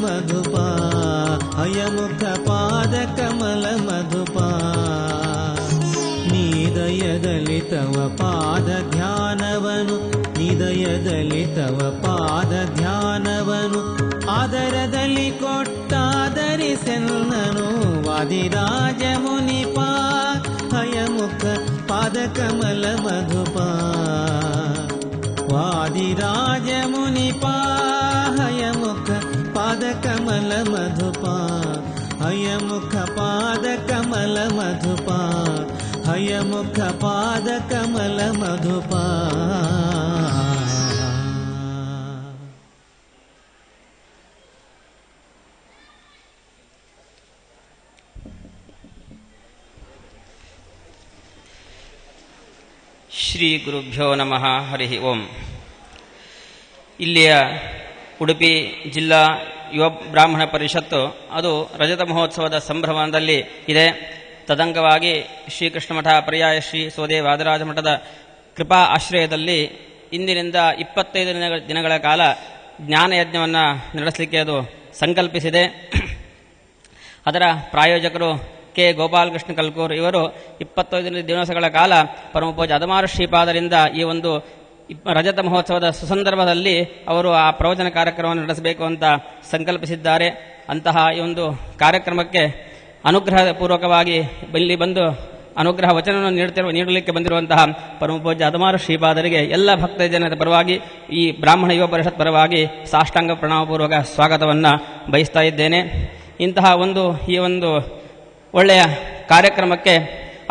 ಮಧುಪ ಹಯಮುಖ ಪಾದ ಕಮಲ ಮಧುಪ ನಿದಯದಲ್ಲಿ ತವ ಪಾದ ಧ್ಯಾನವನು ನಿದಯದಲ್ಲಿ ತವ ಪಾದ ಧ್ಯಾನವನು ಆದರದಲ್ಲಿ ಕೊಟ್ಟಾದರಿಸೆನ್ನನು ವಾದಿರಾಜ ಮುನಿಪ ಹಯಮುಖ ಪಾದ ಕಮಲ ಮಧುಪ ವಾದಿರಾಜ ಮುನಿಪ ಹಯಮುಖ ಪಾದ ಕಮಲ ಮಧುಪ ಹಯಮುಖ ಪಾದ ಕಮಲ ಮಧುಪ ಹಯಮುಖ ಪಾದ ಕಮಲ ಮಧುಪ. ಶ್ರೀ ಗುರುಭ್ಯೋ ನಮಃ. ಹರಿ ಓಂ. ಇಲ್ಲಿಯ ಉಡುಪಿ ಜಿಲ್ಲಾ ಯುವ ಬ್ರಾಹ್ಮಣ ಪರಿಷತ್ತು ಅದು ರಜತ ಮಹೋತ್ಸವದ ಸಂಭ್ರಮದಲ್ಲಿ ಇದೆ. ತದಂಗವಾಗಿ ಶ್ರೀಕೃಷ್ಣ ಮಠ ಪರ್ಯಾಯ ಶ್ರೀ ಸೋದೆ ವಾದರಾಜ ಮಠದ ಕೃಪಾ ಆಶ್ರಯದಲ್ಲಿ ಇಂದಿನಿಂದ 25 ದಿನಗಳ ಕಾಲ ಜ್ಞಾನಯಜ್ಞವನ್ನು ನಡೆಸಲಿಕ್ಕೆ ಅದು ಸಂಕಲ್ಪಿಸಿದೆ. ಅದರ ಪ್ರಾಯೋಜಕರು ಕೆ ಗೋಪಾಲಕೃಷ್ಣ ಕಲ್ಕೂರ್. ಇವರು 25 ದಿವಸಗಳ ಕಾಲ ಪರಮಪೂಜ್ಯ ಅದಮಾರ ಶ್ರೀಪಾದರಿಂದ ಈ ಒಂದು ರಜತ ಮಹೋತ್ಸವದ ಸುಸಂದರ್ಭದಲ್ಲಿ ಅವರು ಆ ಪ್ರವಚನ ಕಾರ್ಯಕ್ರಮವನ್ನು ನಡೆಸಬೇಕು ಅಂತ ಸಂಕಲ್ಪಿಸಿದ್ದಾರೆ. ಅಂತಹ ಈ ಒಂದು ಕಾರ್ಯಕ್ರಮಕ್ಕೆ ಅನುಗ್ರಹ ಪೂರ್ವಕವಾಗಿ ಇಲ್ಲಿ ಬಂದು ಅನುಗ್ರಹ ವಚನವನ್ನು ನೀಡಲಿಕ್ಕೆ ಬಂದಿರುವಂತಹ ಪರಮಪೂಜ್ಯ ಅದಮಾರ ಶ್ರೀಪಾದರಿಗೆ ಎಲ್ಲ ಭಕ್ತ ಜನರ ಪರವಾಗಿ ಈ ಬ್ರಾಹ್ಮಣ ಯುವ ಪರಿಷತ್ ಪರವಾಗಿ ಸಾಷ್ಟಾಂಗ ಪ್ರಣಾಮಪೂರ್ವಕ ಸ್ವಾಗತವನ್ನು ಬಯಸ್ತಾ ಇದ್ದೇನೆ. ಇಂತಹ ಈ ಒಂದು ಒಳ್ಳೆಯ ಕಾರ್ಯಕ್ರಮಕ್ಕೆ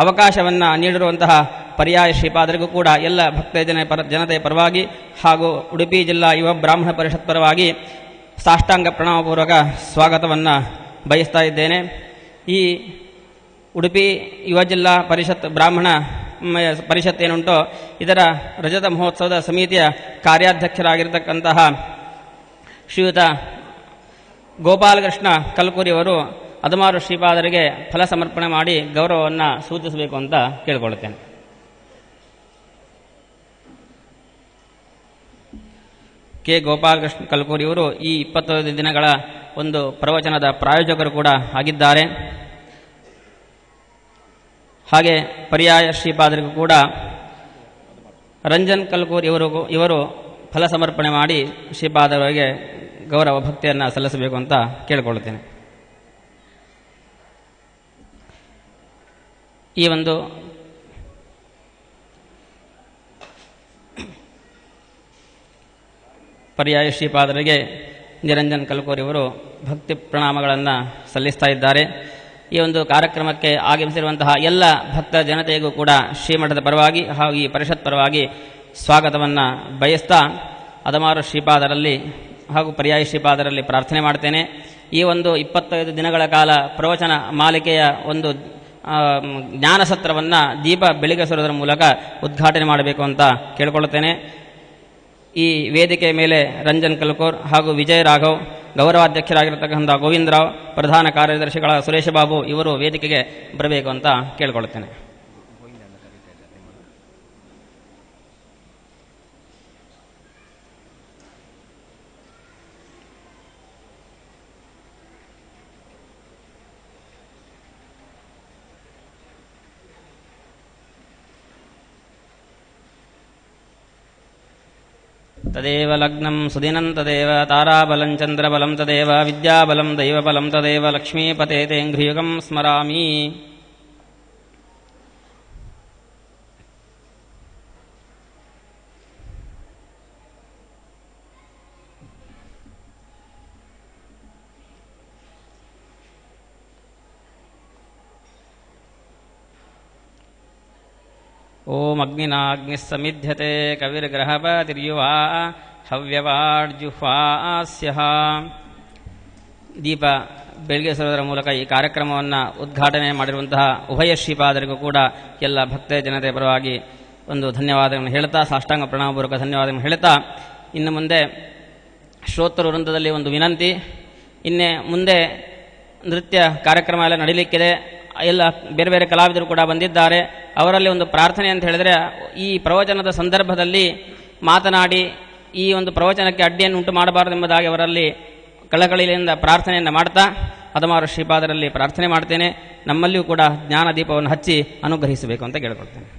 ಅವಕಾಶವನ್ನು ನೀಡಿರುವಂತಹ ಪರ್ಯಾಯ ಶ್ರೀಪಾದರಿಗೂ ಕೂಡ ಎಲ್ಲ ಭಕ್ತ ಜನತೆಯ ಪರವಾಗಿ ಹಾಗೂ ಉಡುಪಿ ಜಿಲ್ಲಾ ಯುವ ಬ್ರಾಹ್ಮಣ ಪರಿಷತ್ ಪರವಾಗಿ ಸಾಷ್ಟಾಂಗ ಪ್ರಣಾಮಪೂರ್ವಕ ಸ್ವಾಗತವನ್ನು ಬಯಸ್ತಾ ಇದ್ದೇನೆ. ಈ ಉಡುಪಿ ಯುವ ಜಿಲ್ಲಾ ಪರಿಷತ್ ಬ್ರಾಹ್ಮಣ ಪರಿಷತ್ ಏನುಂಟೋ ಇದರ ರಜತ ಮಹೋತ್ಸವದ ಸಮಿತಿಯ ಕಾರ್ಯಾಧ್ಯಕ್ಷರಾಗಿರ್ತಕ್ಕಂತಹ ಶ್ರೀಯುತ ಗೋಪಾಲಕೃಷ್ಣ ಕಲ್ಕೂರಿಯವರು ಅದಮಾರು ಶ್ರೀಪಾದರಿಗೆ ಫಲ ಸಮರ್ಪಣೆ ಮಾಡಿ ಗೌರವವನ್ನು ಸೂಚಿಸಬೇಕು ಅಂತ ಕೇಳಿಕೊಳ್ಳುತ್ತೇನೆ. ಕೆ ಗೋಪಾಲಕೃಷ್ಣ ಕಲ್ಕೂರಿಯವರು ಈ 25 ದಿನಗಳ ಒಂದು ಪ್ರವಚನದ ಪ್ರಾಯೋಜಕರು ಕೂಡ ಆಗಿದ್ದಾರೆ. ಹಾಗೆ ಪರ್ಯಾಯ ಶ್ರೀಪಾದರಿಗೂ ಕೂಡ ರಂಜನ್ ಕಲ್ಕೂರ್ ಇವರು ಫಲ ಸಮರ್ಪಣೆ ಮಾಡಿ ಶ್ರೀಪಾದರಿಗೆ ಗೌರವ ಭಕ್ತಿಯನ್ನು ಸಲ್ಲಿಸಬೇಕು ಅಂತ ಕೇಳಿಕೊಳ್ಳುತ್ತೇನೆ. ಈ ಒಂದು ಪರ್ಯಾಯ ಶ್ರೀಪಾದರಿಗೆ ನಿರಂಜನ್ ಕಲ್ಕೂರಿಯವರು ಭಕ್ತಿ ಪ್ರಣಾಮಗಳನ್ನು ಸಲ್ಲಿಸ್ತಾ ಇದ್ದಾರೆ. ಈ ಒಂದು ಕಾರ್ಯಕ್ರಮಕ್ಕೆ ಆಗಮಿಸಿರುವಂತಹ ಎಲ್ಲ ಭಕ್ತ ಜನತೆಗೂ ಕೂಡ ಶ್ರೀಮಠದ ಪರವಾಗಿ ಹಾಗೂ ಈ ಪರಿಷತ್ ಪರವಾಗಿ ಸ್ವಾಗತವನ್ನು ಬಯಸ್ತಾ ಅದಮಾರು ಶ್ರೀಪಾದರಲ್ಲಿ ಹಾಗೂ ಪರ್ಯಾಯ ಶ್ರೀಪಾದರಲ್ಲಿ ಪ್ರಾರ್ಥನೆ ಮಾಡ್ತೇನೆ. ಈ ಒಂದು 25 ದಿನಗಳ ಕಾಲ ಪ್ರವಚನ ಮಾಲಿಕೆಯ ಒಂದು ಜ್ಞಾನಸತ್ರವನ್ನು ದೀಪ ಬೆಳಗಿಸುವುದರ ಮೂಲಕ ಉದ್ಘಾಟನೆ ಮಾಡಬೇಕು ಅಂತ ಕೇಳಿಕೊಳ್ಳುತ್ತೇನೆ. ಈ ವೇದಿಕೆ ಮೇಲೆ ರಂಜನ್ ಕಲ್ಕೂರ್ ಹಾಗೂ ವಿಜಯ್ ರಾಘವ್, ಗೌರವಾಧ್ಯಕ್ಷರಾಗಿರತಕ್ಕಂಥ ಗೋವಿಂದರಾವ್, ಪ್ರಧಾನ ಕಾರ್ಯದರ್ಶಿಗಳ ಸುರೇಶ ಬಾಬು ಇವರು ವೇದಿಕೆಗೆ ಬರಬೇಕು ಅಂತ ಕೇಳಿಕೊಳ್ಳುತ್ತೇನೆ. ತದೇವ ಲಗ್ನಂ ಸುದಿನಂ ತದೇವ ತಾರಾಬಲಂ ಚಂದ್ರಬಲಂ ತದೇವ ವಿದ್ಯಾಬಲಂ ದೈವಬಲಂ ತದೇವ ಲಕ್ಷ್ಮೀಪತೆ ತೇಂಘ್ರಿಯುಗಂ ಸ್ಮರಾಮಿ. ಓಂ ಅಗ್ನಿನಾಗ್ನಿಃ ಸಮಿಧ್ಯತೆ ಕವಿರ್ಗ್ರಹಪತಿರ್ಯುವಾ ಹವ್ಯವಾಡ್ಜುಹ್ವಾಸ್ಯಃ. ದೀಪ ಬೆಳಗಿಸುವುದರ ಮೂಲಕ ಈ ಕಾರ್ಯಕ್ರಮವನ್ನು ಉದ್ಘಾಟನೆ ಮಾಡಿರುವಂತಹ ಉಭಯ ಶ್ರೀಪಾದರಿಗೂ ಕೂಡ ಎಲ್ಲ ಭಕ್ತ ಜನತೆಯ ಪರವಾಗಿ ಒಂದು ಧನ್ಯವಾದಗಳನ್ನು ಹೇಳುತ್ತಾ, ಸಾಷ್ಟಾಂಗ ಪ್ರಣಾಮಪೂರ್ವಕ ಧನ್ಯವಾದಗಳನ್ನು ಹೇಳುತ್ತಾ, ಇನ್ನು ಮುಂದೆ ಶ್ರೋತೃ ವೃಂದದಲ್ಲಿ ಒಂದು ವಿನಂತಿ. ಇನ್ನೇ ಮುಂದೆ ನೃತ್ಯ ಕಾರ್ಯಕ್ರಮ ಎಲ್ಲ ನಡೀಲಿಕ್ಕಿದೆ. ಎಲ್ಲ ಬೇರೆ ಬೇರೆ ಕಲಾವಿದರು ಕೂಡ ಬಂದಿದ್ದಾರೆ. ಅವರಲ್ಲಿ ಒಂದು ಪ್ರಾರ್ಥನೆ ಅಂತ ಹೇಳಿದರೆ, ಈ ಪ್ರವಚನದ ಸಂದರ್ಭದಲ್ಲಿ ಮಾತನಾಡಿ ಈ ಒಂದು ಪ್ರವಚನಕ್ಕೆ ಅಡ್ಡಿಯನ್ನು ಉಂಟು ಮಾಡಬಾರದೆಂಬುದಾಗಿ ಅವರಲ್ಲಿ ಕಳಕಳಿಯಿಂದ ಪ್ರಾರ್ಥನೆಯನ್ನು ಮಾಡ್ತಾ ಅದಮಾರು ಶ್ರೀಪಾದರಲ್ಲಿ ಪ್ರಾರ್ಥನೆ ಮಾಡ್ತೇನೆ. ನಮ್ಮಲ್ಲಿಯೂ ಕೂಡ ಜ್ಞಾನ ದೀಪವನ್ನು ಹಚ್ಚಿ ಅನುಗ್ರಹಿಸಬೇಕು ಅಂತ ಕೇಳಿಕೊಳ್ತೇನೆ.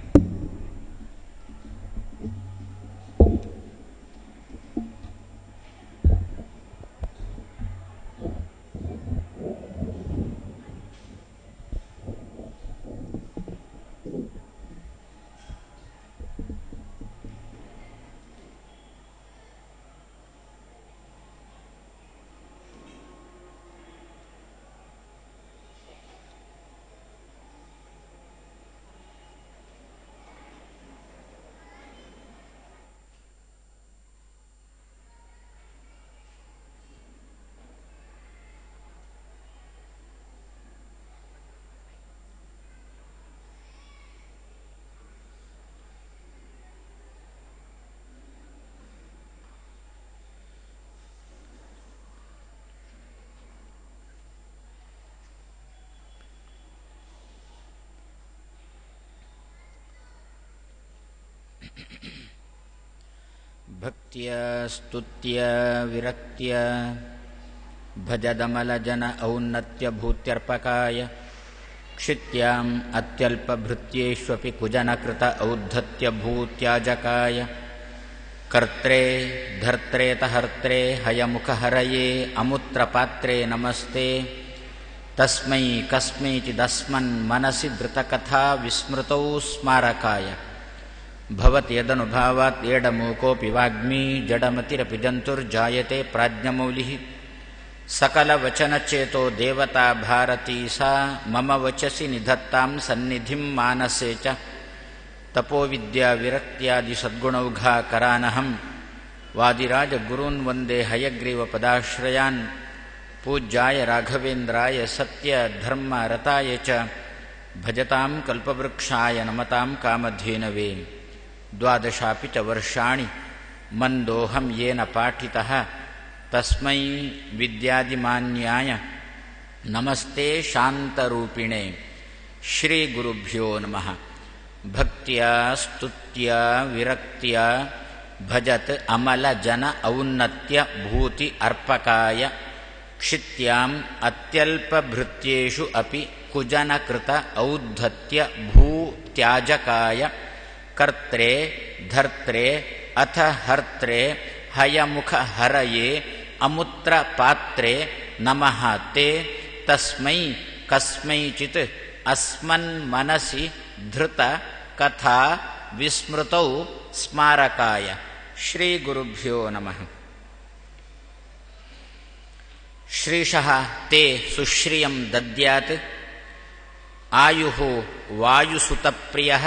ಭಕ್ತಿಯ ಸ್ತುತ್ಯ ವಿರಕ್ತಿಯ ಭಜದಮಲಜನ ಔನ್ನತ್ಯ ಭೂತ್ಯರ್ಪಕಾಯ ಕ್ಷಿತ್ಯಾಂ ಅತ್ಯಲ್ಪಭೃತ್ಯೇಷ್ವಪಿ ಕುಜನಕೃತ ಔದ್ಧತ್ಯ ಭೂತ್ಯಾಜಕಾಯ ಕರ್ತ್ರೇ ಧರ್ತ್ರೇತಹರ್ತ್ರೇ ಹಯಮುಖಹರಯೇ ಅಮುತ್ರಪಾತ್ರೇ ನಮಸ್ತೆ ತಸ್ಮೈ ಕಸ್ಮೈಚಿದಸ್ಮನ್ ಮನಸಿ ಧೃತಕಥಾ ವಿಸ್ಮೃತೌ ಸ್ಮಾರಕಾಯ ಭವತಿ ಯದನುಭಾವಾತ್ ಏಡಮೂಕೋಪಿ ವಾಗ್ಮೀ ಜಡಮತಿರಪಿ ಜಂತುರ್ಜಾಯತೆ ಪ್ರಾಜ್ಞಮೌಲಿಃ ಸಕಲವಚನಚೇತೋ ದೇವತಾ ಭಾರತೀ ಸಾ ಮಮ ವಚಸಿ ನಿಧತ್ತಾಂ ಸನ್ನಿಧಿಂ ಮಾನಸೇ ಚ ತಪೋವಿದ್ಯಾ ವಿರಕ್ತ್ಯಾದಿ ಸದ್ಗುಣೌಘಾಕರಾನಹಂ ವಾದಿರಾಜ ಗುರೂನ್ ವಂದೇ ಹಯಗ್ರೀವ ಪದಾಶ್ರಯಾನ್ ಪೂಜ್ಯಾಯ ರಾಘವೇಂದ್ರಾಯ ಸತ್ಯ ಧರ್ಮ ರತಾಯ ಚ ಭಜತಾಂ ಕಲ್ಪವೃಕ್ಷಾಯ ನಮತಾಂ ಕಾಮಧೇನವೇ ದ್ವಾದಶಾಪಿ ಚ ವರ್ಷಾಣಿ ಮಂದೋಹಂ ಯೇನ ಪಾಠಿತಃ ತಸ್ಮೈ ವಿದ್ಯಾದಿಮಾನ್ಯಾಯ ನಮಸ್ತೆ ಶಾಂತರೂಪಿಣೆ ಶ್ರೀ ಗುರುಭ್ಯೋ ನಮಃ. ಭಕ್ತಿಯ ಸ್ತುತ್ಯ ವಿರಕ್ತಿಯ ಭಜತ್ ಅಮಲ ಜನ ಔನ್ನತ್ಯ ಭೂತಿ ಅರ್ಪಕಾಯ ಕ್ಷಿತ್ಯಾಂ ಅತ್ಯಲ್ಪಭೃತ್ಯೇಷು ಅಪಿ ಕುಜನಕೃತ ಔದ್ಧತ್ಯ ಭೂತ್ಯಾಜಕಾಯ ಕರ್ತ್ರೇ ಧರ್ತ್ರೇ ಅಥ ಹರ್ತ್ರೇ ಹಯಮುಖ ಹರಯೇ ಅಮುತ್ರ ಪಾತ್ರೇ ನಮಃ ತೇ ತಸ್ಮೈ ಕಸ್ಮೈಚಿತ್ ಅಸ್ಮನ್ ಮನಸಿ ಧೃತ ಕಥಾ ವಿಸ್ಮೃತೌ ಸ್ಮಾರಕಾಯ ಶ್ರೀ ಗುರುಭ್ಯೋ ನಮಃ. ಶ್ರೀಶಃ ತೇ ಸುಶ್ರಿಯಂ ದದ್ಯಾತ್ ಆಯುಃ ವಾಯುಸುತಪ್ರಿಯಃ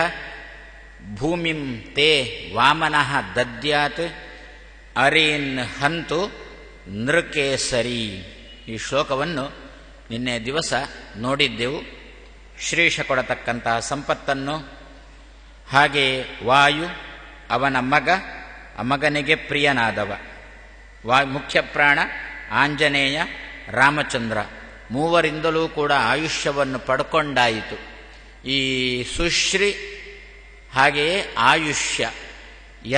ಭೂಮಿಂ ತೇ ವಾಮನಃ ದದ್ಯಾತ್ ಅರೇನ್ ಹಂತು ನೃಕೇಸರಿ. ಈ ಶ್ಲೋಕವನ್ನು ನಿನ್ನೆ ದಿವಸ ನೋಡಿದ್ದೆವು. ಶ್ರೀಶ ಕೊಡತಕ್ಕಂತಹ ಸಂಪತ್ತನ್ನು, ಹಾಗೆ ವಾಯು ಅವನ ಮಗ, ಆ ಮಗನಿಗೆ ಪ್ರಿಯನಾದವ ಮುಖ್ಯ ಪ್ರಾಣ ಆಂಜನೇಯ, ರಾಮಚಂದ್ರ, ಮೂವರಿಂದಲೂ ಕೂಡ ಆಯುಷ್ಯವನ್ನು ಪಡ್ಕೊಂಡಾಯಿತು. ಈ ಸುಶ್ರೀ ಹಾಗೆಯೇ ಆಯುಷ್ಯ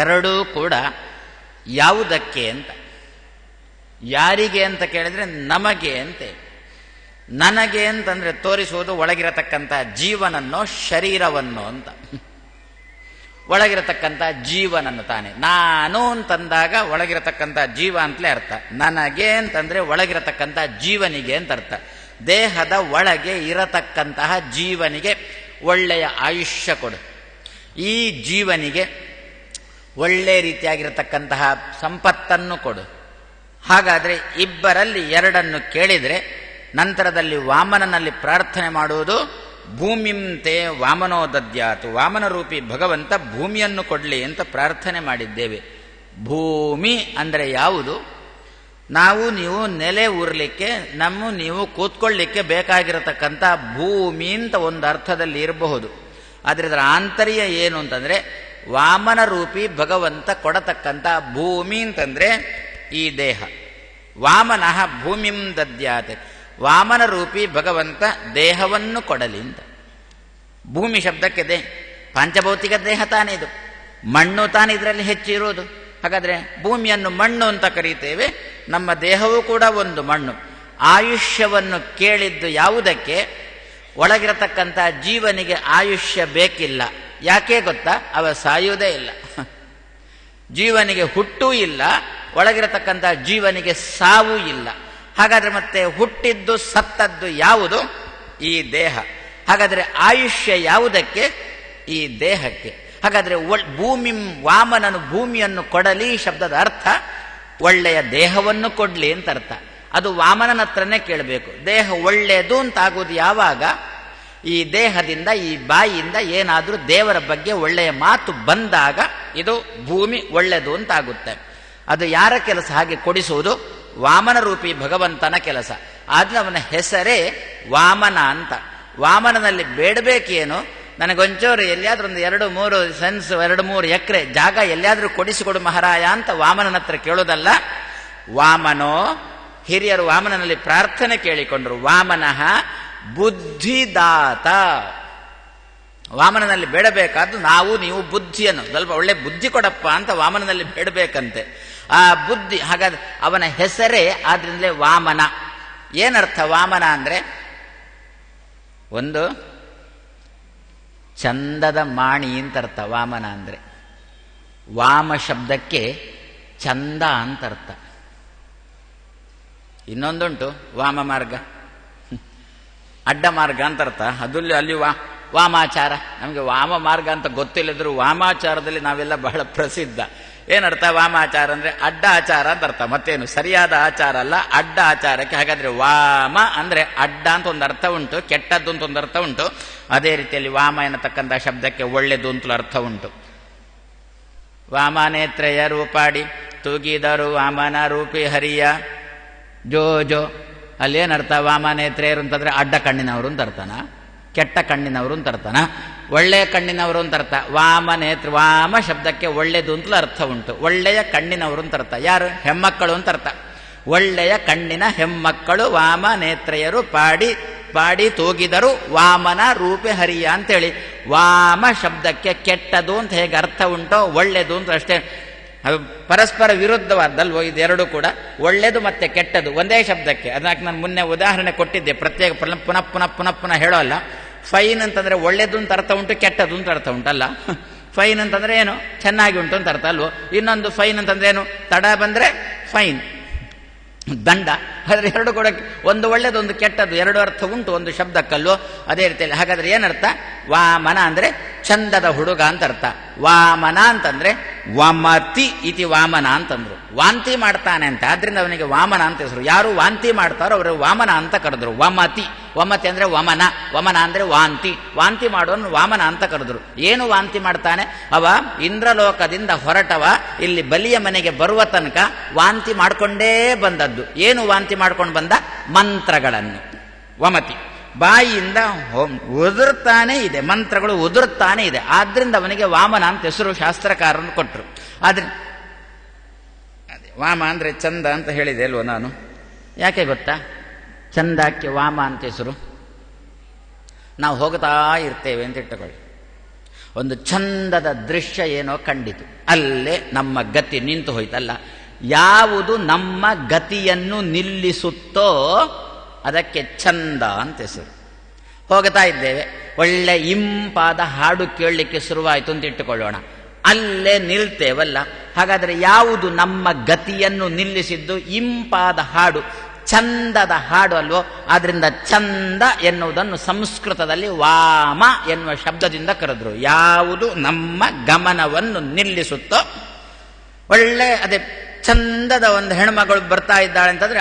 ಎರಡೂ ಕೂಡ ಯಾವುದಕ್ಕೆ ಅಂತ, ಯಾರಿಗೆ ಅಂತ ಕೇಳಿದರೆ ನಮಗೆ ಅಂತೆ. ನನಗೆ ಅಂತಂದರೆ ತೋರಿಸುವುದು ಒಳಗಿರತಕ್ಕಂಥ ಜೀವನನ್ನೋ ಶರೀರವನ್ನು ಅಂತ. ಒಳಗಿರತಕ್ಕಂಥ ಜೀವನನ್ನು ತಾನೆ. ನಾನು ಅಂತಂದಾಗ ಒಳಗಿರತಕ್ಕಂಥ ಜೀವ ಅಂತಲೇ ಅರ್ಥ. ನನಗೆ ಅಂತಂದರೆ ಒಳಗಿರತಕ್ಕಂಥ ಜೀವನಿಗೆ ಅಂತ ಅರ್ಥ. ದೇಹದ ಒಳಗೆ ಇರತಕ್ಕಂತಹ ಜೀವನಿಗೆ ಒಳ್ಳೆಯ ಆಯುಷ್ಯ ಕೊಡು. ಈ ಜೀವನಿಗೆ ಒಳ್ಳೆ ರೀತಿಯಾಗಿರತಕ್ಕಂತಹ ಸಂಪತ್ತನ್ನು ಕೊಡು. ಹಾಗಾದರೆ ಇಬ್ಬರಲ್ಲಿ ಎರಡನ್ನು ಕೇಳಿದರೆ ನಂತರದಲ್ಲಿ ವಾಮನನಲ್ಲಿ ಪ್ರಾರ್ಥನೆ ಮಾಡುವುದು ಭೂಮಿಂತೆ ವಾಮನೋ ದದ್ಯಾತು. ವಾಮನ ರೂಪಿ ಭಗವಂತ ಭೂಮಿಯನ್ನು ಕೊಡಲಿ ಅಂತ ಪ್ರಾರ್ಥನೆ ಮಾಡಿದ್ದೇವೆ. ಭೂಮಿ ಅಂದರೆ ಯಾವುದು? ನಾವು ನೀವು ನೆಲೆ ಊರಲಿಕ್ಕೆ, ನೀವು ಕೂತ್ಕೊಳ್ಳಿಕ್ಕೆ ಬೇಕಾಗಿರತಕ್ಕಂಥ ಭೂಮಿ ಅಂತ ಒಂದು ಅರ್ಥದಲ್ಲಿ ಇರಬಹುದು. ಆದರೆ ಇದರ ಆಂತರ್ಯ ಏನು ಅಂತಂದರೆ ವಾಮನ ರೂಪಿ ಭಗವಂತ ಕೊಡತಕ್ಕಂಥ ಭೂಮಿ ಅಂತಂದರೆ ಈ ದೇಹ. ವಾಮನಃ ಭೂಮಿಂ ದದ್ಯಾತ್. ವಾಮನ ರೂಪಿ ಭಗವಂತ ದೇಹವನ್ನು ಕೊಡಲಿ ಅಂತ. ಭೂಮಿ ಶಬ್ದಕ್ಕೆ ಪಂಚಭೌತಿಕ ದೇಹ ತಾನೇ ಇದು. ಮಣ್ಣು ತಾನೇ ಇದರಲ್ಲಿ ಹೆಚ್ಚಿರೋದು. ಹಾಗಾದರೆ ಭೂಮಿಯನ್ನು ಮಣ್ಣು ಅಂತ ಕರೀತೇವೆ, ನಮ್ಮ ದೇಹವೂ ಕೂಡ ಒಂದು ಮಣ್ಣು. ಆಯುಷ್ಯವನ್ನು ಕೇಳಿದ್ದು ಯಾವುದಕ್ಕೆ? ಒಳಗಿರತಕ್ಕಂಥ ಜೀವನಿಗೆ ಆಯುಷ್ಯ ಬೇಕಿಲ್ಲ. ಯಾಕೆ ಗೊತ್ತಾ? ಅವ ಸಾಯುವುದೇ ಇಲ್ಲ. ಜೀವನಿಗೆ ಹುಟ್ಟೂ ಇಲ್ಲ, ಒಳಗಿರತಕ್ಕಂಥ ಜೀವನಿಗೆ ಸಾವೂ ಇಲ್ಲ. ಹಾಗಾದರೆ ಮತ್ತೆ ಹುಟ್ಟಿದ್ದು ಸತ್ತದ್ದು ಯಾವುದು? ಈ ದೇಹ. ಹಾಗಾದರೆ ಆಯುಷ್ಯ ಯಾವುದಕ್ಕೆ? ಈ ದೇಹಕ್ಕೆ. ಹಾಗಾದರೆ ವಾಮನನು ಭೂಮಿಯನ್ನು ಕೊಡಲಿ ಶಬ್ದದ ಅರ್ಥ ಒಳ್ಳೆಯ ದೇಹವನ್ನು ಕೊಡ್ಲಿ ಅಂತ ಅರ್ಥ. ಅದು ವಾಮನನ ಹತ್ರನೇ ಕೇಳಬೇಕು. ದೇಹ ಒಳ್ಳೆಯದು ಅಂತಾಗುವುದು ಯಾವಾಗ? ಈ ದೇಹದಿಂದ, ಈ ಬಾಯಿಯಿಂದ ಏನಾದರೂ ದೇವರ ಬಗ್ಗೆ ಒಳ್ಳೆಯ ಮಾತು ಬಂದಾಗ ಇದು ಭೂಮಿ ಒಳ್ಳೆಯದು ಅಂತಾಗುತ್ತೆ. ಅದು ಯಾರ ಕೆಲಸ ಹಾಗೆ ಕೊಡಿಸುವುದು? ವಾಮನ ರೂಪಿ ಭಗವಂತನ ಕೆಲಸ. ಆದ್ರೆ ಅವನ ಹೆಸರೇ ವಾಮನ ಅಂತ. ವಾಮನನಲ್ಲಿ ಬೇಡಬೇಕೇನು? ನನಗೊಂಚೂರು ಎಲ್ಲಿಯಾದ್ರೂ ಒಂದು 2-3 ಸೆನ್ಸ್ 2-3 ಎಕರೆ ಜಾಗ ಎಲ್ಲಿಯಾದ್ರೂ ಕೊಡಿಸಿಕೊಡು ಮಹಾರಾಯ ಅಂತ ವಾಮನನ ಹತ್ರ ಕೇಳೋದಲ್ಲ. ವಾಮನೋ, ಹಿರಿಯರು ವಾಮನನಲ್ಲಿ ಪ್ರಾರ್ಥನೆ ಕೇಳಿಕೊಂಡ್ರು. ವಾಮನಃ ಬುದ್ಧಿದಾತ. ವಾಮನನಲ್ಲಿ ಬೇಡಬೇಕಾದ್ದು ನಾವು ನೀವು ಬುದ್ಧಿಯನ್ನು ಸ್ವಲ್ಪ ಒಳ್ಳೆ ಬುದ್ಧಿ ಕೊಡಪ್ಪ ಅಂತ ವಾಮನನಲ್ಲಿ ಬೇಡಬೇಕಂತೆ. ಆ ಬುದ್ಧಿ, ಹಾಗಾದ್ರೆ ಅವನ ಹೆಸರೇ ಆದ್ರಿಂದಲೇ ವಾಮನ. ಏನರ್ಥ ವಾಮನ ಅಂದ್ರೆ? ಒಂದು ಚಂದದ ಮಾಣಿ ಅಂತ ಅರ್ಥ ವಾಮನ ಅಂದ್ರೆ. ವಾಮ ಶಬ್ದಕ್ಕೆ ಚಂದ ಅಂತ ಅರ್ಥ. ಇನ್ನೊಂದುಂಟು ವಾಮ ಮಾರ್ಗ, ಅಡ್ಡ ಮಾರ್ಗ ಅಂತ ಅರ್ಥ. ಅದಲ್ಲಿ ಅಲ್ಲಿ ವಾಮಾಚಾರ. ನಮಗೆ ವಾಮ ಮಾರ್ಗ ಅಂತ ಗೊತ್ತಿಲ್ಲದ್ರು ವಾಮಾಚಾರದಲ್ಲಿ ನಾವೆಲ್ಲ ಬಹಳ ಪ್ರಸಿದ್ಧ. ಏನರ್ಥ ವಾಮಾಚಾರ ಅಂದ್ರೆ? ಅಡ್ಡ ಆಚಾರ ಅಂತ ಅರ್ಥ. ಮತ್ತೇನು? ಸರಿಯಾದ ಆಚಾರ ಅಲ್ಲ, ಅಡ್ಡ ಆಚಾರಕ್ಕೆ. ಹಾಗಾದ್ರೆ ವಾಮ ಅಂದ್ರೆ ಅಡ್ಡ ಅಂತ ಒಂದು ಅರ್ಥ ಉಂಟು, ಕೆಟ್ಟದ್ದು ಅಂತ ಒಂದು ಅರ್ಥ ಉಂಟು. ಅದೇ ರೀತಿಯಲ್ಲಿ ವಾಮ ಎನ್ನತಕ್ಕಂಥ ಶಬ್ದಕ್ಕೆ ಒಳ್ಳೆದು ಅಂತಲೂ ಅರ್ಥ ಉಂಟು. ವಾಮನೇತ್ರಯ ರೂಪಾಡಿ ತೂಗಿದರು ವಾಮನ ರೂಪಿ ಹರಿಯ ಜೋ ಜೋ. ಅಲ್ಲೇನರ್ಥ? ವಾಮನೇತ್ರೆಯರು ಅಂತಂದ್ರೆ ಅಡ್ಡ ಕಣ್ಣಿನವರು ಅಂತ ಅರ್ಥನ? ಕೆಟ್ಟ ಕಣ್ಣಿನವರು ಅಂತ ಅರ್ಥನ? ಒಳ್ಳೆಯ ಕಣ್ಣಿನವರು ಅಂತ ಅರ್ಥ. ವಾಮನೇತ್ರ, ವಾಮ ಶಬ್ದಕ್ಕೆ ಒಳ್ಳೆದು ಅಂತಲೂ ಅರ್ಥ ಉಂಟು. ಒಳ್ಳೆಯ ಕಣ್ಣಿನವರು ಅಂತ ಅರ್ಥ. ಯಾರು? ಹೆಮ್ಮಕ್ಕಳು ಅಂತ ಅರ್ಥ. ಒಳ್ಳೆಯ ಕಣ್ಣಿನ ಹೆಮ್ಮಕ್ಕಳು ವಾಮನೇತ್ರಯರು ಪಾಡಿ ತೂಗಿದರು ವಾಮನ ರೂಪೆ ಹರಿಯ ಅಂತೇಳಿ. ವಾಮ ಶಬ್ದಕ್ಕೆ ಕೆಟ್ಟದು ಅಂತ ಹೇಗೆ ಅರ್ಥ ಉಂಟೋ ಒಳ್ಳೆದು ಅಂತ ಅಷ್ಟೇ. ಅದು ಪರಸ್ಪರ ವಿರುದ್ಧವಾದ್ದಲ್ವೋ ಇದೆರಡು ಕೂಡ? ಒಳ್ಳೆದು ಮತ್ತೆ ಕೆಟ್ಟದು ಒಂದೇ ಶಬ್ದಕ್ಕೆ. ಅದಕ್ಕೆ ನಾನು ಮೊನ್ನೆ ಉದಾಹರಣೆ ಕೊಟ್ಟಿದ್ದೆ, ಪ್ರತ್ಯೇಕ ಪುನಃ ಹೇಳೋಲ್ಲ. ಫೈನ್ ಅಂತಂದ್ರೆ ಒಳ್ಳೆದು ಅಂತ ಅರ್ಥ ಉಂಟು, ಕೆಟ್ಟದು ಅಂತ ಅರ್ಥ ಉಂಟಲ್ಲ. ಫೈನ್ ಅಂತಂದ್ರೆ ಏನು? ಚೆನ್ನಾಗಿ ಉಂಟು ಅಂತ ಅರ್ಥ ಅಲ್ವೋ? ಇನ್ನೊಂದು ಫೈನ್ ಅಂತಂದ್ರೆ ಏನು? ತಡ ಬಂದ್ರೆ ಫೈನ್, ದಂಡ. ಆದ್ರೆ ಎರಡು ಕೂಡ ಒಂದು ಒಳ್ಳೆದು ಒಂದು ಕೆಟ್ಟದ್ದು, ಎರಡು ಅರ್ಥ ಉಂಟು ಒಂದು ಶಬ್ದಕ್ಕಲ್ವೋ? ಅದೇ ರೀತಿಯಲ್ಲಿ. ಹಾಗಾದ್ರೆ ಏನರ್ಥ? ವಾಮನ ಅಂದ್ರೆ ಚಂದದ ಹುಡುಗ ಅಂತ ಅರ್ಥ. ವಾಮನ ಅಂತಂದ್ರೆ ವಮತಿ ಇತಿ ವಾಮನ ಅಂತಂದ್ರು. ವಾಂತಿ ಮಾಡ್ತಾನೆ ಅಂತ, ಆದ್ರಿಂದ ಅವನಿಗೆ ವಾಮನ ಅಂತ ಹೆಸರು. ಯಾರು ವಾಂತಿ ಮಾಡ್ತಾರೋ ಅವರು ವಾಮನ ಅಂತ ಕರೆದ್ರು. ವಮತಿ ಅಂದ್ರೆ ವಮನ, ವಮನ ಅಂದ್ರೆ ವಾಂತಿ ಮಾಡೋನು ವಾಮನ ಅಂತ ಕರೆದ್ರು. ಏನು ವಾಂತಿ ಮಾಡ್ತಾನೆ? ಅವ ಇಂದ್ರಲೋಕದಿಂದ ಹೊರಟವ ಇಲ್ಲಿ ಬಲಿಯ ಮನೆಗೆ ಬರುವ ತನಕ ವಾಂತಿ ಮಾಡ್ಕೊಂಡೇ ಬಂದದ್ದು. ಏನು ವಾಂತಿ ಮಾಡ್ಕೊಂಡು ಬಂದ? ಮಂತ್ರಗಳನ್ನು. ವಮತಿ ಬಾಯಿಯಿಂದ ಉದುರ್ತಾನೆ ಇದೆ, ಮಂತ್ರಗಳು ಉದುರ್ತಾನೆ ಇದೆ. ಆದ್ರಿಂದ ಅವನಿಗೆ ವಾಮನ ಅಂತ ಹೆಸರು ಶಾಸ್ತ್ರಕಾರರು ಕೊಟ್ಟರು. ಆದ್ರೆ ಅದೇ ವಾಮ ಅಂದ್ರೆ ಚಂದ ಅಂತ ಹೇಳಿದೆ ಅಲ್ವ ನಾನು? ಯಾಕೆ ಗೊತ್ತಾ ಚಂದಕ್ಕೆ ವಾಮ ಅಂತ ಹೆಸರು? ನಾವು ಹೋಗ್ತಾ ಇರ್ತೇವೆ ಅಂತ ಇಟ್ಟುಕೊಳ್ಳಿ, ಒಂದು ಚಂದದ ದೃಶ್ಯ ಏನೋ ಕಂಡಿತು, ಅಲ್ಲೇ ನಮ್ಮ ಗತಿ ನಿಂತು ಹೋಯ್ತಲ್ಲ. ಯಾವುದು ನಮ್ಮ ಗತಿಯನ್ನು ನಿಲ್ಲಿಸುತ್ತೋ ಅದಕ್ಕೆ ಚಂದ ಅಂತ ಹೆಸರು. ಹೋಗ್ತಾ ಇದ್ದೇವೆ, ಒಳ್ಳೆ ಇಂಪಾದ ಹಾಡು ಕೇಳಲಿಕ್ಕೆ ಶುರುವಾಯಿತು ಅಂತ ಇಟ್ಟುಕೊಳ್ಳೋಣ, ಅಲ್ಲೇ ನಿಲ್ತೇವಲ್ಲ. ಹಾಗಾದರೆ ಯಾವುದು ನಮ್ಮ ಗತಿಯನ್ನು ನಿಲ್ಲಿಸಿದ್ದು? ಇಂಪಾದ ಹಾಡು, ಚಂದದ ಹಾಡು ಅಲ್ವೋ? ಆದ್ರಿಂದ ಚಂದ ಎನ್ನುವುದನ್ನು ಸಂಸ್ಕೃತದಲ್ಲಿ ವಾಮ ಎನ್ನುವ ಶಬ್ದದಿಂದ ಕರೆದ್ರು. ಯಾವುದು ನಮ್ಮ ಗಮನವನ್ನು ನಿಲ್ಲಿಸುತ್ತೋ, ಒಳ್ಳೆ ಅದೇ ಚಂದದ ಒಂದು ಹೆಣ್ಮಗಳು ಬರ್ತಾ ಇದ್ದಾಳೆ ಅಂತಂದ್ರೆ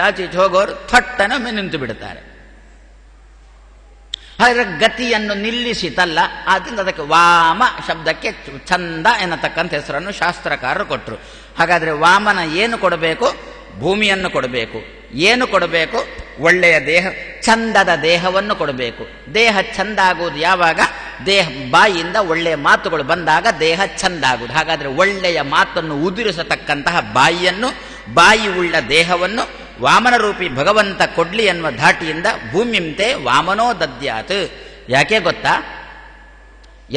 ಆಚೆ ಹೋಗೋರು ಥಟ್ಟನೆ ನಿಂತು ಬಿಡುತ್ತಾರೆ. ಹಾಗೆ ಗತಿಯನ್ನು ನಿಲ್ಲಿಸಿತಲ್ಲ, ಆದ್ರಿಂದ ಅದಕ್ಕೆ ವಾಮ ಶಬ್ದಕ್ಕೆ ಚಂದ ಎನ್ನತಕ್ಕಂಥ ಹೆಸರನ್ನು ಶಾಸ್ತ್ರಕಾರರು ಕೊಟ್ಟರು. ಹಾಗಾದ್ರೆ ವಾಮನ ಏನು ಕೊಡಬೇಕು? ಭೂಮಿಯನ್ನು ಕೊಡಬೇಕು. ಏನು ಕೊಡಬೇಕು? ಒಳ್ಳೆಯ ದೇಹ, ಚಂದದ ದೇಹವನ್ನು ಕೊಡಬೇಕು. ದೇಹ ಚಂದ ಆಗುವುದು ಯಾವಾಗ? ದೇಹ ಬಾಯಿಯಿಂದ ಒಳ್ಳೆಯ ಮಾತುಗಳು ಬಂದಾಗ ದೇಹ ಚಂದ ಆಗುವುದು. ಹಾಗಾದ್ರೆ ಒಳ್ಳೆಯ ಮಾತನ್ನು ಉದುರಿಸತಕ್ಕಂತಹ ಬಾಯಿಯನ್ನು, ಬಾಯಿ ಉಳ್ಳ ದೇಹವನ್ನು ವಾಮನ ರೂಪಿ ಭಗವಂತ ಕೊಡ್ಲಿ ಎನ್ನುವ ಧಾಟಿಯಿಂದ ಭೂಮಿಂತೆ ವಾಮನೋ ದದ್ಯಾತ್. ಯಾಕೆ ಗೊತ್ತಾ?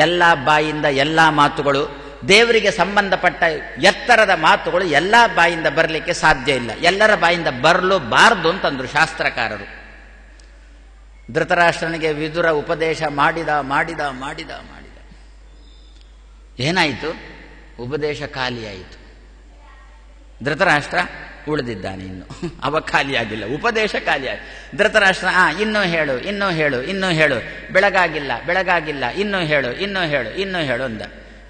ಎಲ್ಲ ಬಾಯಿಂದ ಎಲ್ಲ ಮಾತುಗಳು ದೇವರಿಗೆ ಸಂಬಂಧಪಟ್ಟ ಎತ್ತರದ ಮಾತುಗಳು ಎಲ್ಲ ಬಾಯಿಂದ ಬರಲಿಕ್ಕೆ ಸಾಧ್ಯ ಇಲ್ಲ, ಎಲ್ಲರ ಬಾಯಿಂದ ಬರಲೂಬಾರದು ಅಂತಂದ್ರು ಶಾಸ್ತ್ರಕಾರರು. ಧೃತರಾಷ್ಟ್ರನಿಗೆ ವಿದುರ ಉಪದೇಶ ಮಾಡಿದ ಮಾಡಿದ ಮಾಡಿದ ಮಾಡಿದ ಏನಾಯಿತು? ಉಪದೇಶ ಖಾಲಿಯಾಯಿತು. ಧೃತರಾಷ್ಟ್ರ ಉಳಿದಿದ್ದಾನೆ, ಇನ್ನು ಅವ ಖಾಲಿಯಾಗಿಲ್ಲ, ಉಪದೇಶ ಖಾಲಿಯಾಗಿ. ಧೃತರಾಷ್ಟ್ರ ಇನ್ನೂ ಹೇಳು ಇನ್ನೂ ಹೇಳು ಇನ್ನೂ ಹೇಳು, ಬೆಳಗಾಗಿಲ್ಲ ಬೆಳಗಾಗಿಲ್ಲ, ಇನ್ನೂ ಹೇಳು ಇನ್ನೂ ಹೇಳು ಇನ್ನೂ ಹೇಳು ಅಂದ.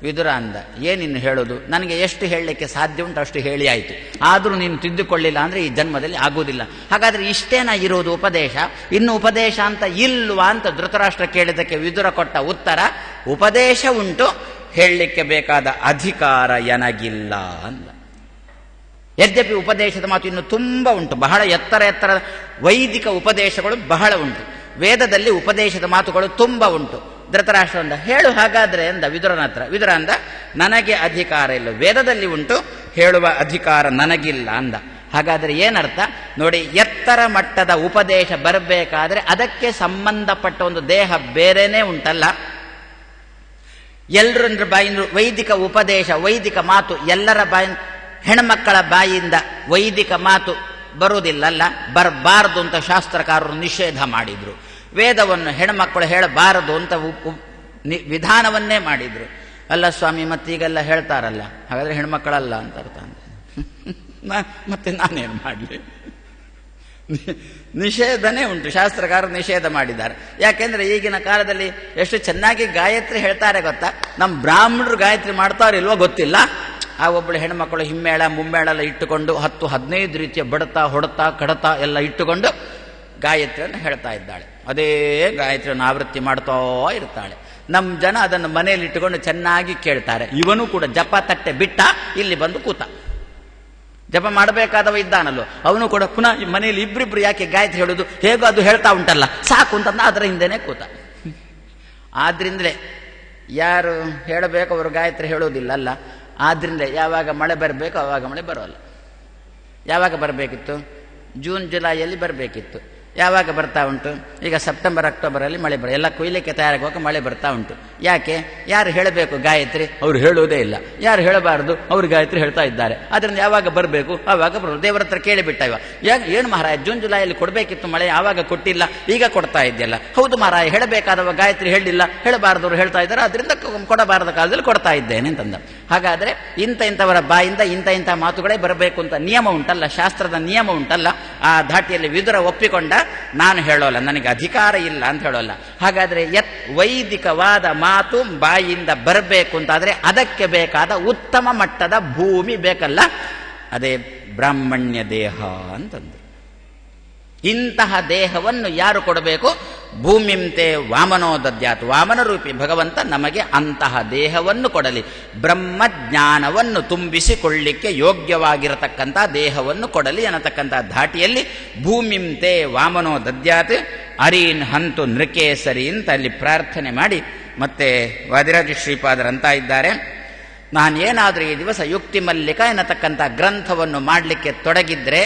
ವಿದುರ ಅಂದ, ಏನಿನ್ನು ಹೇಳೋದು, ನನಗೆ ಎಷ್ಟು ಹೇಳಲಿಕ್ಕೆ ಸಾಧ್ಯ ಉಂಟು ಅಷ್ಟು ಹೇಳಿ ಆಯಿತು, ಆದರೂ ನೀನು ತಿದ್ದುಕೊಳ್ಳಿಲ್ಲ ಅಂದರೆ ಈ ಜನ್ಮದಲ್ಲಿ ಆಗುವುದಿಲ್ಲ. ಹಾಗಾದರೆ ಇಷ್ಟೇನ ಇರೋದು ಉಪದೇಶ, ಇನ್ನು ಉಪದೇಶ ಅಂತ ಇಲ್ವಾ ಅಂತ ಧೃತರಾಷ್ಟ್ರ ಕೇಳಿದ್ದಕ್ಕೆ ವಿದುರ ಕೊಟ್ಟ ಉತ್ತರ, ಉಪದೇಶ ಉಂಟು, ಹೇಳಲಿಕ್ಕೆ ಬೇಕಾದ ಅಧಿಕಾರ ಎನಗಿಲ್ಲ ಅಂದ. ಯದ್ಯಪಿ ಉಪದೇಶದ ಮಾತು ಇನ್ನು ತುಂಬ ಉಂಟು, ಬಹಳ ಎತ್ತರದ ವೈದಿಕ ಉಪದೇಶಗಳು ಬಹಳ ಉಂಟು, ವೇದದಲ್ಲಿ ಉಪದೇಶದ ಮಾತುಗಳು ತುಂಬ ಉಂಟು. ಧೃತರಾಷ್ಟ್ರ ಅಂದ, ಹೇಳು ಹಾಗಾದ್ರೆ ಅಂದ ವಿದುರನ ಹತ್ರ. ವಿದುರ ಅಂದ, ನನಗೆ ಅಧಿಕಾರ ಇಲ್ಲ, ವೇದದಲ್ಲಿ ಉಂಟು, ಹೇಳುವ ಅಧಿಕಾರ ನನಗಿಲ್ಲ ಅಂದ. ಹಾಗಾದ್ರೆ ಏನರ್ಥ ನೋಡಿ, ಎತ್ತರ ಮಟ್ಟದ ಉಪದೇಶ ಬರಬೇಕಾದ್ರೆ ಅದಕ್ಕೆ ಸಂಬಂಧಪಟ್ಟ ಒಂದು ದೇಹ ಬೇರೆನೇ ಉಂಟಲ್ಲ. ಎಲ್ಲರ ಬಾಯಿಂದ ವೈದಿಕ ಉಪದೇಶ, ವೈದಿಕ ಮಾತು ಎಲ್ಲರ ಬಾಯಿಂದ, ಹೆಣ್ಮಕ್ಕಳ ಬಾಯಿಂದ ವೈದಿಕ ಮಾತು ಬರುವುದಿಲ್ಲಲ್ಲ, ಬರಬಾರದು ಅಂತ ಶಾಸ್ತ್ರಕಾರರು ನಿಷೇಧ ಮಾಡಿದ್ರು. ವೇದವನ್ನು ಹೆಣ್ಮಕ್ಕಳು ಹೇಳಬಾರದು ಅಂತ ವಿಧಾನವನ್ನೇ ಮಾಡಿದ್ರು. ಅಲ್ಲ ಸ್ವಾಮಿ, ಮತ್ತೀಗೆಲ್ಲ ಹೇಳ್ತಾರಲ್ಲ, ಹಾಗಾದ್ರೆ ಹೆಣ್ಮಕ್ಕಳಲ್ಲ ಅಂತ ಅರ್ಥ. ಮತ್ತೆ ನಾನೇನು ಮಾಡಲಿ? ನಿಷೇಧನೇ ಉಂಟು, ಶಾಸ್ತ್ರಕಾರರು ನಿಷೇಧ ಮಾಡಿದ್ದಾರೆ. ಯಾಕೆಂದ್ರೆ ಈಗಿನ ಕಾಲದಲ್ಲಿ ಎಷ್ಟು ಚೆನ್ನಾಗಿ ಗಾಯತ್ರಿ ಹೇಳ್ತಾರೆ ಗೊತ್ತಾ? ನಮ್ಮ ಬ್ರಾಹ್ಮಣರು ಗಾಯತ್ರಿ ಮಾಡ್ತಾರಿಲ್ವೋ ಗೊತ್ತಿಲ್ಲ. ಆ ಒಬ್ಬಳು ಹೆಣ್ಮಕ್ಕಳು ಹಿಮ್ಮೇಳ ಮುಮ್ಮೇಳ ಎಲ್ಲ ಇಟ್ಟುಕೊಂಡು 10-15 ರೀತಿಯ ಬಡತ ಹೊಡತ ಕಡತ ಎಲ್ಲ ಇಟ್ಟುಕೊಂಡು ಗಾಯತ್ರಿಯನ್ನು ಹೇಳ್ತಾ ಇದ್ದಾಳೆ. ಅದೇ ಗಾಯತ್ರಿಯನ್ನು ಆವೃತ್ತಿ ಮಾಡ್ತಾ ಇರ್ತಾಳೆ. ನಮ್ಮ ಜನ ಅದನ್ನು ಮನೆಯಲ್ಲಿ ಇಟ್ಟುಕೊಂಡು ಚೆನ್ನಾಗಿ ಕೇಳ್ತಾರೆ. ಇವನು ಕೂಡ ಜಪ ತಟ್ಟೆ ಬಿಟ್ಟ ಇಲ್ಲಿ ಬಂದು ಕೂತ. ಜಪ ಮಾಡಬೇಕಾದವ ಇದ್ದಾನಲ್ಲೋ, ಅವನು ಕೂಡ ಪುನಃ ಮನೆಯಲ್ಲಿ ಇಬ್ರಿಬ್ರು ಯಾಕೆ ಗಾಯತ್ರಿ ಹೇಳುದು, ಹೇಗೋ ಅದು ಹೇಳ್ತಾ ಉಂಟಲ್ಲ ಸಾಕು ಅಂತಂದ ಅದರ ಹಿಂದೆನೆ ಕೂತ. ಆದ್ರಿಂದಲೇ ಯಾರು ಹೇಳಬೇಕು ಅವರು ಗಾಯತ್ರಿ ಹೇಳೋದಿಲ್ಲ ಅಲ್ಲ. ಆದ್ರಿಂದ ಯಾವಾಗ ಮಳೆ ಬರಬೇಕು ಆವಾಗ ಮಳೆ ಬರೋಲ್ಲ. ಯಾವಾಗ ಬರಬೇಕಿತ್ತು? ಜೂನ್ ಜುಲೈಯಲ್ಲಿ ಬರಬೇಕಿತ್ತು. ಯಾವಾಗ ಬರ್ತಾ ಉಂಟು? ಈಗ ಸೆಪ್ಟೆಂಬರ್ ಅಕ್ಟೋಬರಲ್ಲಿ ಮಳೆ ಎಲ್ಲ ಕೊಯ್ಲಿಕ್ಕೆ ತಯಾರಾಗುವಾಗ ಮಳೆ ಬರ್ತಾ ಉಂಟು. ಯಾಕೆ? ಯಾರು ಹೇಳಬೇಕು ಗಾಯತ್ರಿ? ಅವರು ಹೇಳುವುದೇ ಇಲ್ಲ. ಯಾರು ಹೇಳಬಾರದು? ಅವರು ಗಾಯತ್ರಿ ಹೇಳ್ತಾ ಇದ್ದಾರೆ. ಅದರಿಂದ ಯಾವಾಗ ಬರಬೇಕು ಆವಾಗ ಬರೋದು. ದೇವರ ಹತ್ರ ಕೇಳಿಬಿಟ್ಟ ಇವ, ಏನು ಮಹಾರಾಯ ಜೂನ್ ಜುಲೈಯಲ್ಲಿ ಕೊಡಬೇಕಿತ್ತು ಮಳೆ, ಆವಾಗ ಕೊಟ್ಟಿಲ್ಲ, ಈಗ ಕೊಡ್ತಾ ಇದೆಯಲ್ಲ. ಹೌದು ಮಹಾರಾಯ, ಹೇಳಬೇಕಾದವ ಗಾಯತ್ರಿ ಹೇಳಿಲ್ಲ, ಹೇಳಬಾರದವರು ಹೇಳ್ತಾ ಇದ್ದಾರೆ, ಅದರಿಂದ ಕೊಡಬಾರದ ಕಾಲದಲ್ಲಿ ಕೊಡ್ತಾ ಇದ್ದೇನೆ ಅಂತಂದ. ಹಾಗಾದ್ರೆ ಇಂಥವರ ಬಾಯಿಂದ ಇಂಥ ಮಾತುಗಳೇ ಬರಬೇಕು ಅಂತ ನಿಯಮ ಉಂಟಲ್ಲ, ಶಾಸ್ತ್ರದ ನಿಯಮ ಉಂಟಲ್ಲ. ಆ ಧಾಟಿಯಲ್ಲಿ ವಿದುರ ಒಪ್ಪಿಕೊಂಡ, ನಾನು ಹೇಳೋಲ್ಲ, ನನಗೆ ಅಧಿಕಾರ ಇಲ್ಲ ಅಂತ ಹೇಳೋಲ್ಲ. ಹಾಗಾದ್ರೆ ವೈದಿಕವಾದ ಮಾತು ಬಾಯಿಂದ ಬರಬೇಕು ಅಂತಾದ್ರೆ ಅದಕ್ಕೆ ಬೇಕಾದ ಉತ್ತಮ ಮಟ್ಟದ ಭೂಮಿ ಬೇಕಲ್ಲ, ಅದೇ ಬ್ರಾಹ್ಮಣ್ಯ ದೇಹ ಅಂತಂದ್ರು. ಇಂತಹ ದೇಹವನ್ನು ಯಾರು ಕೊಡಬೇಕು? ಭೂಮಿಂತೆ ವಾಮನೋ ದದ್ಯಾತ್, ವಾಮನ ರೂಪಿ ಭಗವಂತ ನಮಗೆ ಅಂತಹ ದೇಹವನ್ನು ಕೊಡಲಿ, ಬ್ರಹ್ಮಜ್ಞಾನವನ್ನು ತುಂಬಿಸಿಕೊಳ್ಳಿಕ್ಕೆ ಯೋಗ್ಯವಾಗಿರತಕ್ಕಂಥ ದೇಹವನ್ನು ಕೊಡಲಿ ಅನ್ನತಕ್ಕಂಥ ಧಾಟಿಯಲ್ಲಿ ಭೂಮಿಂತೆ ವಾಮನೋ ದದ್ಯಾತ್ ಅರೀನ್ ಹಂತು ನೃಕೇಸರಿ ಅಂತ ಅಲ್ಲಿ ಪ್ರಾರ್ಥನೆ ಮಾಡಿ, ಮತ್ತೆ ವಾದಿರಾಜ ಶ್ರೀಪಾದರಂತ ಇದ್ದಾರೆ, ನಾನೇನಾದರೂ ಈ ದಿವಸ ಯುಕ್ತಿ ಮಲ್ಲಿಕ ಎನ್ನತಕ್ಕಂಥ ಗ್ರಂಥವನ್ನು ಮಾಡಲಿಕ್ಕೆ ತೊಡಗಿದ್ರೆ,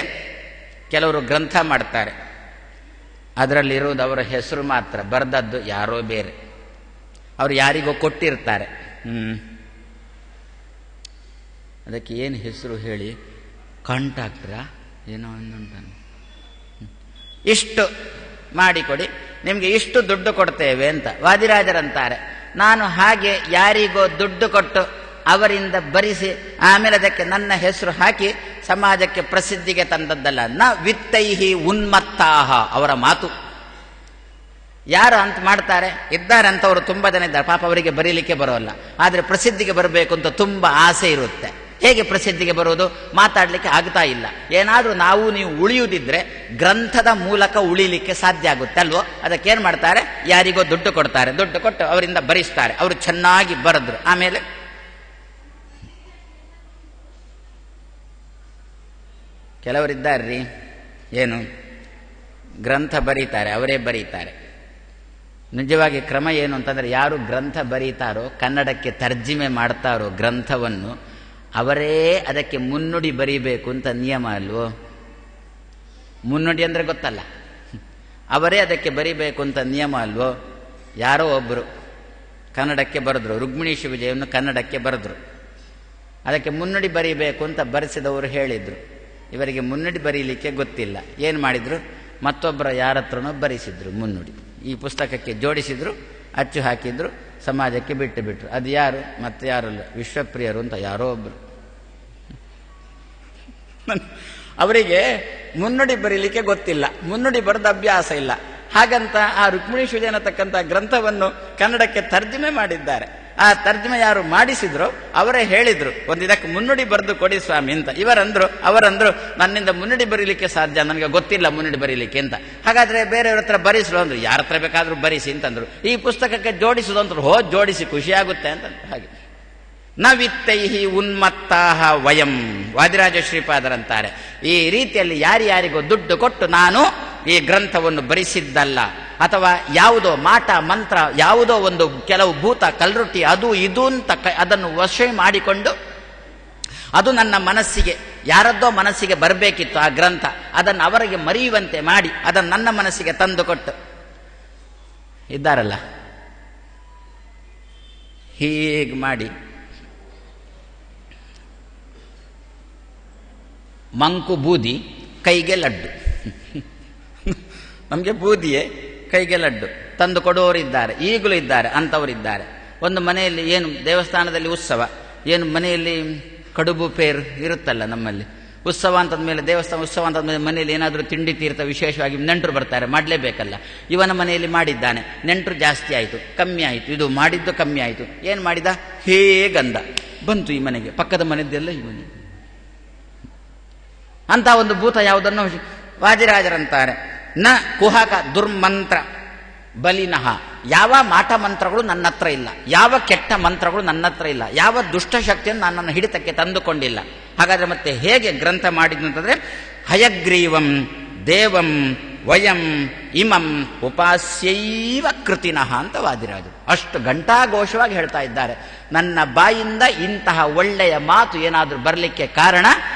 ಕೆಲವರು ಗ್ರಂಥ ಮಾಡ್ತಾರೆ, ಅದರಲ್ಲಿರುವುದು ಅವರ ಹೆಸರು ಮಾತ್ರ, ಬರೆದದ್ದು ಯಾರೋ ಬೇರೆ, ಅವರು ಯಾರಿಗೋ ಕೊಟ್ಟಿರ್ತಾರೆ. ಅದಕ್ಕೆ ಏನು ಹೆಸರು ಹೇಳಿ? ಕಾಂಟ್ರಾಕ್ಟ್ರಾ ಏನೋ ಒಂದುಂಟಾನೆ, ಇಷ್ಟು ಮಾಡಿಕೊಡಿ, ನಿಮಗೆ ಇಷ್ಟು ದುಡ್ಡು ಕೊಡ್ತೇವೆ ಅಂತ ವಾದಿರಾಜರಂತಾರೆ. ನಾನು ಹಾಗೆ ಯಾರಿಗೋ ದುಡ್ಡು ಕೊಟ್ಟು ಅವರಿಂದ ಬರಿಸಿ ಆಮೇಲೆ ಅದಕ್ಕೆ ನನ್ನ ಹೆಸರು ಹಾಕಿ ಸಮಾಜಕ್ಕೆ ಪ್ರಸಿದ್ಧಿಗೆ ತಂದದ್ದಲ್ಲ. ನ ವಿತ್ತೈಹಿ ಉನ್ಮತ್ತಾಹ, ಅವರ ಮಾತು. ಯಾರು ಅಂತ ಮಾಡ್ತಾರೆ ಇದ್ದಾರೆ ಅಂತವರು ತುಂಬ ಜನ ಇದ್ದಾರೆ, ಪಾಪ ಅವರಿಗೆ ಬರೀಲಿಕ್ಕೆ ಬರೋಲ್ಲ, ಆದರೆ ಪ್ರಸಿದ್ಧಿಗೆ ಬರಬೇಕು ಅಂತ ತುಂಬ ಆಸೆ ಇರುತ್ತೆ. ಹೇಗೆ ಪ್ರಸಿದ್ಧಿಗೆ ಬರೋದು? ಮಾತಾಡಲಿಕ್ಕೆ ಆಗ್ತಾ ಇಲ್ಲ. ಏನಾದರೂ ನಾವು ನೀವು ಉಳಿಯುವುದಿದ್ರೆ ಗ್ರಂಥದ ಮೂಲಕ ಉಳಿಲಿಕ್ಕೆ ಸಾಧ್ಯ ಆಗುತ್ತೆ ಅಲ್ವೋ? ಅದಕ್ಕೇನು ಮಾಡ್ತಾರೆ? ಯಾರಿಗೋ ದುಡ್ಡು ಕೊಡ್ತಾರೆ, ದುಡ್ಡು ಕೊಟ್ಟು ಅವರಿಂದ ಬರಿಸ್ತಾರೆ, ಅವರು ಚೆನ್ನಾಗಿ ಬರೆದ್ರು. ಆಮೇಲೆ ಕೆಲವರಿದ್ದಾರ್ರಿ, ಏನು ಗ್ರಂಥ ಬರೀತಾರೆ, ಅವರೇ ಬರೀತಾರೆ. ನಿಜವಾಗಿ ಕ್ರಮ ಏನು ಅಂತಂದರೆ, ಯಾರು ಗ್ರಂಥ ಬರೀತಾರೋ, ಕನ್ನಡಕ್ಕೆ ತರ್ಜಿಮೆ ಮಾಡ್ತಾರೋ ಗ್ರಂಥವನ್ನು, ಅವರೇ ಅದಕ್ಕೆ ಮುನ್ನುಡಿ ಬರೀಬೇಕು ಅಂತ ನಿಯಮ ಅಲ್ವೋ? ಮುನ್ನುಡಿ ಅಂದರೆ ಗೊತ್ತಲ್ಲ, ಅವರೇ ಅದಕ್ಕೆ ಬರೀಬೇಕು ಅಂತ ನಿಯಮ ಅಲ್ವೋ? ಯಾರೋ ಒಬ್ಬರು ಕನ್ನಡಕ್ಕೆ ಬರೆದ್ರು, ರುಕ್ಮಿಣೀಶ ವಿಜಯವನ್ನು ಕನ್ನಡಕ್ಕೆ ಬರೆದ್ರು. ಅದಕ್ಕೆ ಮುನ್ನುಡಿ ಬರೀಬೇಕು ಅಂತ ಬರೆಸಿದವರು ಹೇಳಿದರು. ಇವರಿಗೆ ಮುನ್ನುಡಿ ಬರೀಲಿಕ್ಕೆ ಗೊತ್ತಿಲ್ಲ. ಏನು ಮಾಡಿದರು, ಮತ್ತೊಬ್ಬರ ಯಾರ ಹತ್ರನೋ ಬರೆಸಿದ್ರು ಮುನ್ನುಡಿ. ಈ ಪುಸ್ತಕಕ್ಕೆ ಜೋಡಿಸಿದ್ರು, ಅಚ್ಚು ಹಾಕಿದ್ರು, ಸಮಾಜಕ್ಕೆ ಬಿಟ್ಟು ಬಿಟ್ರು. ಅದು ಯಾರು, ಮತ್ತೆ ಯಾರಲ್ಲ, ವಿಶ್ವಪ್ರಿಯರು ಅಂತ ಯಾರೋ ಒಬ್ಬರು. ಅವರಿಗೆ ಮುನ್ನುಡಿ ಬರೀಲಿಕ್ಕೆ ಗೊತ್ತಿಲ್ಲ, ಮುನ್ನುಡಿ ಬರೆದ ಅಭ್ಯಾಸ ಇಲ್ಲ. ಹಾಗಂತ ಆ ರುಕ್ಮಿಣಿ ಶುಜ ಅನ್ನತಕ್ಕಂಥ ಗ್ರಂಥವನ್ನು ಕನ್ನಡಕ್ಕೆ ತರ್ಜಮೆ ಮಾಡಿದ್ದಾರೆ. ಆ ತರ್ಜಮೆ ಯಾರು ಮಾಡಿಸಿದ್ರು ಅವರೇ ಹೇಳಿದ್ರು, ಒಂದು ಇದಕ್ಕೆ ಮುನ್ನುಡಿ ಬರೆದು ಕೊಡಿ ಸ್ವಾಮಿ ಅಂತ. ಅವರಂದ್ರು ನನ್ನಿಂದ ಮುನ್ನುಡಿ ಬರೀಲಿಕ್ಕೆ ಸಾಧ್ಯ, ನನಗೆ ಗೊತ್ತಿಲ್ಲ ಮುನ್ನುಡಿ ಬರೀಲಿಕ್ಕೆ ಅಂತ. ಹಾಗಾದ್ರೆ ಬೇರೆಯವ್ರ ಹತ್ರ ಬರೀಸಲು ಅಂದ್ರು. ಯಾರ ಹತ್ರ ಬೇಕಾದ್ರೂ ಬರೀಸಿ ಅಂತಂದ್ರು. ಈ ಪುಸ್ತಕಕ್ಕೆ ಜೋಡಿಸುದಂದ್ರು. ಜೋಡಿಸಿ ಖುಷಿಯಾಗುತ್ತೆ ಅಂತ. ಹಾಗೆ ನ ವಿತ್ತೈಹಿ ಉನ್ಮತ್ತಾಹ ವಯಂ, ವಾದಿರಾಜ ಶ್ರೀಪಾದರಂತಾರೆ, ಈ ರೀತಿಯಲ್ಲಿ ಯಾರ್ಯಾರಿಗೋ ದುಡ್ಡು ಕೊಟ್ಟು ನಾನು ಈ ಗ್ರಂಥವನ್ನು ಬರೆಸಿದ್ದಲ್ಲ, ಅಥವಾ ಯಾವುದೋ ಮಾಟ ಮಂತ್ರ, ಯಾವುದೋ ಒಂದು ಕೆಲವು ಭೂತ ಕಲ್ರೊಟ್ಟಿ ಅದು ಇದು ಅಂತ ಅದನ್ನು ವಶ ಮಾಡಿಕೊಂಡು, ಅದು ನನ್ನ ಮನಸ್ಸಿಗೆ, ಯಾರದ್ದೋ ಮನಸ್ಸಿಗೆ ಬರಬೇಕಿತ್ತು ಆ ಗ್ರಂಥ, ಅದನ್ನು ಅವರಿಗೆ ಮರೆಯುವಂತೆ ಮಾಡಿ ಅದನ್ನು ನನ್ನ ಮನಸ್ಸಿಗೆ ತಂದುಕೊಟ್ಟು ಇದ್ದಾರಲ್ಲ. ಹೀಗೆ ಮಾಡಿ ಮಂಕು ಬೂದಿ ಕೈಗೆ ಲಡ್ಡು, ನಮಗೆ ಬೂದಿಯೇ ಕೈಗೆ ಲಡ್ಡು ತಂದು ಕೊಡುವವರಿದ್ದಾರೆ, ಈಗಲೂ ಇದ್ದಾರೆ, ಅಂಥವರಿದ್ದಾರೆ. ಒಂದು ಮನೆಯಲ್ಲಿ ಏನು ದೇವಸ್ಥಾನದಲ್ಲಿ ಉತ್ಸವ, ಏನು ಮನೆಯಲ್ಲಿ ಕಡುಬು ಪೇರು ಇರುತ್ತಲ್ಲ ನಮ್ಮಲ್ಲಿ, ಉತ್ಸವ ಅಂತಂದ್ಮೇಲೆ ದೇವಸ್ಥಾನ ಉತ್ಸವ ಅಂತಂದ್ಮೇಲೆ ಮನೆಯಲ್ಲಿ ಏನಾದರೂ ತಿಂಡಿ ತೀರ್ಥ ವಿಶೇಷವಾಗಿ ನೆಂಟರು ಬರ್ತಾರೆ, ಮಾಡಲೇಬೇಕಲ್ಲ. ಇವನ ಮನೆಯಲ್ಲಿ ಮಾಡಿದ್ದಾನೆ, ನೆಂಟರು ಜಾಸ್ತಿ ಆಯಿತು, ಕಮ್ಮಿ ಆಯಿತು, ಇದು ಮಾಡಿದ್ದು ಕಮ್ಮಿ ಆಯಿತು. ಏನು ಮಾಡಿದ, ಹೇಗಂದ ಬಂತು ಈ ಮನೆಗೆ, ಪಕ್ಕದ ಮನೆಯದ್ದೆಲ್ಲ ಈ ಮನೆಗೆ ಅಂತ ಒಂದು ಭೂತ ಯಾವುದನ್ನು ವಾದಿರಾಜರಂತಾರೆ. ನ ಕುಹಕ ದುರ್ಮಂತ್ರ ಬಲಿನಃ, ಯಾವ ಮಾಟ ಮಂತ್ರಗಳು ನನ್ನ ಹತ್ರ ಇಲ್ಲ, ಯಾವ ಕೆಟ್ಟ ಮಂತ್ರಗಳು ನನ್ನ ಹತ್ರ ಇಲ್ಲ, ಯಾವ ದುಷ್ಟಶಕ್ತಿಯನ್ನು ನನ್ನನ್ನು ಹಿಡಿತಕ್ಕೆ ತಂದುಕೊಂಡಿಲ್ಲ. ಹಾಗಾದ್ರೆ ಮತ್ತೆ ಹೇಗೆ ಗ್ರಂಥ ಮಾಡಿದ್ದು ಅಂತಂದ್ರೆ, ಹಯಗ್ರೀವಂ ದೇವಂ ವಯಂ ಇಮಂ ಉಪಾಸ್ಯೈವ ಕೃತಿನಃ ಅಂತ ವಾದಿರಾಜರು ಅಷ್ಟು ಘಂಟಾಘೋಷವಾಗಿ ಹೇಳ್ತಾ ಇದ್ದಾರೆ. ನನ್ನ ಬಾಯಿಂದ ಇಂತಹ ಒಳ್ಳೆಯ ಮಾತು ಏನಾದರೂ ಬರಲಿಕ್ಕೆ ಕಾರಣ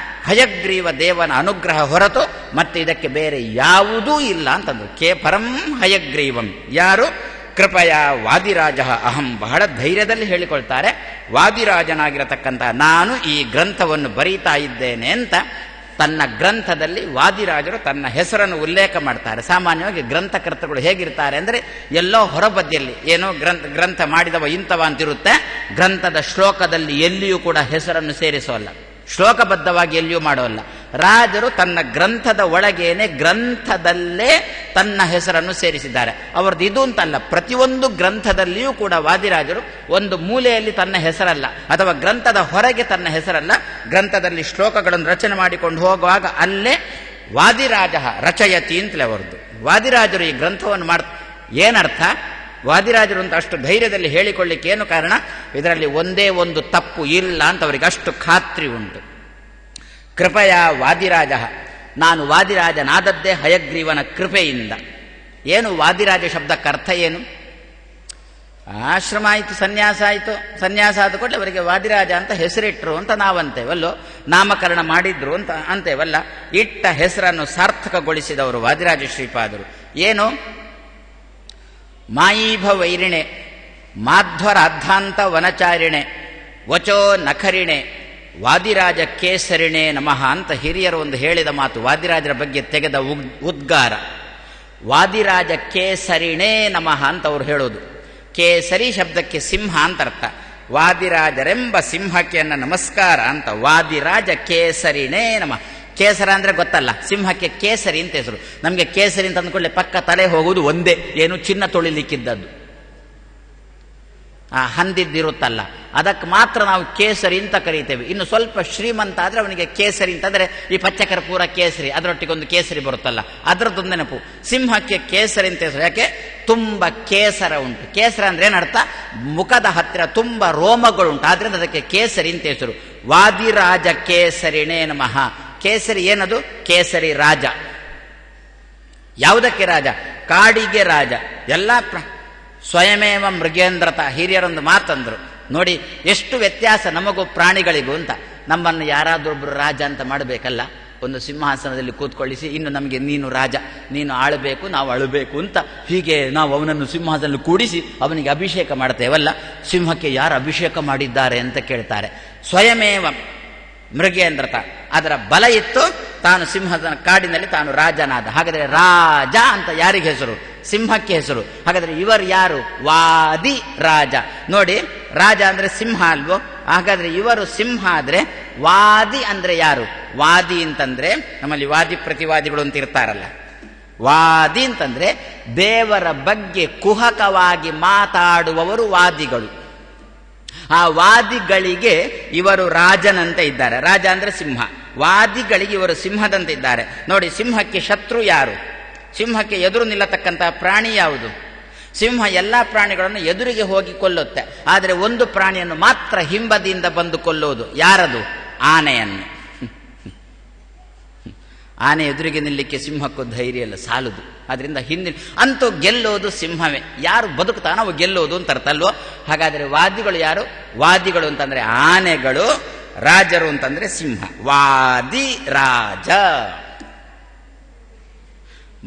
ಹಯಗ್ರೀವ ದೇವನ ಅನುಗ್ರಹ ಹೊರತು ಮತ್ತೆ ಇದಕ್ಕೆ ಬೇರೆ ಯಾವುದೂ ಇಲ್ಲ ಅಂತಂದ್ರು. ಪರಂ ಹಯಗ್ರೀವಂ, ಯಾರು ಕೃಪಯ ವಾದಿರಾಜ ಅಹಂ, ಬಹಳ ಧೈರ್ಯದಲ್ಲಿ ಹೇಳಿಕೊಳ್ತಾರೆ. ವಾದಿರಾಜನಾಗಿರತಕ್ಕಂಥ ನಾನು ಈ ಗ್ರಂಥವನ್ನು ಬರೀತಾ ಇದ್ದೇನೆ ಅಂತ ತನ್ನ ಗ್ರಂಥದಲ್ಲಿ ವಾದಿರಾಜರು ತನ್ನ ಹೆಸರನ್ನು ಉಲ್ಲೇಖ ಮಾಡ್ತಾರೆ. ಸಾಮಾನ್ಯವಾಗಿ ಗ್ರಂಥಕರ್ತಗಳು ಹೇಗಿರ್ತಾರೆ ಅಂದರೆ, ಎಲ್ಲೋ ಹೊರಬದಿಯಲ್ಲಿ ಏನೋ ಗ್ರಂಥ ಮಾಡಿದವ ಇಂಥವ ಅಂತಿರುತ್ತೆ, ಗ್ರಂಥದ ಶ್ಲೋಕದಲ್ಲಿ ಎಲ್ಲಿಯೂ ಕೂಡ ಹೆಸರನ್ನು ಸೇರಿಸೋಲ್ಲ, ಶ್ಲೋಕಬದ್ಧವಾಗಿ ಎಲ್ಲಿಯೂ ಮಾಡೋಲ್ಲ. ರಾಜರು ತನ್ನ ಗ್ರಂಥದ ಒಳಗೇನೆ ಗ್ರಂಥದಲ್ಲೇ ತನ್ನ ಹೆಸರನ್ನು ಸೇರಿಸಿದ್ದಾರೆ. ಅವರದ್ದು ಇದು ಅಂತಲ್ಲ, ಪ್ರತಿಯೊಂದು ಗ್ರಂಥದಲ್ಲಿಯೂ ಕೂಡ ವಾದಿರಾಜರು ಒಂದು ಮೂಲೆಯಲ್ಲಿ ತನ್ನ ಹೆಸರಲ್ಲ, ಅಥವಾ ಗ್ರಂಥದ ಹೊರಗೆ ತನ್ನ ಹೆಸರಲ್ಲ, ಗ್ರಂಥದಲ್ಲಿ ಶ್ಲೋಕಗಳನ್ನು ರಚನೆ ಮಾಡಿಕೊಂಡು ಹೋಗುವಾಗ ಅಲ್ಲೇ ವಾದಿರಾಜ ರಚಯತಿ ಅಂತಲೇ ಅವರದ್ದು. ವಾದಿರಾಜರು ಈ ಗ್ರಂಥವನ್ನು ಏನರ್ಥ, ವಾದಿರಾಜರು ಅಂತ ಅಷ್ಟು ಧೈರ್ಯದಲ್ಲಿ ಹೇಳಿಕೊಳ್ಳಿಕ್ಕೆ ಏನು ಕಾರಣ, ಇದರಲ್ಲಿ ಒಂದೇ ಒಂದು ತಪ್ಪು ಇಲ್ಲ ಅಂತ ಅವರಿಗೆ ಅಷ್ಟು ಖಾತ್ರಿ ಉಂಟು. ಕೃಪಯ ವಾದಿರಾಜ, ನಾನು ವಾದಿರಾಜನಾದದ್ದೇ ಹಯಗ್ರೀವನ ಕೃಪೆಯಿಂದ. ಏನು ವಾದಿರಾಜ ಶಬ್ದಕ್ಕೆ ಅರ್ಥ ಏನು? ಆಶ್ರಮ ಆಯಿತು, ಸನ್ಯಾಸ ಆಯಿತು, ಸನ್ಯಾಸ ಆದ ಕೂಡಲೇ ಅವರಿಗೆ ವಾದಿರಾಜ ಅಂತ ಹೆಸರಿಟ್ಟರು ಅಂತ ನಾವಂತೇವಲ್ಲೋ, ನಾಮಕರಣ ಮಾಡಿದ್ರು ಅಂತ ಅಂತೇವಲ್ಲ. ಇಟ್ಟ ಹೆಸರನ್ನು ಸಾರ್ಥಕಗೊಳಿಸಿದವರು ವಾದಿರಾಜ ಶ್ರೀಪಾದರು. ಏನು? ಮಾಯೀಭ ವೈರಿಣೆ ಮಾಧ್ವರಾದ್ಧಾಂತ ವನಚಾರಿಣೆ ವಚೋ ನಖರಿಣೆ ವಾದಿರಾಜ ಕೇಸರಿಣೆ ನಮಃ ಅಂತ ಹಿರಿಯರು ಒಂದು ಹೇಳಿದ ಮಾತು, ವಾದಿರಾಜರ ಬಗ್ಗೆ ತೆಗೆದ ಉದ್ಗಾರ. ವಾದಿರಾಜ ಕೇಸರಿಣೇ ನಮಃ ಅಂತ ಅವ್ರು ಹೇಳೋದು. ಕೇಸರಿ ಶಬ್ದಕ್ಕೆ ಸಿಂಹ ಅಂತ ಅರ್ಥ, ವಾದಿರಾಜರೆಂಬ ಸಿಂಹಕ್ಕೆ ನನ್ನ ನಮಸ್ಕಾರ ಅಂತ. ವಾದಿರಾಜ ಕೇಸರಿಣೇ ನಮಃ. ಕೇಸರ ಅಂದ್ರೆ ಗೊತ್ತಲ್ಲ, ಸಿಂಹಕ್ಕೆ ಕೇಸರಿ ಅಂತ ಹೆಸರು. ನಮಗೆ ಕೇಸರಿ ಅಂತ ಅಂದ್ಕೊಳ್ಳೆ ಪಕ್ಕ ತಲೆ ಹೋಗುವುದು ಒಂದೇ, ಏನು ಚಿನ್ನ ತೊಳಿಲಿಕ್ಕಿದ್ದದ್ದು, ಆ ಹಂದಿದ್ದಿರುತ್ತಲ್ಲ, ಅದಕ್ಕೆ ಮಾತ್ರ ನಾವು ಕೇಸರಿ ಅಂತ ಕರೀತೇವೆ. ಇನ್ನು ಸ್ವಲ್ಪ ಶ್ರೀಮಂತ ಆದ್ರೆ ಅವನಿಗೆ ಕೇಸರಿ ಅಂತಂದ್ರೆ ಈ ಪಚ್ಚಕರ್ಪೂರ ಕೇಸರಿ, ಅದರೊಟ್ಟಿಗೊಂದು ಕೇಸರಿ ಬರುತ್ತಲ್ಲ, ಅದರದ್ದೊಂದು ನೆನಪು. ಸಿಂಹಕ್ಕೆ ಕೇಸರಿ ಅಂತ ಹೆಸರು, ಯಾಕೆ? ತುಂಬ ಕೇಸರ ಉಂಟು. ಕೇಸರ ಅಂದ್ರೆ ಏನರ್ಥ? ಮುಖದ ಹತ್ತಿರ ತುಂಬ ರೋಮಗಳುಂಟು, ಆದ್ರಿಂದ ಅದಕ್ಕೆ ಕೇಸರಿ ಅಂತ ಹೆಸರು. ವಾದಿರಾಜ ಕೇಸರಿಣೇ ನಮಃ. ಕೇಸರಿ ಏನದು? ಕೇಸರಿ ರಾಜ. ಯಾವುದಕ್ಕೆ ರಾಜ? ಕಾಡಿಗೆ ರಾಜ. ಎಲ್ಲ ಸ್ವಯಮೇವ ಮೃಗೇಂದ್ರತ. ಹಿರಿಯರೊಂದು ಮಾತಂದ್ರು ನೋಡಿ, ಎಷ್ಟು ವ್ಯತ್ಯಾಸ ನಮಗೂ ಪ್ರಾಣಿಗಳಿಗೂ ಅಂತ. ನಮ್ಮನ್ನು ಯಾರಾದ್ರೊಬ್ರು ರಾಜ ಅಂತ ಮಾಡಬೇಕಲ್ಲ, ಒಂದು ಸಿಂಹಾಸನದಲ್ಲಿ ಕೂತ್ಕೊಳ್ಳಿಸಿ, ಇನ್ನು ನಮಗೆ ನೀನು ರಾಜ, ನೀನು ಆಳಬೇಕು, ನಾವು ಅಳಬೇಕು ಅಂತ ಹೀಗೆ ನಾವು ಅವನನ್ನು ಸಿಂಹಾಸನದಲ್ಲಿ ಕೂಡಿಸಿ ಅವನಿಗೆ ಅಭಿಷೇಕ ಮಾಡ್ತೇವಲ್ಲ. ಸಿಂಹಕ್ಕೆ ಯಾರು ಅಭಿಷೇಕ ಮಾಡಿದ್ದಾರೆ ಅಂತ ಕೇಳ್ತಾರೆ. ಸ್ವಯಮೇವ ಮೃಗೇಂದ್ರತ, ಅದರ ಬಲ ಇತ್ತು, ತಾನು ಸಿಂಹದ ಕಾಡಿನಲ್ಲಿ ತಾನು ರಾಜನಾದ. ಹಾಗಾದರೆ ರಾಜ ಅಂತ ಯಾರಿಗೆ ಹೆಸರು? ಸಿಂಹಕ್ಕೆ ಹೆಸರು. ಹಾಗಾದರೆ ಇವರು ಯಾರು? ವಾದಿ ರಾಜ. ನೋಡಿ, ರಾಜ ಅಂದ್ರೆ ಸಿಂಹ ಅಲ್ವೋ? ಹಾಗಾದ್ರೆ ಇವರು ಸಿಂಹ ಆದ್ರೆ ವಾದಿ ಅಂದ್ರೆ ಯಾರು? ವಾದಿ ಅಂತಂದ್ರೆ ನಮ್ಮಲ್ಲಿ ವಾದಿ ಪ್ರತಿವಾದಿಗಳು ಅಂತ ಇರ್ತಾರಲ್ಲ, ವಾದಿ ಅಂತಂದ್ರೆ ದೇವರ ಬಗ್ಗೆ ಕುಹಕವಾಗಿ ಮಾತಾಡುವವರು ವಾದಿಗಳು. ಆ ವಾದಿಗಳಿಗೆ ಇವರು ರಾಜನಂತೆ ಇದ್ದಾರೆ. ರಾಜ ಅಂದ್ರೆ ಸಿಂಹ, ವಾದಿಗಳಿಗೆ ಇವರು ಸಿಂಹದಂತೆ ಇದ್ದಾರೆ. ನೋಡಿ, ಸಿಂಹಕ್ಕೆ ಶತ್ರು ಯಾರು? ಸಿಂಹಕ್ಕೆ ಎದುರು ನಿಲ್ಲತಕ್ಕಂತಹ ಪ್ರಾಣಿ ಯಾವುದು? ಸಿಂಹ ಎಲ್ಲ ಪ್ರಾಣಿಗಳನ್ನು ಎದುರಿಗೆ ಹೋಗಿ ಕೊಲ್ಲುತ್ತೆ, ಆದರೆ ಒಂದು ಪ್ರಾಣಿಯನ್ನು ಮಾತ್ರ ಹಿಂಬದಿಯಿಂದ ಬಂದು ಕೊಲ್ಲುವುದು. ಯಾರದು? ಆನೆಯನ್ನು. ಆನೆ ಎದುರಿಗೆ ನಿಲ್ಲಕ್ಕೆ ಸಿಂಹಕ್ಕೂ ಧೈರ್ಯ ಇಲ್ಲ, ಸಾಲದು. ಅದರಿಂದ ಹಿಂದಿನ ಅಂತೂ ಗೆಲ್ಲೋದು ಸಿಂಹವೇ. ಯಾರು ಬದುಕುತ್ತಾನೋ ಅವು ಗೆಲ್ಲೋದು ಅಂತ ಅರ್ಥ ಅಲ್ವೋ? ಹಾಗಾದರೆ ವಾದಿಗಳು ಯಾರು? ವಾದಿಗಳು ಅಂತಂದ್ರೆ ಆನೆಗಳು, ರಾಜರು ಅಂತಂದ್ರೆ ಸಿಂಹ. ವಾದಿ ರಾಜ.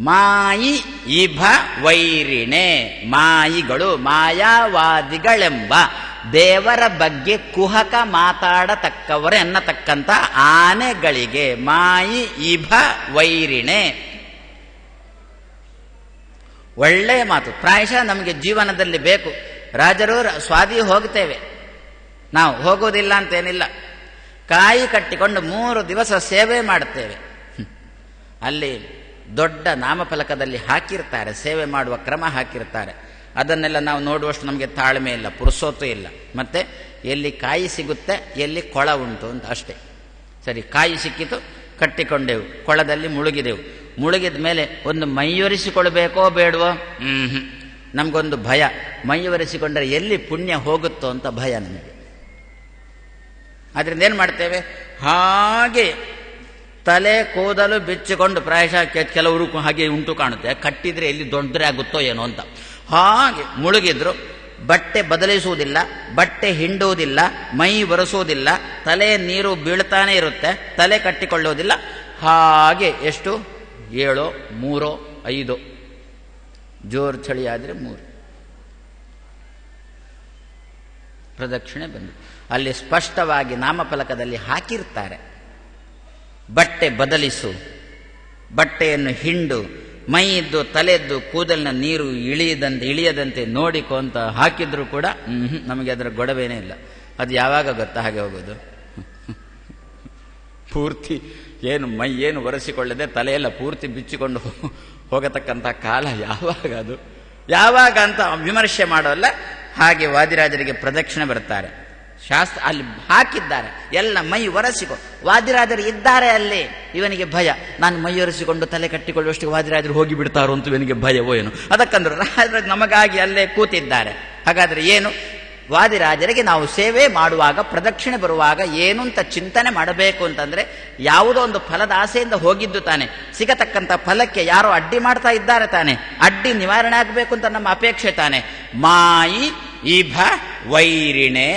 ಮಾಯಿ ಇಭ ವೈರಿಣೆ, ಮಾಯಿಗಳು ಮಾಯಾವಾದಿಗಳೆಂಬ ದೇವರ ಬಗ್ಗೆ ಕುಹಕ ಮಾತಾಡತಕ್ಕವರೇ ಅನ್ನತಕ್ಕಂಥ ಆನೆಗಳಿಗೆ ಮಾಯಿ ಇಭ ವೈರಿಣೆ. ಒಳ್ಳೆಯ ಮಾತು. ಪ್ರಾಯಶಃ ನಮಗೆ ಜೀವನದಲ್ಲಿ ಬೇಕು. ರಾಜರು ಸ್ವಾದಿ ಹೋಗ್ತೇವೆ, ನಾವು ಹೋಗೋದಿಲ್ಲ ಅಂತೇನಿಲ್ಲ. ಕಾಯಿ ಕಟ್ಟಿಕೊಂಡು 3 ದಿವಸ ಸೇವೆ ಮಾಡುತ್ತೇವೆ. ಅಲ್ಲಿ ದೊಡ್ಡ ನಾಮಫಲಕದಲ್ಲಿ ಹಾಕಿರ್ತಾರೆ, ಸೇವೆ ಮಾಡುವ ಕ್ರಮ ಹಾಕಿರ್ತಾರೆ. ಅದನ್ನೆಲ್ಲ ನಾವು ನೋಡುವಷ್ಟು ನಮಗೆ ತಾಳ್ಮೆ ಇಲ್ಲ, ಪುರುಸೊತ್ತು ಇಲ್ಲ. ಮತ್ತೆ ಎಲ್ಲಿ ಕಾಯಿ ಸಿಗುತ್ತೆ, ಎಲ್ಲಿ ಕೊಳ ಉಂಟು ಅಂತ ಅಷ್ಟೇ. ಸರಿ, ಕಾಯಿ ಸಿಕ್ಕಿತು, ಕಟ್ಟಿಕೊಂಡೆವು, ಕೊಳದಲ್ಲಿ ಮುಳುಗಿದೆವು. ಮುಳುಗಿದ ಮೇಲೆ ಒಂದು ಮೈಯೊರೆಸಿಕೊಳ್ಬೇಕೋ ಬೇಡವೋ? ನಮಗೊಂದು ಭಯ. ಮೈಯೊರೆಸಿಕೊಂಡ್ರೆ ಎಲ್ಲಿ ಪುಣ್ಯ ಹೋಗುತ್ತೋ ಅಂತ ಭಯ ನಮಗೆ. ಅದರಿಂದ ಏನು ಮಾಡ್ತೇವೆ? ಹಾಗೆ ತಲೆ ಕೂದಲು ಬಿಚ್ಚಿಕೊಂಡು, ಪ್ರಾಯಶಃ ಕೆಲವರು ಹಾಗೆ ಉಂಟು ಕಾಣುತ್ತೆ, ಕಟ್ಟಿದ್ರೆ ಎಲ್ಲಿ ದೊಡ್ಡರೆ ಆಗುತ್ತೋ ಏನೋ ಅಂತ ಹಾಗೆ ಮುಳುಗಿದ್ರು. ಬಟ್ಟೆ ಬದಲಿಸುವುದಿಲ್ಲ, ಬಟ್ಟೆ ಹಿಂಡುವುದಿಲ್ಲ, ಮೈ ಒರೆಸುವುದಿಲ್ಲ, ತಲೆ ನೀರು ಬೀಳ್ತಾನೆ ಇರುತ್ತೆ, ತಲೆ ಕಟ್ಟಿಕೊಳ್ಳುವುದಿಲ್ಲ. ಹಾಗೆ ಎಷ್ಟು 7, 3, 5, ಜೋರು ಚಳಿ ಆದರೆ 3 ಪ್ರದಕ್ಷಿಣೆ ಬಂದು ಅಲ್ಲಿ ಸ್ಪಷ್ಟವಾಗಿ ನಾಮಫಲಕದಲ್ಲಿ ಹಾಕಿರ್ತಾರೆ, ಬಟ್ಟೆ ಬದಲಿಸು, ಬಟ್ಟೆಯನ್ನು ಹಿಂಡು, ಮೈಯಿದ್ದು ತಲೆದ್ದು ಕೂದಲಿನ ನೀರು ಇಳಿಯದಂತೆ ನೋಡಿಕೊ ಅಂತ ಹಾಕಿದ್ರು ಕೂಡ ನಮಗೆ ಅದರ ಗೊಡವೇನೇ ಇಲ್ಲ. ಅದು ಯಾವಾಗ ಗೊತ್ತಾ ಹಾಗೆ ಹೋಗೋದು? ಪೂರ್ತಿ ಏನು ಮೈ ಏನು ಒರೆಸಿಕೊಳ್ಳದೆ ತಲೆಯೆಲ್ಲ ಪೂರ್ತಿ ಬಿಚ್ಚಿಕೊಂಡು ಹೋಗತಕ್ಕಂಥ ಕಾಲ ಯಾವಾಗ? ಅದು ಯಾವಾಗ ಅಂತ ವಿಮರ್ಶೆ ಮಾಡೋಲ್ಲ. ಹಾಗೆ ವಾದಿರಾಜರಿಗೆ ಪ್ರದಕ್ಷಿಣೆ ಬರ್ತಾರೆ. ಶಾಸ್ತ್ರ ಅಲ್ಲಿ ಹಾಕಿದ್ದಾರೆ, ಎಲ್ಲ ಮೈ ಒರೆಸಿಕೊ. ವಾದಿರಾಜರು ಇದ್ದಾರೆ ಅಲ್ಲಿ, ಇವನಿಗೆ ಭಯ. ನಾನು ಮೈ ಒರೆಸಿಕೊಂಡು ತಲೆ ಕಟ್ಟಿಕೊಳ್ಳುವಷ್ಟು ವಾದಿರಾಜರು ಹೋಗಿ ಬಿಡ್ತಾರೋ ಅಂತ ಇವನಿಗೆ ಭಯವೋ ಏನು. ಅದಕ್ಕಂದ್ರು ರಾಜರಾಜ ನಮಗಾಗಿ ಅಲ್ಲೇ ಕೂತಿದ್ದಾರೆ. ಹಾಗಾದ್ರೆ ಏನು? ವಾದಿರಾಜರಿಗೆ ನಾವು ಸೇವೆ ಮಾಡುವಾಗ, ಪ್ರದಕ್ಷಿಣೆ ಬರುವಾಗ ಏನು ಅಂತ ಚಿಂತನೆ ಮಾಡಬೇಕು ಅಂತಂದ್ರೆ, ಯಾವುದೋ ಒಂದು ಫಲದ ಆಸೆಯಿಂದ ಹೋಗಿದ್ದು ತಾನೆ, ಸಿಗತಕ್ಕಂಥ ಫಲಕ್ಕೆ ಯಾರೋ ಅಡ್ಡಿ ಮಾಡ್ತಾ ಇದ್ದಾರೆ ತಾನೆ, ಅಡ್ಡಿ ನಿವಾರಣೆ ಆಗಬೇಕು ಅಂತ ನಮ್ಮ ಅಪೇಕ್ಷೆ ತಾನೆ. ಮಾಯಿ ಇಭ ವೈರಿಣೆ,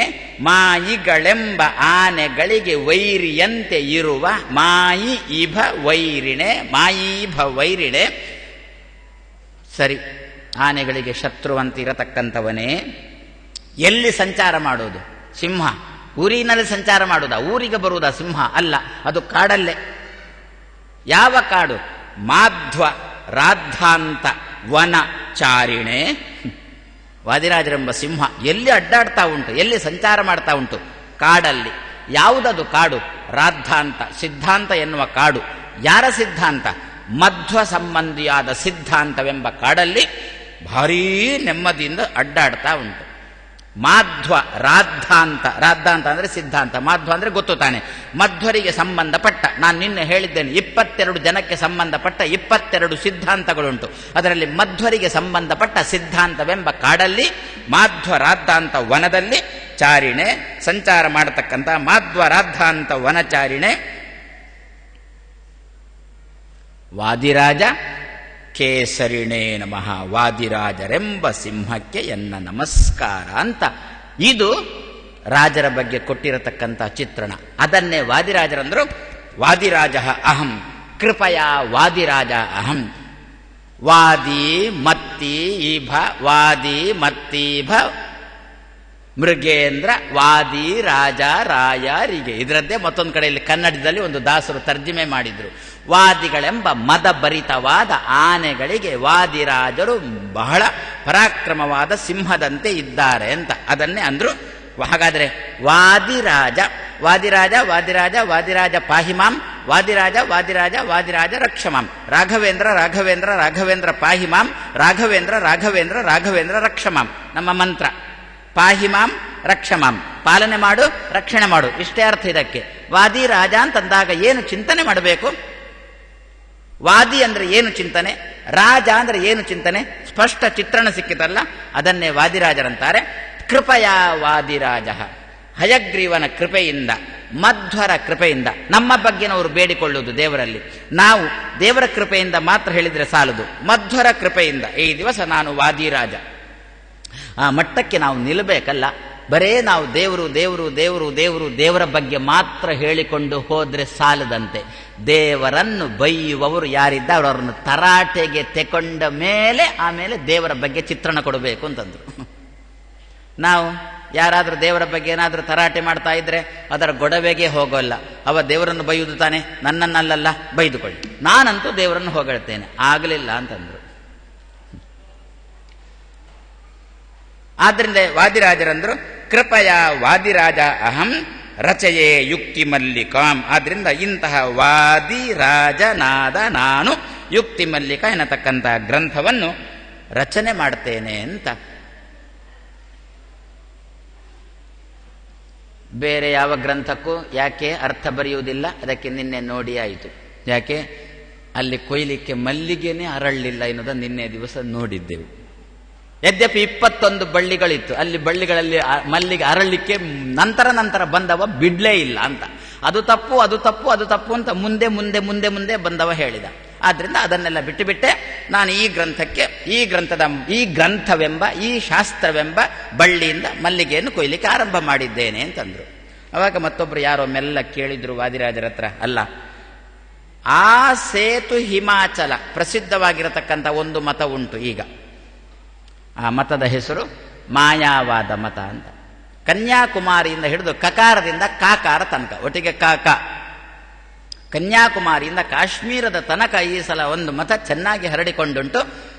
ಮಾಯಿಗಳೆಂಬ ಆನೆಗಳಿಗೆ ವೈರಿಯಂತೆ ಇರುವ ಮಾಯಿ ಇಭ ವೈರಿಣೆ, ಮಾಯೀಭ ವೈರಿಣೆ. ಸರಿ, ಆನೆಗಳಿಗೆ ಶತ್ರುವಂತಿರತಕ್ಕಂಥವನೇ ಎಲ್ಲಿ ಸಂಚಾರ ಮಾಡೋದು? ಸಿಂಹ ಊರಿನಲ್ಲಿ ಸಂಚಾರ ಮಾಡುವುದಾ? ಊರಿಗೆ ಬರುವುದಾ ಸಿಂಹ? ಅಲ್ಲ, ಅದು ಕಾಡಲ್ಲೇ. ಯಾವ ಕಾಡು? ಮಾಧ್ವ ರಾದ್ಧಾಂತ ವನಚಾರಿಣೆ. ವಾದಿರಾಜರೆಂಬ ಸಿಂಹ ಎಲ್ಲಿ ಅಡ್ಡಾಡ್ತಾ ಉಂಟು, ಎಲ್ಲಿ ಸಂಚಾರ ಮಾಡ್ತಾ ಉಂಟು? ಕಾಡಲ್ಲಿ. ಯಾವುದದು ಕಾಡು? ರಾದ್ಧಾಂತ, ಸಿದ್ಧಾಂತ ಎನ್ನುವ ಕಾಡು. ಯಾರ ಸಿದ್ಧಾಂತ? ಮಧ್ವ ಸಂಬಂಧಿಯಾದ ಸಿದ್ಧಾಂತವೆಂಬ ಕಾಡಲ್ಲಿ ಭಾರೀ ನೆಮ್ಮದಿಯಿಂದ ಅಡ್ಡಾಡ್ತಾ ಉಂಟು. ಮಾಧ್ವ ರಾದ್ಧಾಂತ, ರಾದ್ಧಾಂತ ಅಂದ್ರೆ ಸಿದ್ಧಾಂತ, ಮಾಧ್ವ ಅಂದ್ರೆ ಗೊತ್ತು ತಾನೆ. ಮಧ್ವರಿಗೆ ಸಂಬಂಧಪಟ್ಟ, ನಾನು ನಿನ್ನೆ ಹೇಳಿದ್ದೇನೆ, 22 ಜನಕ್ಕೆ ಸಂಬಂಧಪಟ್ಟ 22 ಸಿದ್ಧಾಂತಗಳುಂಟು. ಅದರಲ್ಲಿ ಮಧ್ವರಿಗೆ ಸಂಬಂಧಪಟ್ಟ ಸಿದ್ಧಾಂತವೆಂಬ ಕಾಡಲ್ಲಿ, ಮಾಧ್ವ ರಾದ್ಧಾಂತ ವನದಲ್ಲಿ ಚಾರಿಣೆ ಸಂಚಾರ ಮಾಡತಕ್ಕಂಥ ಮಾಧ್ವ ರಾದ್ಧಾಂತ ವನಚಾರಿಣೆ ವಾದಿರಾಜ ಕೇಸರಿಣೇ ನಮಃ. ವಾದಿರಾಜರೆಂಬ ಸಿಂಹಕ್ಕೆ ಎನ್ನ ನಮಸ್ಕಾರ ಅಂತ ಇದು ರಾಜರ ಬಗ್ಗೆ ಕೊಟ್ಟಿರತಕ್ಕಂಥ ಚಿತ್ರಣ. ಅದನ್ನೇ ವಾದಿರಾಜರಂದ್ರು ವಾದಿರಾಜ ಅಹಂ ಕೃಪಯಾ ವಾದಿರಾಜ ಅಹಂ. ವಾದಿ ಮತ್ತಿ ಈಭ ವಾದಿ ಮತ್ತೀಭ ಮೃಗೇಂದ್ರ ವಾದಿ ರಾಜ ರಾಯರಿಗೆ. ಇದರದ್ದೇ ಮತ್ತೊಂದು ಕಡೆಯಲ್ಲಿ ಕನ್ನಡದಲ್ಲಿ ಒಂದು ದಾಸರು ತರ್ಜಮೆ ಮಾಡಿದ್ರು. ವಾದಿಗಳೆಂಬ ಮದಭರಿತವಾದ ಆನೆಗಳಿಗೆ ವಾದಿರಾಜರು ಬಹಳ ಪರಾಕ್ರಮವಾದ ಸಿಂಹದಂತೆ ಇದ್ದಾರೆ ಅಂತ ಅದನ್ನೇ ಅಂದ್ರು. ಹಾಗಾದ್ರೆ ವಾದಿರಾಜ ವಾದಿರಾಜ ವಾದಿರಾಜ ವಾದಿರಾಜ ಪಾಹಿಮಾಂ ವಾದಿರಾಜ ವಾದಿರಾಜ ವಾದಿರಾಜ ರಕ್ಷಮಾಂ. ರಾಘವೇಂದ್ರ ರಾಘವೇಂದ್ರ ರಾಘವೇಂದ್ರ ಪಾಹಿಮಾಂ ರಾಘವೇಂದ್ರ ರಾಘವೇಂದ್ರ ರಾಘವೇಂದ್ರ ರಕ್ಷಮಾಂ. ನಮ್ಮ ಮಂತ್ರ ಪಾಹಿಮಾಂ ರಕ್ಷಮಾಂ, ಪಾಲನೆ ಮಾಡು ರಕ್ಷಣೆ ಮಾಡು, ಇಷ್ಟೇ ಅರ್ಥ ಇದಕ್ಕೆ. ವಾದಿ ರಾಜ ಅಂತಂದಾಗ ಏನು ಚಿಂತನೆ ಮಾಡಬೇಕು? ವಾದಿ ಅಂದ್ರೆ ಏನು ಚಿಂತನೆ, ರಾಜ ಅಂದ್ರೆ ಏನು ಚಿಂತನೆ, ಸ್ಪಷ್ಟ ಚಿತ್ರಣ ಸಿಕ್ಕಿತಲ್ಲ, ಅದನ್ನೇ ವಾದಿರಾಜರಂತಾರೆ. ಕೃಪಯಾ ವಾದಿರಾಜ, ಹಯಗ್ರೀವನ ಕೃಪೆಯಿಂದ ಮಧ್ವರ ಕೃಪೆಯಿಂದ. ನಮ್ಮ ಬಗ್ಗೆ ನಾವು ಬೇಡಿಕೊಳ್ಳುವುದು ದೇವರಲ್ಲಿ. ನಾವು ದೇವರ ಕೃಪೆಯಿಂದ ಮಾತ್ರ ಹೇಳಿದ್ರೆ ಸಾಲದು, ಮಧ್ವರ ಕೃಪೆಯಿಂದ ಈ ದಿವಸ ನಾನು ವಾದಿರಾಜ ಆ ಮಟ್ಟಕ್ಕೆ ನಾವು ನಿಲ್ಲಬೇಕಲ್ಲ. ಬರೇ ನಾವು ದೇವರು ದೇವರು ದೇವರು ದೇವರು ದೇವರ ಬಗ್ಗೆ ಮಾತ್ರ ಹೇಳಿಕೊಂಡು ಹೋದ್ರೆ ಸಾಲದಂತೆ. ದೇವರನ್ನು ಬೈಯುವವರು ಯಾರಿದ್ದಾರೆ ಅವರನ್ನು ತರಾಟೆಗೆ ತೆಕೊಂಡ ಮೇಲೆ ಆಮೇಲೆ ದೇವರ ಬಗ್ಗೆ ಚಿತ್ರಣ ಕೊಡಬೇಕು ಅಂತಂದ್ರು. ನಾವು ಯಾರಾದರೂ ದೇವರ ಬಗ್ಗೆ ಏನಾದರೂ ತರಾಟೆ ಮಾಡ್ತಾ ಇದ್ರೆ ಅದರ ಗೊಡವೆಗೆ ಹೋಗೋಲ್ಲ. ಅವ ದೇವರನ್ನು ಬೈಯುವುದು ತಾನೆ, ನನ್ನನ್ನಲ್ಲ ಬೈದುಕೊಳ್ಳಿ, ನಾನಂತೂ ದೇವರನ್ನು ಹೊಗಳ್ತೇನೆ, ಆಗಲಿಲ್ಲ ಅಂತಂದ್ರು. ಆದ್ರಿಂದ ವಾದಿರಾಜರಂದ್ರು ಕೃಪಯ ವಾದಿರಾಜ ಅಹಂ ರಚಯೇ ಯುಕ್ತಿ ಮಲ್ಲಿಕಾಂ. ಆದ್ರಿಂದ ಇಂತಹ ವಾದಿರಾಜನಾದ ನಾನು ಯುಕ್ತಿ ಮಲ್ಲಿಕ ಎನ್ನತಕ್ಕಂಥ ಗ್ರಂಥವನ್ನು ರಚನೆ ಮಾಡ್ತೇನೆ ಅಂತ. ಬೇರೆ ಯಾವ ಗ್ರಂಥಕ್ಕೂ ಯಾಕೆ ಅರ್ಥ ಬರೆಯುವುದಿಲ್ಲ? ಅದಕ್ಕೆ ನಿನ್ನೆ ನೋಡಿ ಆಯಿತು. ಯಾಕೆ ಅಲ್ಲಿ ಕೊಯ್ಲಿಕ್ಕೆ ಮಲ್ಲಿಗೆನೇ ಅರಳಲಿಲ್ಲ ಎನ್ನುವುದನ್ನು ನಿನ್ನೆ ದಿವಸ ನೋಡಿದ್ದೆವು. ಯದ್ಯಪಿ 21 ಬಳ್ಳಿಗಳಿತ್ತು, ಅಲ್ಲಿ ಬಳ್ಳಿಗಳಲ್ಲಿ ಮಲ್ಲಿಗೆ ಅರಳಲಿಕ್ಕೆ ನಂತರ ಬಂದವ ಬಿಡ್ಲೇ ಇಲ್ಲ ಅಂತ. ಅದು ತಪ್ಪು ಅದು ತಪ್ಪು ಅದು ತಪ್ಪು ಅಂತ ಮುಂದೆ ಮುಂದೆ ಮುಂದೆ ಮುಂದೆ ಬಂದವ ಹೇಳಿದ. ಆದ್ರಿಂದ ಅದನ್ನೆಲ್ಲ ಬಿಟ್ಟುಬಿಟ್ಟೆ. ನಾನು ಈ ಗ್ರಂಥವೆಂಬ ಈ ಶಾಸ್ತ್ರವೆಂಬ ಬಳ್ಳಿಯಿಂದ ಮಲ್ಲಿಗೆಯನ್ನು ಕೊಯ್ಲಿಕ್ಕೆ ಆರಂಭ ಮಾಡಿದ್ದೇನೆ ಅಂತಂದ್ರು. ಅವಾಗ ಮತ್ತೊಬ್ರು ಯಾರೋ ಮೆಲ್ಲ ಕೇಳಿದ್ರು ವಾದಿರಾಜರ ಹತ್ರ, ಅಲ್ಲ ಆ ಸೇತು ಹಿಮಾಚಲ ಪ್ರಸಿದ್ಧವಾಗಿರತಕ್ಕಂಥ ಒಂದು ಮತ ಉಂಟು ಈಗ. ಆ ಮತದ ಹೆಸರು ಮಾಯಾವಾದ ಮತ ಅಂತ. ಕನ್ಯಾಕುಮಾರಿಯಿಂದ ಹಿಡಿದು ಕಕಾರದಿಂದ ಕಾಕಾರ ತನಕ, ಒಟ್ಟಿಗೆ ಕಾಕ, ಕನ್ಯಾಕುಮಾರಿಯಿಂದ ಕಾಶ್ಮೀರದ ತನಕ ಈ ಸಲ ಒಂದು ಮತ ಚೆನ್ನಾಗಿ ಹರಡಿಕೊಂಡುಂಟು,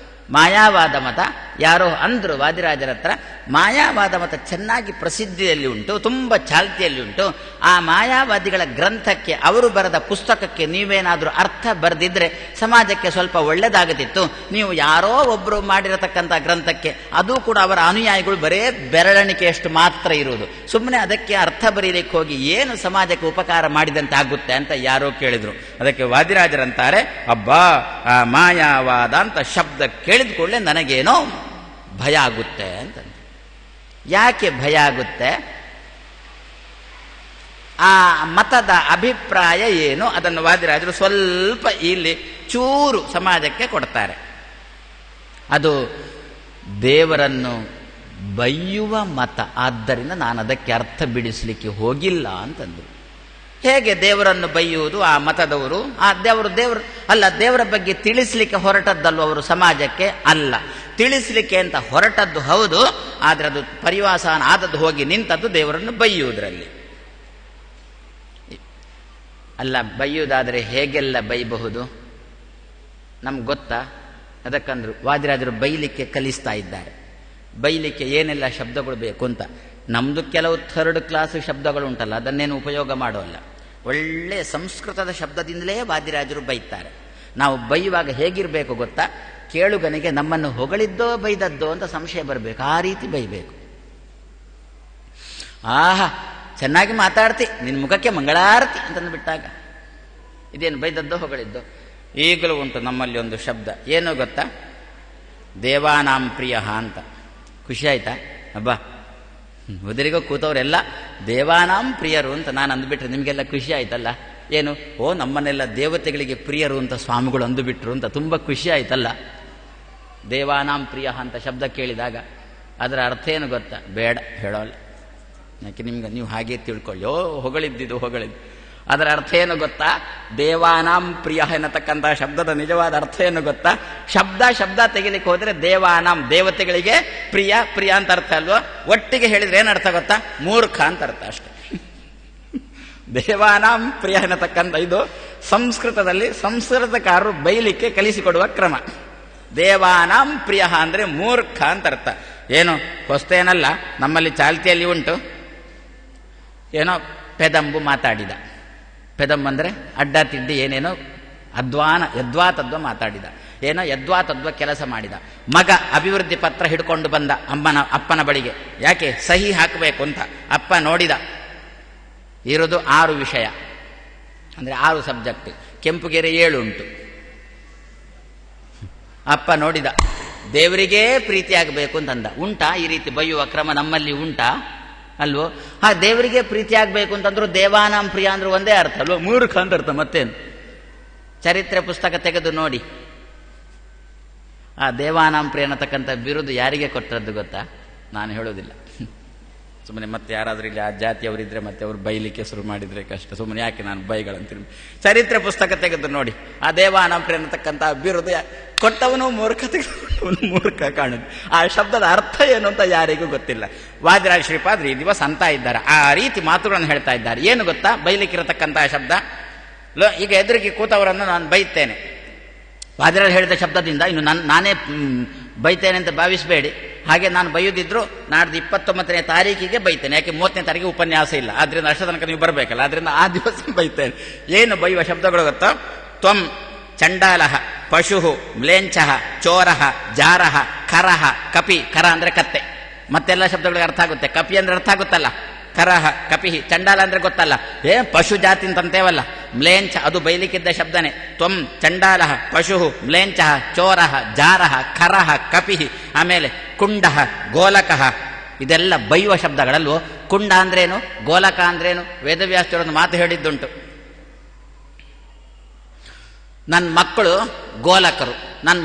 ಮಾಯಾವಾದ ಮತ. ಯಾರೋ ಅಂದ್ರು ವಾದಿರಾಜರ ಹತ್ರ, ಮಾಯಾವಾದ ಮತ ಚೆನ್ನಾಗಿ ಪ್ರಸಿದ್ಧಿಯಲ್ಲಿ ಉಂಟು, ತುಂಬ ಚಾಲ್ತಿಯಲ್ಲಿ ಉಂಟು. ಆ ಮಾಯಾವಾದಿಗಳ ಗ್ರಂಥಕ್ಕೆ, ಅವರು ಬರೆದ ಪುಸ್ತಕಕ್ಕೆ ನೀವೇನಾದರೂ ಅರ್ಥ ಬರೆದಿದ್ರೆ ಸಮಾಜಕ್ಕೆ ಸ್ವಲ್ಪ ಒಳ್ಳೆದಾಗುತ್ತಿತ್ತು. ನೀವು ಯಾರೋ ಒಬ್ಬರು ಮಾಡಿರತಕ್ಕಂಥ ಗ್ರಂಥಕ್ಕೆ, ಅದು ಕೂಡ ಅವರ ಅನುಯಾಯಿಗಳು ಬರೇ ಬೆರಳಿಕೆಯಷ್ಟು ಮಾತ್ರ ಇರುವುದು, ಸುಮ್ಮನೆ ಅದಕ್ಕೆ ಅರ್ಥ ಬರೀಲಿಕ್ಕೆ ಹೋಗಿ ಏನು ಸಮಾಜಕ್ಕೆ ಉಪಕಾರ ಮಾಡಿದಂತೆ ಆಗುತ್ತೆ ಅಂತ ಯಾರೋ ಕೇಳಿದ್ರು. ಅದಕ್ಕೆ ವಾದಿರಾಜರಂತಾರೆ, ಅಬ್ಬಾ ಆ ಮಾಯಾವಾದ ಅಂತ ಶಬ್ದ ಕೇಳಿದ ಕೂಡಲೇ ನನಗೇನೋ ಭಯ ಆಗುತ್ತೆ ಅಂತ. ಯಾಕೆ ಭಯ ಆಗುತ್ತೆ? ಆ ಮತದ ಅಭಿಪ್ರಾಯ ಏನು ಅದನ್ನು ವಾದಿರಾಜರು ಸ್ವಲ್ಪ ಇಲ್ಲಿ ಚೂರು ಸಮಾಜಕ್ಕೆ ಕೊಡ್ತಾರೆ. ಅದು ದೇವರನ್ನು ಬೈಯುವ ಮತ, ಆದ್ದರಿಂದ ನಾನು ಅದಕ್ಕೆ ಅರ್ಥ ಬಿಡಿಸಲಿಕ್ಕೆ ಹೋಗಿಲ್ಲ ಅಂತಂದ್ರು. ಹೇಗೆ ದೇವರನ್ನು ಬೈಯುವುದು ಆ ಮತದವರು? ಆ ದೇವರು ಅಲ್ಲ, ದೇವರ ಬಗ್ಗೆ ತಿಳಿಸ್ಲಿಕ್ಕೆ ಹೊರಟದ್ದಲ್ವ ಅವರು ಸಮಾಜಕ್ಕೆ? ಅಲ್ಲ, ತಿಳಿಸ್ಲಿಕ್ಕೆ ಅಂತ ಹೊರಟದ್ದು ಹೌದು, ಆದರೆ ಅದು ಪರಿವಾಸನ ಆದದ್ದು ಹೋಗಿ ನಿಂತದ್ದು ದೇವರನ್ನು ಬೈಯುವುದರಲ್ಲಿ. ಅಲ್ಲ, ಬೈಯುವುದಾದರೆ ಹೇಗೆಲ್ಲ ಬೈಬಹುದು ನಮ್ಗೆ ಗೊತ್ತಾ? ಅದಕ್ಕಂದ್ರು ವಾದಿರಾಜರು ಬೈಲಿಕ್ಕೆ ಕಲಿಸ್ತಾ ಇದ್ದಾರೆ. ಬೈಲಿಕ್ಕೆ ಏನೆಲ್ಲ ಶಬ್ದಗಳು ಬೇಕು ಅಂತ. ನಮ್ದು ಕೆಲವು 3rd ಕ್ಲಾಸ್ ಶಬ್ದಗಳು ಉಂಟಲ್ಲ, ಅದನ್ನೇನು ಉಪಯೋಗ ಮಾಡೋಲ್ಲ. ಒಳ್ಳೆ ಸಂಸ್ಕೃತದ ಶಬ್ದದಿಂದಲೇ ವಾದಿರಾಜರು ಬೈತಾರೆ. ನಾವು ಬೈಯುವಾಗ ಹೇಗಿರಬೇಕು ಗೊತ್ತಾ? ಕೇಳುಗನಿಗೆ ನಮ್ಮನ್ನು ಹೊಗಳಿದ್ದೋ ಬೈದದ್ದೋ ಅಂತ ಸಂಶಯ ಬರಬೇಕು, ಆ ರೀತಿ ಬೈಬೇಕು. ಆಹಾ ಚೆನ್ನಾಗಿ ಮಾತಾಡ್ತಿ, ನಿನ್ನ ಮುಖಕ್ಕೆ ಮಂಗಳಾರತಿ ಅಂತಂದು ಬಿಟ್ಟಾಗ ಇದೇನು ಬೈದದ್ದೋ ಹೊಗಳಿದ್ದೋ? ಈಗಲೂ ಉಂಟು ನಮ್ಮಲ್ಲಿ ಒಂದು ಶಬ್ದ, ಏನು ಗೊತ್ತಾ? ದೇವಾನಾಂ ಪ್ರಿಯ ಅಂತ. ಖುಷಿ ಆಯ್ತಾ? ಅಬ್ಬಾ, ಉದರಿಗೂ ಕೂತವರೆಲ್ಲ ದೇವಾನಾಂ ಪ್ರಿಯರು ಅಂತ ನಾನು ಅಂದುಬಿಟ್ರೆ ನಿಮಗೆಲ್ಲ ಖುಷಿ ಆಯ್ತಲ್ಲ? ಏನು, ಓ ನಮ್ಮನ್ನೆಲ್ಲ ದೇವತೆಗಳಿಗೆ ಪ್ರಿಯರು ಅಂತ ಸ್ವಾಮಿಗಳು ಅಂದುಬಿಟ್ರು ಅಂತ ತುಂಬ ಖುಷಿ ಆಯ್ತಲ್ಲ? ದೇವಾನಾಂ ಪ್ರಿಯ ಅಂತ ಶಬ್ದ ಕೇಳಿದಾಗ ಅದರ ಅರ್ಥ ಏನು ಗೊತ್ತಾ? ಬೇಡ ಹೇಳೋಲ್ಲ, ಯಾಕೆ ನಿಮ್ಗೆ ನೀವು ಹಾಗೆ ತಿಳ್ಕೊಳ್ಳಿ. ಓ ಹೊಗಳಿದ್ದು ಹೊಗಳಿದ್ದು, ಅದರ ಅರ್ಥ ಏನು ಗೊತ್ತಾ? ದೇವಾನಾಂ ಪ್ರಿಯ ಎನ್ನತಕ್ಕಂತಹ ಶಬ್ದದ ನಿಜವಾದ ಅರ್ಥ ಏನು ಗೊತ್ತಾ? ಶಬ್ದ ತೆಗಿಲಿಕ್ಕೆ ಹೋದ್ರೆ ದೇವಾನಾಂ ದೇವತೆಗಳಿಗೆ ಪ್ರಿಯ ಅಂತ ಅರ್ಥ ಅಲ್ವಾ? ಒಟ್ಟಿಗೆ ಹೇಳಿದ್ರೆ ಏನರ್ಥ ಗೊತ್ತಾ? ಮೂರ್ಖ ಅಂತ ಅರ್ಥ ಅಷ್ಟೆ. ದೇವಾನಾಂ ಪ್ರಿಯ ಎನ್ನತಕ್ಕಂಥ ಇದು ಸಂಸ್ಕೃತದಲ್ಲಿ ಸಂಸ್ಕೃತಕಾರರು ಬೈಲಿಕ್ಕೆ ಕಲಿಸಿಕೊಡುವ ಕ್ರಮ. ದೇವಾನಾಂ ಪ್ರಿಯ ಅಂದ್ರೆ ಮೂರ್ಖ ಅಂತ ಅರ್ಥ. ಏನು ಹೊಸ್ತೇನಲ್ಲ, ನಮ್ಮಲ್ಲಿ ಚಾಲ್ತಿಯಲ್ಲಿ ಉಂಟು. ಏನೋ ಪೆದಂಬು ಮಾತಾಡಿದ. ಪೆದಂಬು ಅಂದ್ರೆ ಅಡ್ಡ ತಿಡ್ಡಿ ಏನೇನೋ ಯದ್ವಾತದ್ವ ಮಾತಾಡಿದ. ಏನೋ ಯದ್ವಾತದ್ವ ಕೆಲಸ ಮಾಡಿದ. ಮಗ ಅಭಿವೃದ್ಧಿ ಪತ್ರ ಹಿಡ್ಕೊಂಡು ಬಂದ ಅಪ್ಪನ ಬಳಿಗೆ. ಯಾಕೆ? ಸಹಿ ಹಾಕಬೇಕು ಅಂತ. ಅಪ್ಪ ನೋಡಿದ, ಇರೋದು 6 ವಿಷಯ, ಅಂದ್ರೆ 6 ಸಬ್ಜೆಕ್ಟ್. ಕೆಂಪುಗೆರೆ 7 ಉಂಟು. ಅಪ್ಪ ನೋಡಿದ, ದೇವರಿಗೇ ಪ್ರೀತಿಯಾಗಬೇಕು ಅಂತಂದ. ಉಂಟಾ ಈ ರೀತಿ ಬೈಯುವ ಕ್ರಮ ನಮ್ಮಲ್ಲಿ? ಉಂಟಾ ಅಲ್ವೋ? ದೇವರಿಗೆ ಪ್ರೀತಿ ಆಗ್ಬೇಕು ಅಂತಂದ್ರು ದೇವಾನಾಂ ಪ್ರಿಯ ಅಂದ್ರೆ ಒಂದೇ ಅರ್ಥ ಅಲ್ವೋ? ಮೂರ್ಖ ಅಂತ ಅರ್ಥ. ಮತ್ತೇನು? ಚರಿತ್ರೆ ಪುಸ್ತಕ ತೆಗೆದು ನೋಡಿ. ಆ ದೇವಾನಾಂ ಪ್ರಿಯ ಅನ್ನತಕ್ಕಂಥ ಬಿರುದು ಯಾರಿಗೆ ಕೊಟ್ಟದ್ದು ಗೊತ್ತಾ? ನಾನು ಹೇಳೋದಿಲ್ಲ. ಸುಮ್ಮನೆ ಮತ್ತೆ ಯಾರಾದ್ರೂ ಇಲ್ಲಿ ಆ ಜಾತಿಯವರಿದ್ರೆ ಮತ್ತೆ ಅವರು ಬೈಲಿಕ್ಕೆ ಶುರು ಮಾಡಿದ್ರೆ ಕಷ್ಟ. ಸುಮ್ಮನೆ ಯಾಕೆ ನಾನು ಬೈಗಳಂತೀನಿ. ಚರಿತ್ರೆ ಪುಸ್ತಕ ತೆಗೆದು ನೋಡಿ. ಆ ದೇವಾನಾಂ ಪ್ರಿಯ ಅನ್ನತಕ್ಕಂಥ ಬಿರುದು ಕೊಟ್ಟವನು ಮೂರ್ಖ, ತೆಗೆದುಕೊಂಡವನು ಮೂರ್ಖ ಕಾಣುದು. ಆ ಶಬ್ದದ ಅರ್ಥ ಏನು ಅಂತ ಯಾರಿಗೂ ಗೊತ್ತಿಲ್ಲ. ವಾದಿರಾಜ ಶ್ರೀಪಾದ್ರು ಈ ದಿವಸ ಅಂತ ಇದ್ದಾರೆ, ಆ ರೀತಿ ಮಾತುಗಳನ್ನು ಹೇಳ್ತಾ ಇದ್ದಾರೆ. ಏನು ಗೊತ್ತಾ ಬೈಲಿಕ್ಕಿರತಕ್ಕಂತಹ ಶಬ್ದ? ಈಗ ಎದುರಿಗೆ ಕೂತವರನ್ನು ನಾನು ಬೈತೇನೆ. ವಾದಿರಾಜ ಹೇಳಿದ ಶಬ್ದದಿಂದ ಇನ್ನು ನಾನೇ ಬೈತೇನೆ ಅಂತ ಭಾವಿಸಬೇಡಿ. ಹಾಗೆ ನಾನು ಬೈಯುದಿದ್ರು ನಾಡ್ದು 29ನೇ ತಾರೀಕಿಗೆ ಬೈತೇನೆ. ಯಾಕೆ 30ನೇ ತಾರೀಕಿಗೆ ಉಪನ್ಯಾಸ ಇಲ್ಲ, ಆದ್ರಿಂದ ಅಷ್ಟ ತನಕ ನೀವು ಬರಬೇಕಲ್ಲ, ಆದ್ರಿಂದ ಆ ದಿವಸ ಬೈತೇನೆ. ಏನು ಬೈಯುವ ಶಬ್ದಗಳು ಗೊತ್ತಾ? ತ್ವಂ ಚಂಡಾಲಃ, ಪಶು, ಮ್ಲೇಂಚಃ, ಚೋರಃ, ಜಾರಃ, ಕರಃ, ಕಪಿ. ಕರ ಅಂದ್ರೆ ಕತ್ತೆ. ಮತ್ತೆಲ್ಲ ಶಬ್ದಗಳಿಗೆ ಅರ್ಥ ಆಗುತ್ತೆ. ಕಪಿ ಅಂದ್ರೆ ಅರ್ಥ ಆಗುತ್ತಲ್ಲ. ಕರಹ, ಕಪಿ. ಚಂಡಾಲ ಅಂದ್ರೆ ಗೊತ್ತಲ್ಲ, ಪಶು ಜಾತಿ ಅಂತಂತೇವಲ್ಲ. ಮ್ಲೇಂಚ ಅದು ಬೈಲಿಕ್ಕಿದ್ದ ಶಬ್ದನೆ. ತ್ವಂ ಚಂಡಾಲಃ, ಪಶು, ಮ್ಲೇಂಚಃ, ಚೋರಃ, ಜಾರಃ, ಕರಹ, ಕಪಿ. ಆಮೇಲೆ ಕುಂಡಃ, ಗೋಲಕಃ. ಇದೆಲ್ಲ ಬೈಯುವ ಶಬ್ದಗಳಲ್ವೋ? ಕುಂಡ ಅಂದ್ರೇನು, ಗೋಲಕ ಅಂದ್ರೇನು? ವೇದವ್ಯಾಸರೊಂದು ಮಾತು ಹೇಳಿದ್ದುಂಟು. ನನ್ನ ಮಕ್ಕಳು ಗೋಲಕರು, ನನ್ನ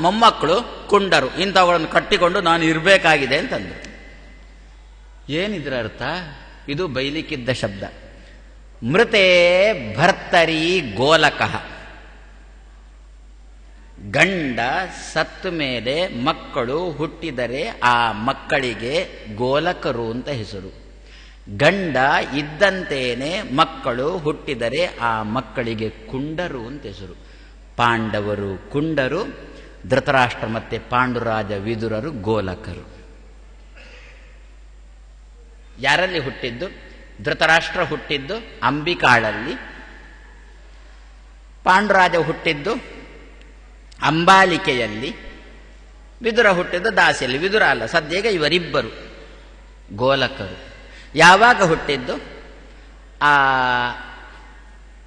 ಮೊಮ್ಮಕ್ಕಳು ಕುಂಡರು, ಇಂಥವುಗಳನ್ನು ಕಟ್ಟಿಕೊಂಡು ನಾನು ಇರಬೇಕಾಗಿದೆ ಅಂತಂದ್ರು. ಏನಿದ್ರ ಅರ್ಥ? ಇದು ಬೈಲಿಕ್ಕಿದ್ದ ಶಬ್ದ. ಮೃತೆ ಭರ್ತರಿ ಗೋಲಕಃ. ಗಂಡ ಸತ್ತ ಮೇಲೆ ಮಕ್ಕಳು ಹುಟ್ಟಿದರೆ ಆ ಮಕ್ಕಳಿಗೆ ಗೋಲಕರು ಅಂತ ಹೆಸರು. ಗಂಡ ಇದ್ದಂತೇನೆ ಮಕ್ಕಳು ಹುಟ್ಟಿದರೆ ಆ ಮಕ್ಕಳಿಗೆ ಕುಂಡರು ಅಂತ ಹೆಸರು. ಪಾಂಡವರು ಕುಂಡರು, ಧೃತರಾಷ್ಟ್ರ ಮತ್ತೆ ಪಾಂಡುರಾಜ ವಿದುರರು ಗೋಲಕರು. ಯಾರಲ್ಲಿ ಹುಟ್ಟಿದ್ದು? ಧೃತರಾಷ್ಟ್ರ ಹುಟ್ಟಿದ್ದು ಅಂಬಿಕಾಳಲ್ಲಿ, ಪಾಂಡುರಾಜ ಹುಟ್ಟಿದ್ದು ಅಂಬಾಲಿಕೆಯಲ್ಲಿ, ವಿದುರ ಹುಟ್ಟಿದ್ದು ದಾಸಿಯಲ್ಲಿ. ವಿದುರ ಅಲ್ಲ, ಸದ್ಯಗೆ ಇವರಿಬ್ಬರು ಗೋಲಕರು. ಯಾವಾಗ ಹುಟ್ಟಿದ್ದು? ಆ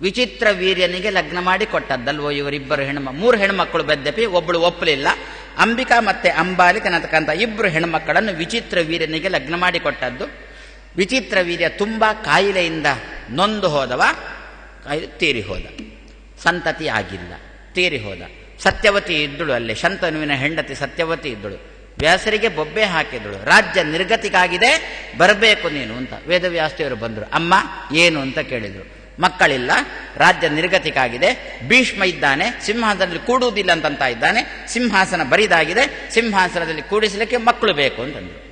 ವಿಚಿತ್ರ ವೀರ್ಯನಿಗೆ ಲಗ್ನ ಮಾಡಿ ಕೊಟ್ಟದ್ದಲ್ವೋ ಇವರಿಬ್ಬರು ಮೂರು ಹೆಣ್ಮಕ್ಕಳು ಬೆದ್ದಪಿ, ಒಬ್ಬಳು ಒಪ್ಪಲಿಲ್ಲ. ಅಂಬಿಕಾ ಮತ್ತೆ ಅಂಬಾಲಿಕೆ ಅನ್ನತಕ್ಕಂಥ ಇಬ್ಬರು ಹೆಣ್ಮಕ್ಕಳನ್ನು ವಿಚಿತ್ರ ವೀರ್ಯನಿಗೆ ಲಗ್ನ ಮಾಡಿ ಕೊಟ್ಟದ್ದು. ವಿಚಿತ್ರ ವೀರ್ಯ ತುಂಬಾ ಕಾಯಿಲೆಯಿಂದ ನೊಂದು ಹೋದವ, ಕಾಯಿಲೆ ತೀರಿ ಹೋದ. ಸಂತತಿ ಆಗಿಲ್ಲ, ತೀರಿ ಹೋದ. ಸತ್ಯವತಿ ಇದ್ದಳು ಅಲ್ಲೇ, ಶಂತನುವಿನ ಹೆಂಡತಿ ಸತ್ಯವತಿ ಇದ್ದಳು. ವ್ಯಾಸರಿಗೆ ಬೊಬ್ಬೆ ಹಾಕಿದಳು. ರಾಜ್ಯ ನಿರ್ಗತಿಗಾಗಿದೆ, ಬರಬೇಕು ನೀನು ಅಂತ ವೇದವ್ಯಾಸದೇವರು ಬಂದರು. ಅಮ್ಮ ಏನು ಅಂತ ಕೇಳಿದರು. ಮಕ್ಕಳಿಲ್ಲ, ರಾಜ್ಯ ನಿರ್ಗತಿಗಾಗಿದೆ, ಭೀಷ್ಮ ಇದ್ದಾನೆ, ಸಿಂಹಾಸನದಲ್ಲಿ ಕೂಡುವುದಿಲ್ಲ ಅಂತಂತ ಇದ್ದಾನೆ, ಸಿಂಹಾಸನ ಬರಿದಾಗಿದೆ, ಸಿಂಹಾಸನದಲ್ಲಿ ಕೂಡಿಸಲಿಕ್ಕೆ ಮಕ್ಕಳು ಬೇಕು ಅಂತಂದರು.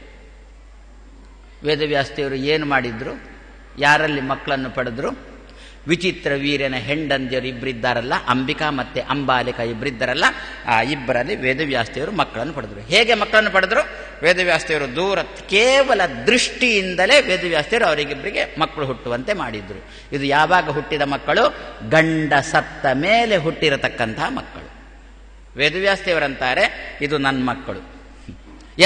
ವೇದವ್ಯಾಸದೇವರು ಏನು ಮಾಡಿದ್ರು? ಯಾರಲ್ಲಿ ಮಕ್ಕಳನ್ನು ಪಡೆದ್ರು? ವಿಚಿತ್ರ ವೀರ್ಯನ ಹೆಂಡಂದಿಯರು ಇಬ್ಬರಿದ್ದಾರಲ್ಲ, ಅಂಬಿಕಾ ಮತ್ತೆ ಅಂಬಾಲಿಕಾ ಇಬ್ಬರಿದ್ದಾರಲ್ಲ, ಆ ಇಬ್ಬರಲ್ಲಿ ವೇದವ್ಯಾಸದೇವರು ಮಕ್ಕಳನ್ನು ಪಡೆದರು. ಹೇಗೆ ಮಕ್ಕಳನ್ನು ಪಡೆದರು? ವೇದವ್ಯಾಸದೇವರು ದೂರ ಕೇವಲ ದೃಷ್ಟಿಯಿಂದಲೇ ವೇದವ್ಯಾಸದೇವರು ಅವರಿಗಿಬ್ಬರಿಗೆ ಮಕ್ಕಳು ಹುಟ್ಟುವಂತೆ ಮಾಡಿದ್ರು. ಇದು ಯಾವಾಗ ಹುಟ್ಟಿದ ಮಕ್ಕಳು? ಗಂಡ ಸತ್ತ ಮೇಲೆ ಹುಟ್ಟಿರತಕ್ಕಂತಹ ಮಕ್ಕಳು. ವೇದವ್ಯಾಸದೇವರಂತಾರೆ ಇದು ನನ್ನ ಮಕ್ಕಳು.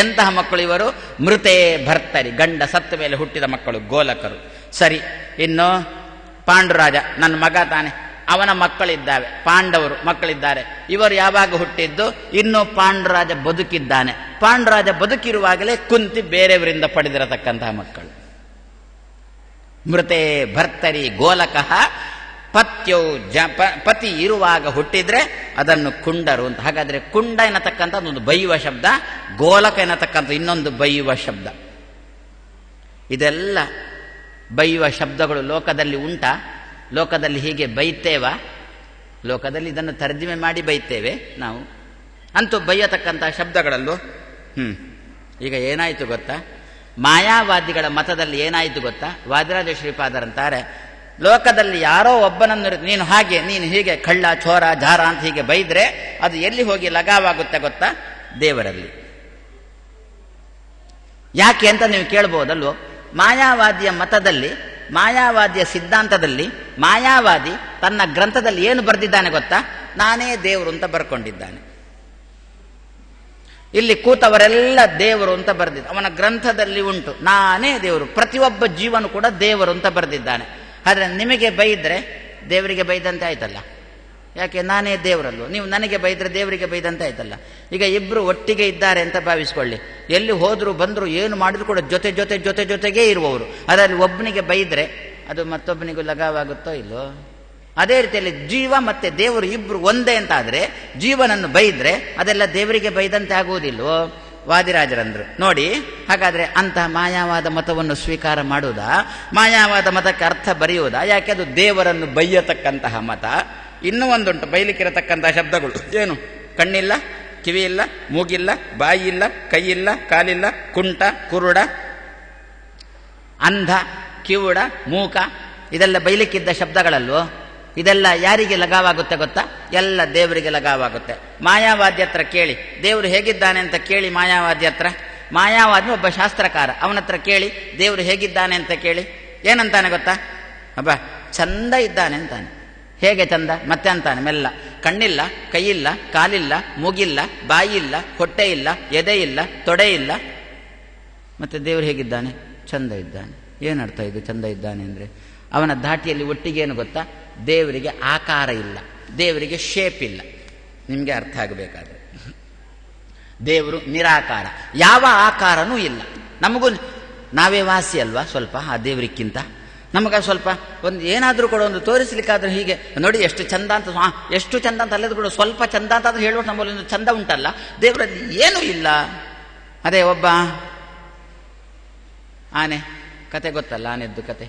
ಎಂತಹ ಮಕ್ಕಳು ಇವರು? ಮೃತೇ ಭರ್ತರಿ, ಗಂಡ ಸತ್ತ ಮೇಲೆ ಹುಟ್ಟಿದ ಮಕ್ಕಳು, ಗೋಲಕರು. ಸರಿ, ಇನ್ನು ಪಾಂಡುರಾಜ ನನ್ನ ಮಗ ತಾನೆ, ಅವನ ಮಕ್ಕಳಿದ್ದಾವೆ, ಪಾಂಡವರು ಮಕ್ಕಳಿದ್ದಾರೆ. ಇವರು ಯಾವಾಗ ಹುಟ್ಟಿದ್ದು? ಇನ್ನು ಪಾಂಡುರಾಜ ಬದುಕಿದ್ದಾನೆ. ಪಾಂಡುರಾಜ ಬದುಕಿರುವಾಗಲೇ ಕುಂತಿ ಬೇರೆಯವರಿಂದ ಪಡೆದಿರತಕ್ಕಂತಹ ಮಕ್ಕಳು. ಮೃತೇ ಭರ್ತರಿ ಗೋಲಕಃ. ಪತ್ಯೌ ಪತಿ ಇರುವಾಗ ಹುಟ್ಟಿದ್ರೆ ಅದನ್ನು ಕುಂಡರು ಅಂತ. ಹಾಗಾದ್ರೆ ಕುಂಡ ಎನ್ನತಕ್ಕಂಥ ಒಂದು ಬೈಯುವ ಶಬ್ದ, ಗೋಲಕ ಎನ್ನತಕ್ಕಂಥ ಇನ್ನೊಂದು ಬೈಯುವ ಶಬ್ದ. ಇದೆಲ್ಲ ಬೈಯುವ ಶಬ್ದಗಳು ಲೋಕದಲ್ಲಿ ಉಂಟಾ? ಲೋಕದಲ್ಲಿ ಹೀಗೆ ಬೈತೇವಾ? ಲೋಕದಲ್ಲಿ ಇದನ್ನು ತರ್ಜಮೆ ಮಾಡಿ ಬೈತೇವೆ ನಾವು. ಅಂತೂ ಬೈಯತಕ್ಕಂಥ ಶಬ್ದಗಳಲ್ಲೂ ಈಗ ಏನಾಯಿತು ಗೊತ್ತಾ? ಮಾಯಾವಾದಿಗಳ ಮತದಲ್ಲಿ ಏನಾಯಿತು ಗೊತ್ತಾ? ವಾದಿರಾಜ ಶ್ರೀಪಾದರಂತಾರೆ, ಲೋಕದಲ್ಲಿ ಯಾರೋ ಒಬ್ಬನನ್ನು ನೀನು ಹಾಗೆ ನೀನು ಹೀಗೆ ಕಳ್ಳ ಚೋರ ಜಾರ ಅಂತ ಹೀಗೆ ಬೈದ್ರೆ ಅದು ಎಲ್ಲಿ ಹೋಗಿ ಲಗಾವಾಗುತ್ತೆ ಗೊತ್ತಾ? ದೇವರಲ್ಲಿ. ಯಾಕೆ ಅಂತ ನೀವು ಕೇಳ್ಬೋದಲ್ವೋ? ಮಾಯಾವಾದಿಯ ಮತದಲ್ಲಿ, ಮಾಯಾವಾದಿಯ ಸಿದ್ಧಾಂತದಲ್ಲಿ ಮಾಯಾವಾದಿ ತನ್ನ ಗ್ರಂಥದಲ್ಲಿ ಏನು ಬರೆದಿದ್ದಾನೆ ಗೊತ್ತಾ? ನಾನೇ ದೇವರು ಅಂತ ಬರ್ಕೊಂಡಿದ್ದಾನೆ. ಇಲ್ಲಿ ಕೂತವರೆಲ್ಲ ದೇವರು ಅಂತ ಬರೆದಿದ್ದ, ಅವನ ಗ್ರಂಥದಲ್ಲಿ ಉಂಟು ನಾನೇ ದೇವರು. ಪ್ರತಿಯೊಬ್ಬ ಜೀವನು ಕೂಡ ದೇವರು ಅಂತ ಬರೆದಿದ್ದಾನೆ. ಆದರೆ ನಿಮಗೆ ಬೈದ್ರೆ ದೇವರಿಗೆ ಬೈದಂತೆ ಆಯ್ತಲ್ಲ. ಯಾಕೆ? ನಾನೇ ದೇವರಲ್ವ. ನೀವು ನನಗೆ ಬೈದ್ರೆ ದೇವರಿಗೆ ಬೈದಂತೆ ಆಯ್ತಲ್ಲ. ಈಗ ಇಬ್ರು ಒಟ್ಟಿಗೆ ಇದ್ದಾರೆ ಅಂತ ಭಾವಿಸ್ಕೊಳ್ಳಿ. ಎಲ್ಲಿ ಹೋದ್ರು ಬಂದ್ರು ಏನು ಮಾಡಿದ್ರು ಕೂಡ ಜೊತೆ ಜೊತೆ ಜೊತೆ ಜೊತೆಗೇ ಇರುವವರು. ಅದರಲ್ಲಿ ಒಬ್ಬನಿಗೆ ಬೈದ್ರೆ ಅದು ಮತ್ತೊಬ್ಬನಿಗೂ ಲಗಾವಾಗುತ್ತೋ ಇಲ್ಲೋ? ಅದೇ ರೀತಿಯಲ್ಲಿ ಜೀವ ಮತ್ತೆ ದೇವರು ಇಬ್ರು ಒಂದೇ ಅಂತ ಆದ್ರೆ ಜೀವನನ್ನು ಬೈದ್ರೆ ಅದೆಲ್ಲ ದೇವರಿಗೆ ಬೈದಂತೆ ಆಗುವುದಿಲ್ವೋ? ವಾದಿರಾಜರಂದ್ರು ನೋಡಿ. ಹಾಗಾದ್ರೆ ಅಂತಹ ಮಾಯಾವಾದ ಮತವನ್ನು ಸ್ವೀಕಾರ ಮಾಡುವುದಾ? ಮಾಯಾವಾದ ಮತಕ್ಕೆ ಅರ್ಥ ಬರೆಯುವುದಾ? ಯಾಕೆ? ಅದು ದೇವರನ್ನು ಬೈಯತಕ್ಕಂತಹ ಮತ. ಇನ್ನೂ ಒಂದುಂಟು ಬೈಲಿಕ್ಕಿರತಕ್ಕಂತಹ ಶಬ್ದಗಳು. ಏನು? ಕಣ್ಣಿಲ್ಲ, ಕಿವಿ ಇಲ್ಲ, ಮೂಗಿಲ್ಲ, ಬಾಯಿ ಇಲ್ಲ, ಕೈ ಇಲ್ಲ, ಕಾಲಿಲ್ಲ, ಕುಂಟ, ಕುರುಡ, ಅಂಧ, ಕಿವುಡ, ಮೂಕ, ಇದೆಲ್ಲ ಬೈಲಿಕ್ಕಿದ್ದ ಶಬ್ದಗಳಲ್ವೋ? ಇದೆಲ್ಲ ಯಾರಿಗೆ ಲಗಾವಾಗುತ್ತೆ ಗೊತ್ತಾ? ಎಲ್ಲ ದೇವರಿಗೆ ಲಗಾವಾಗುತ್ತೆ. ಮಾಯಾವಾದ್ಯ ಹತ್ರ ಕೇಳಿ ದೇವರು ಹೇಗಿದ್ದಾನೆ ಅಂತ ಕೇಳಿ. ಮಾಯಾವಾದ್ಯ ಹತ್ರ, ಮಾಯಾವಾದಿ ಒಬ್ಬ ಶಾಸ್ತ್ರಕಾರ, ಅವನ ಹತ್ರ ಕೇಳಿ ದೇವರು ಹೇಗಿದ್ದಾನೆ ಅಂತ ಕೇಳಿ. ಏನಂತಾನೆ ಗೊತ್ತಾ? ಅಬ್ಬ ಚಂದ ಇದ್ದಾನೆ ಅಂತಾನೆ. ಹೇಗೆ ಚಂದ? ಮತ್ತೆ ಅಂತಾನೆ ಮೆಲ್ಲ, ಕಣ್ಣಿಲ್ಲ, ಕೈಯಿಲ್ಲ, ಕಾಲಿಲ್ಲ, ಮೂಗಿಲ್ಲ, ಬಾಯಿ ಇಲ್ಲ, ಹೊಟ್ಟೆ ಇಲ್ಲ, ಎದೆ ಇಲ್ಲ, ತೊಡೆ ಇಲ್ಲ. ಮತ್ತೆ ದೇವರು ಹೇಗಿದ್ದಾನೆ? ಚಂದ ಇದ್ದಾನೆ. ಏನರ್ಥ ಇದು ಚಂದ ಇದ್ದಾನೆ ಅಂದರೆ? ಅವನ ಧಾಟಿಯಲ್ಲಿ ಒಟ್ಟಿಗೆ ಏನು ಗೊತ್ತಾ? ದೇವರಿಗೆ ಆಕಾರ ಇಲ್ಲ, ದೇವರಿಗೆ ಶೇಪ್ ಇಲ್ಲ. ನಿಮಗೆ ಅರ್ಥ ಆಗಬೇಕಾದ್ರೆ ದೇವರು ನಿರಾಕಾರ, ಯಾವ ಆಕಾರನೂ ಇಲ್ಲ. ನಮಗೂ ನಾವೇ ವಾಸಿ ಅಲ್ವಾ ಸ್ವಲ್ಪ ಆ ದೇವರಿಕ್ಕಿಂತ. ನಮಗ ಸ್ವಲ್ಪ ಒಂದು ಏನಾದರೂ ಕೂಡ ಒಂದು ತೋರಿಸ್ಲಿಕ್ಕಾದ್ರೆ ಹೀಗೆ ನೋಡಿ ಎಷ್ಟು ಚಂದ ಅಂತ, ಎಷ್ಟು ಚಂದ ಅಂತ ಅಲ್ಲದು ಕೂಡ ಸ್ವಲ್ಪ ಚಂದ ಅಂತಾದ್ರೆ ಹೇಳುವ ನಮ್ಮಲ್ಲಿ ಒಂದು ಚಂದ ಉಂಟಲ್ಲ. ದೇವರಲ್ಲಿ ಏನೂ ಇಲ್ಲ. ಅದೇ ಒಬ್ಬ ಆನೆ ಕತೆ ಗೊತ್ತಲ್ಲ, ಆನೆದ್ದು ಕತೆ.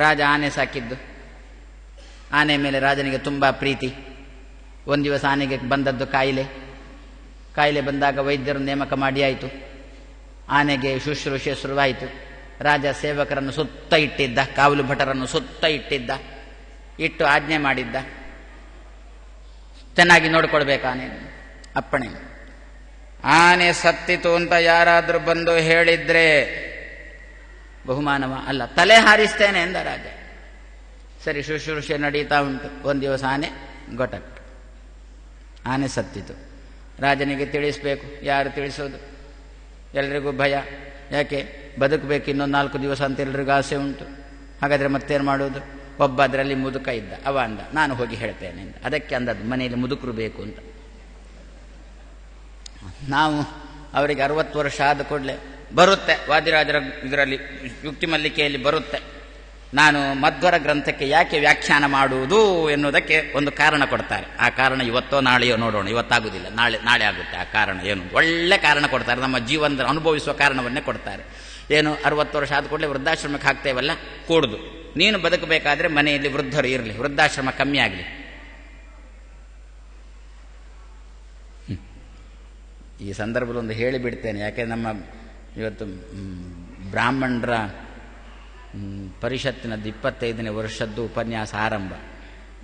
ರಾಜ ಆನೆ ಸಾಕಿದ್ದು. ಆನೆ ಮೇಲೆ ರಾಜನಿಗೆ ತುಂಬ ಪ್ರೀತಿ. ಒಂದು ದಿವಸ ಆನೆಗೆ ಬಂದದ್ದು ಕಾಯಿಲೆ ಬಂದಾಗ ವೈದ್ಯರು ನೇಮಕ ಮಾಡಿ ಆಯಿತು. ಆನೆಗೆ ಶುಶ್ರೂಷೆ ಶುರುವಾಯಿತು. ರಾಜ ಸೇವಕರನ್ನು ಸುತ್ತ ಇಟ್ಟಿದ್ದ, ಕಾವಲು ಭಟರನ್ನು ಸುತ್ತ ಇಟ್ಟಿದ್ದ, ಇಟ್ಟು ಆಜ್ಞೆ ಮಾಡಿದ್ದ, ಚೆನ್ನಾಗಿ ನೋಡಿಕೊಳ್ಬೇಕು ಆನೆ. ಅಪ್ಪಣೆ. ಆನೆ ಸತ್ತಿತು ಅಂತ ಯಾರಾದರೂ ಬಂದು ಹೇಳಿದ್ರೆ ಬಹುಮಾನವ ಅಲ್ಲ, ತಲೆ ಹಾರಿಸ್ತೇನೆ ಎಂದ ರಾಜ. ಸರಿ, ಶುಶ್ರೂಷೆ ನಡೀತಾ ಉಂಟು. ಒಂದು ದಿವಸ ಆನೆ ಗೊಟಕ್, ಆನೆ ಸತ್ತಿತು. ರಾಜನಿಗೆ ತಿಳಿಸ್ಬೇಕು. ಯಾರು ತಿಳಿಸೋದು? ಎಲ್ರಿಗೂ ಭಯ. ಯಾಕೆ? ಬದುಕಬೇಕು ಇನ್ನೊಂದು 4 ದಿವಸ ಅಂತ ಎಲ್ರಿಗೂ ಆಸೆ ಉಂಟು. ಹಾಗಾದರೆ ಮತ್ತೇನು ಮಾಡೋದು? ಒಬ್ಬ ಅದರಲ್ಲಿ ಮುದುಕ ಇದ್ದ. ಅವ ಅಂದ, ನಾನು ಹೋಗಿ ಹೇಳ್ತೇನೆ ಅಂತ. ಅದಕ್ಕೆ ಅಂದದ್ದು ಮನೆಯಲ್ಲಿ ಮುದುಕರು ಬೇಕು ಅಂತ. ನಾವು ಅವರಿಗೆ 60 ವರ್ಷ ಆದ ಕೂಡಲೇ ಬರುತ್ತೆ, ವಾದಿರಾಜರ ಇದರಲ್ಲಿ ಯುಕ್ತಿ ಮಲ್ಲಿಕೆಯಲ್ಲಿ ಬರುತ್ತೆ. ನಾನು ಮಧ್ವರ ಗ್ರಂಥಕ್ಕೆ ಯಾಕೆ ವ್ಯಾಖ್ಯಾನ ಮಾಡುವುದು ಎನ್ನುವುದಕ್ಕೆ ಒಂದು ಕಾರಣ ಕೊಡ್ತಾರೆ. ಆ ಕಾರಣ ಇವತ್ತೋ ನಾಳೆಯೋ ನೋಡೋಣ. ಇವತ್ತಾಗುವುದಿಲ್ಲ, ನಾಳೆ ಆಗುತ್ತೆ. ಆ ಕಾರಣ ಏನು? ಒಳ್ಳೆ ಕಾರಣ ಕೊಡ್ತಾರೆ. ನಮ್ಮ ಜೀವನದ ಅನುಭವಿಸುವ ಕಾರಣವನ್ನೇ ಕೊಡ್ತಾರೆ. ಏನು? 60 ವರ್ಷ ಆದ ಕೂಡಲೇ ವೃದ್ಧಾಶ್ರಮಕ್ಕೆ ಹಾಕ್ತೇವಲ್ಲ, ಕೂಡುದು. ನೀನು ಬದುಕಬೇಕಾದ್ರೆ ಮನೆಯಲ್ಲಿ ವೃದ್ಧರು ಇರಲಿ, ವೃದ್ಧಾಶ್ರಮ ಕಮ್ಮಿ ಆಗಲಿ. ಈ ಸಂದರ್ಭದಲ್ಲಿ ಒಂದು ಹೇಳಿಬಿಡ್ತೇನೆ. ಯಾಕೆ ನಮ್ಮ ಇವತ್ತು ಬ್ರಾಹ್ಮಣರ ಪರಿಷತ್ತಿನದ್ದು 25ನೇ ವರ್ಷದ್ದು ಉಪನ್ಯಾಸ ಆರಂಭ.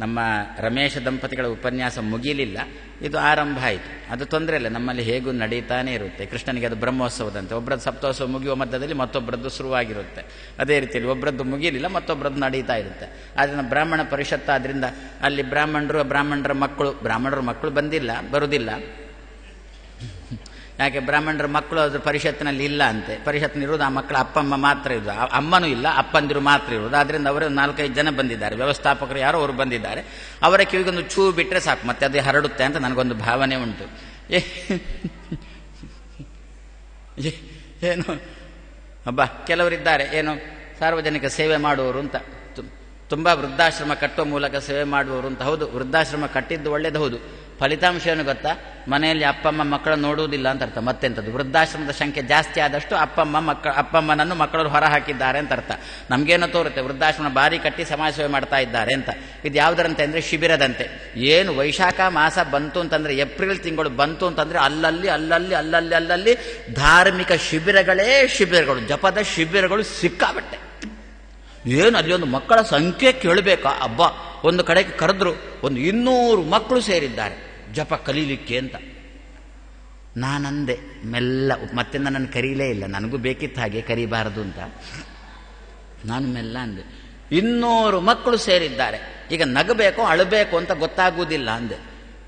ನಮ್ಮ ರಮೇಶ ದಂಪತಿಗಳ ಉಪನ್ಯಾಸ ಮುಗಿಲಿಲ್ಲ, ಇದು ಆರಂಭ ಆಯಿತು. ಅದು ತೊಂದರೆ ಇಲ್ಲ, ನಮ್ಮಲ್ಲಿ ಹೇಗೂ ನಡೀತಾನೆ ಇರುತ್ತೆ. ಕೃಷ್ಣನಿಗೆ ಅದು ಬ್ರಹ್ಮೋತ್ಸವದಂತೆ. ಒಬ್ಬರದ್ದು ಸಪ್ತೋತ್ಸವ ಮುಗಿಯುವ ಮಧ್ಯದಲ್ಲಿ ಮತ್ತೊಬ್ಬರದ್ದು ಶುರುವಾಗಿರುತ್ತೆ. ಅದೇ ರೀತಿಯಲ್ಲಿ ಒಬ್ಬರದ್ದು ಮುಗಿಲಿಲ್ಲ, ಮತ್ತೊಬ್ಬರದ್ದು ನಡೀತಾ ಇರುತ್ತೆ. ಆದರೆ ಬ್ರಾಹ್ಮಣ ಪರಿಷತ್ತು ಆದ್ದರಿಂದ ಅಲ್ಲಿ ಬ್ರಾಹ್ಮಣರ ಮಕ್ಕಳು ಬರುವುದಿಲ್ಲ. ಯಾಕೆ? ಬ್ರಾಹ್ಮಣರ ಮಕ್ಕಳು ಅದ್ರ ಪರಿಷತ್ತಿನಲ್ಲಿ ಇಲ್ಲ ಅಂತೆ. ಪರಿಷತ್ತಿನಿರುವುದು ಆ ಮಕ್ಕಳ ಅಪ್ಪಮ್ಮ ಮಾತ್ರ ಇರೋದು, ಅಮ್ಮನೂ ಇಲ್ಲ, ಅಪ್ಪಂದಿರು ಮಾತ್ರ ಇರೋದು. ಆದ್ದರಿಂದ ಅವರು 4-5 ಜನ ಬಂದಿದ್ದಾರೆ, ವ್ಯವಸ್ಥಾಪಕರು ಯಾರೋ ಅವರು ಬಂದಿದ್ದಾರೆ. ಅವರ ಕಿವಿಗೊಂದು ಚೂ ಬಿಟ್ಟರೆ ಸಾಕು, ಮತ್ತೆ ಅದು ಹರಡುತ್ತೆ ಅಂತ ನನಗೊಂದು ಭಾವನೆ ಉಂಟು. ಏನು ಅಬ್ಬಾ, ಕೆಲವರಿದ್ದಾರೆ ಏನು ಸಾರ್ವಜನಿಕ ಸೇವೆ ಮಾಡುವವರು ಅಂತ, ತುಂಬ ವೃದ್ಧಾಶ್ರಮ ಕಟ್ಟುವ ಮೂಲಕ ಸೇವೆ ಮಾಡುವವರು ಅಂತ. ಹೌದು, ವೃದ್ಧಾಶ್ರಮ ಕಟ್ಟಿದ್ದು ಒಳ್ಳೇದು. ಹೌದು, ಫಲಿತಾಂಶ ಏನು ಗೊತ್ತಾ? ಮನೆಯಲ್ಲಿ ಅಪ್ಪಮ್ಮ ಮಕ್ಕಳನ್ನು ನೋಡುವುದಿಲ್ಲ ಅಂತ ಅರ್ಥ. ಮತ್ತೆಂಥದ್ದು? ವೃದ್ಧಾಶ್ರಮದ ಸಂಖ್ಯೆ ಜಾಸ್ತಿ ಆದಷ್ಟು ಅಪ್ಪಮ್ಮನನ್ನು ಮಕ್ಕಳು ಹೊರ ಹಾಕಿದ್ದಾರೆ ಅಂತ ಅರ್ಥ. ನಮಗೇನೋ ತೋರುತ್ತೆ ವೃದ್ಧಾಶ್ರಮ ಬಾರಿ ಕಟ್ಟಿ ಸಮಾಜ ಸೇವೆ ಮಾಡ್ತಾ ಇದ್ದಾರೆ ಅಂತ. ಇದು ಯಾವುದರಂತೆ ಅಂದರೆ ಶಿಬಿರದಂತೆ. ಏನು ವೈಶಾಖ ಮಾಸ ಬಂತು ಅಂತಂದರೆ, ಏಪ್ರಿಲ್ ತಿಂಗಳು ಬಂತು ಅಂತಂದರೆ ಅಲ್ಲಲ್ಲಿ ಧಾರ್ಮಿಕ ಶಿಬಿರಗಳು, ಜಪದ ಶಿಬಿರಗಳು ಸಿಕ್ಕಾಬಟ್ಟೆ. ಏನು ಅಲ್ಲಿ ಒಂದು ಮಕ್ಕಳ ಸಂಖ್ಯೆ ಕೇಳಬೇಕಾ? ಹಬ್ಬ ಒಂದು ಕಡೆಗೆ ಕರೆದ್ರು, ಒಂದು 200 ಮಕ್ಕಳು ಸೇರಿದ್ದಾರೆ ಜಪ ಕಲೀಲಿಕ್ಕೆ ಅಂತ. ನಾನಂದೆ ಮೆಲ್ಲ, ಮತ್ತೆ ನನ್ನನ್ನು ಕರೀಲೇ ಇಲ್ಲ, ನನಗೂ ಬೇಕಿತ್ತು ಹಾಗೆ ಕರೀಬಾರದು ಅಂತ. ನಾನು ಮೆಲ್ಲ ಅಂದೆ, 200 ಮಕ್ಕಳು ಸೇರಿದ್ದಾರೆ, ಈಗ ನಗಬೇಕು ಅಳಬೇಕು ಅಂತ ಗೊತ್ತಾಗುವುದಿಲ್ಲ ಅಂದೆ.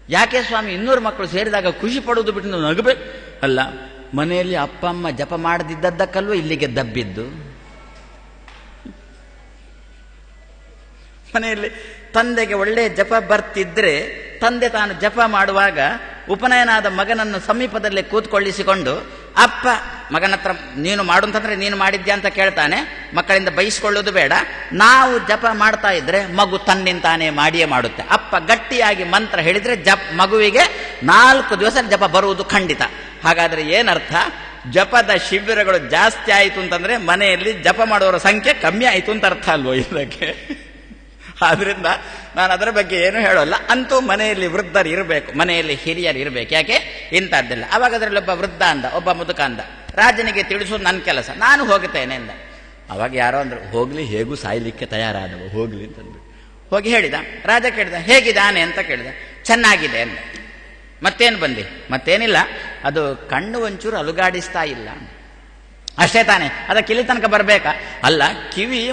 ಯಾಕೆ ಸ್ವಾಮಿ 200 ಮಕ್ಕಳು ಸೇರಿದಾಗ ಖುಷಿ ಪಡುವುದು ಬಿಟ್ಟು ನಗಬೇಕು? ಅಲ್ಲ, ಮನೆಯಲ್ಲಿ ಅಪ್ಪ ಅಮ್ಮ ಜಪ ಮಾಡದಿದ್ದದ್ದಕ್ಕಲ್ವ ಇಲ್ಲಿಗೆ ದಬ್ಬಿದ್ದು. ಮನೆಯಲ್ಲಿ ತಂದೆಗೆ ಒಳ್ಳೆಯ ಜಪ ಬರ್ತಿದ್ರೆ, ತಂದೆ ತಾನು ಜಪ ಮಾಡುವಾಗ ಉಪನಯನಾದ ಮಗನನ್ನು ಸಮೀಪದಲ್ಲೇ ಕೂತ್ಕೊಳ್ಳಿಸಿಕೊಂಡು ಅಪ್ಪ ಮಗನ ಹತ್ರ ನೀನು ಮಾಡು ಅಂತಂದ್ರೆ ನೀನು ಮಾಡಿದ್ಯಾ ಅಂತ ಕೇಳ್ತಾನೆ. ಮಕ್ಕಳಿಂದ ಬಯಸ್ಕೊಳ್ಳೋದು ಬೇಡ. ನಾವು ಜಪ ಮಾಡ್ತಾ ಇದ್ರೆ ಮಗು ತನ್ನಿಂತಾನೇ ಮಾಡಿಯೇ ಮಾಡುತ್ತೆ. ಅಪ್ಪ ಗಟ್ಟಿಯಾಗಿ ಮಂತ್ರ ಹೇಳಿದ್ರೆ ಮಗುವಿಗೆ 4 ದಿವಸ ಜಪ ಬರುವುದು ಖಂಡಿತ. ಹಾಗಾದ್ರೆ ಏನರ್ಥ? ಜಪದ ಶಿಬಿರಗಳು ಜಾಸ್ತಿ ಆಯಿತು ಅಂತಂದ್ರೆ ಮನೆಯಲ್ಲಿ ಜಪ ಮಾಡುವವರ ಸಂಖ್ಯೆ ಕಮ್ಮಿ ಆಯಿತು ಅಂತ ಅರ್ಥ ಅಲ್ವೋ ಇದಕ್ಕೆ? ಆದ್ರಿಂದ ನಾನು ಅದರ ಬಗ್ಗೆ ಏನು ಹೇಳೋಲ್ಲ. ಅಂತೂ ಮನೆಯಲ್ಲಿ ವೃದ್ಧರು ಇರಬೇಕು, ಮನೆಯಲ್ಲಿ ಹಿರಿಯರು ಇರಬೇಕು. ಯಾಕೆ? ಇಂಥದ್ದೆಲ್ಲ. ಅವಾಗ ಅದರಲ್ಲಿ ಒಬ್ಬ ವೃದ್ಧ ಅಂದ, ಒಬ್ಬ ಮುದುಕ ಅಂದ, ರಾಜನಿಗೆ ತಿಳಿಸೋದು ನನ್ನ ಕೆಲಸ, ನಾನು ಹೋಗುತ್ತೇನೆ ಅಂದ. ಅವಾಗ ಯಾರೋ ಅಂದ್ರು, ಹೋಗ್ಲಿ, ಹೇಗೂ ಸಾಯ್ಲಿಕ್ಕೆ ತಯಾರಾದವು, ಹೋಗ್ಲಿ ಅಂತಂದ್ಬಿಟ್ಟು ಹೋಗಿ ಹೇಳಿದ. ರಾಜ ಕೇಳಿದ, ಹೇಗಿದ್ದಾನೆ ಅಂತ ಕೇಳಿದ. ಚೆನ್ನಾಗಿದೆ ಅಂದ. ಮತ್ತೇನು ಬಂದಿ? ಮತ್ತೇನಿಲ್ಲ, ಅದು ಕಣ್ಣು ಒಂಚೂರು ಅಲುಗಾಡಿಸ್ತಾ ಇಲ್ಲ. ಅಷ್ಟೇ ತಾನೆ, ಅದ ಕಿಲಿ ತನಕ ಬರಬೇಕಾ? ಅಲ್ಲ,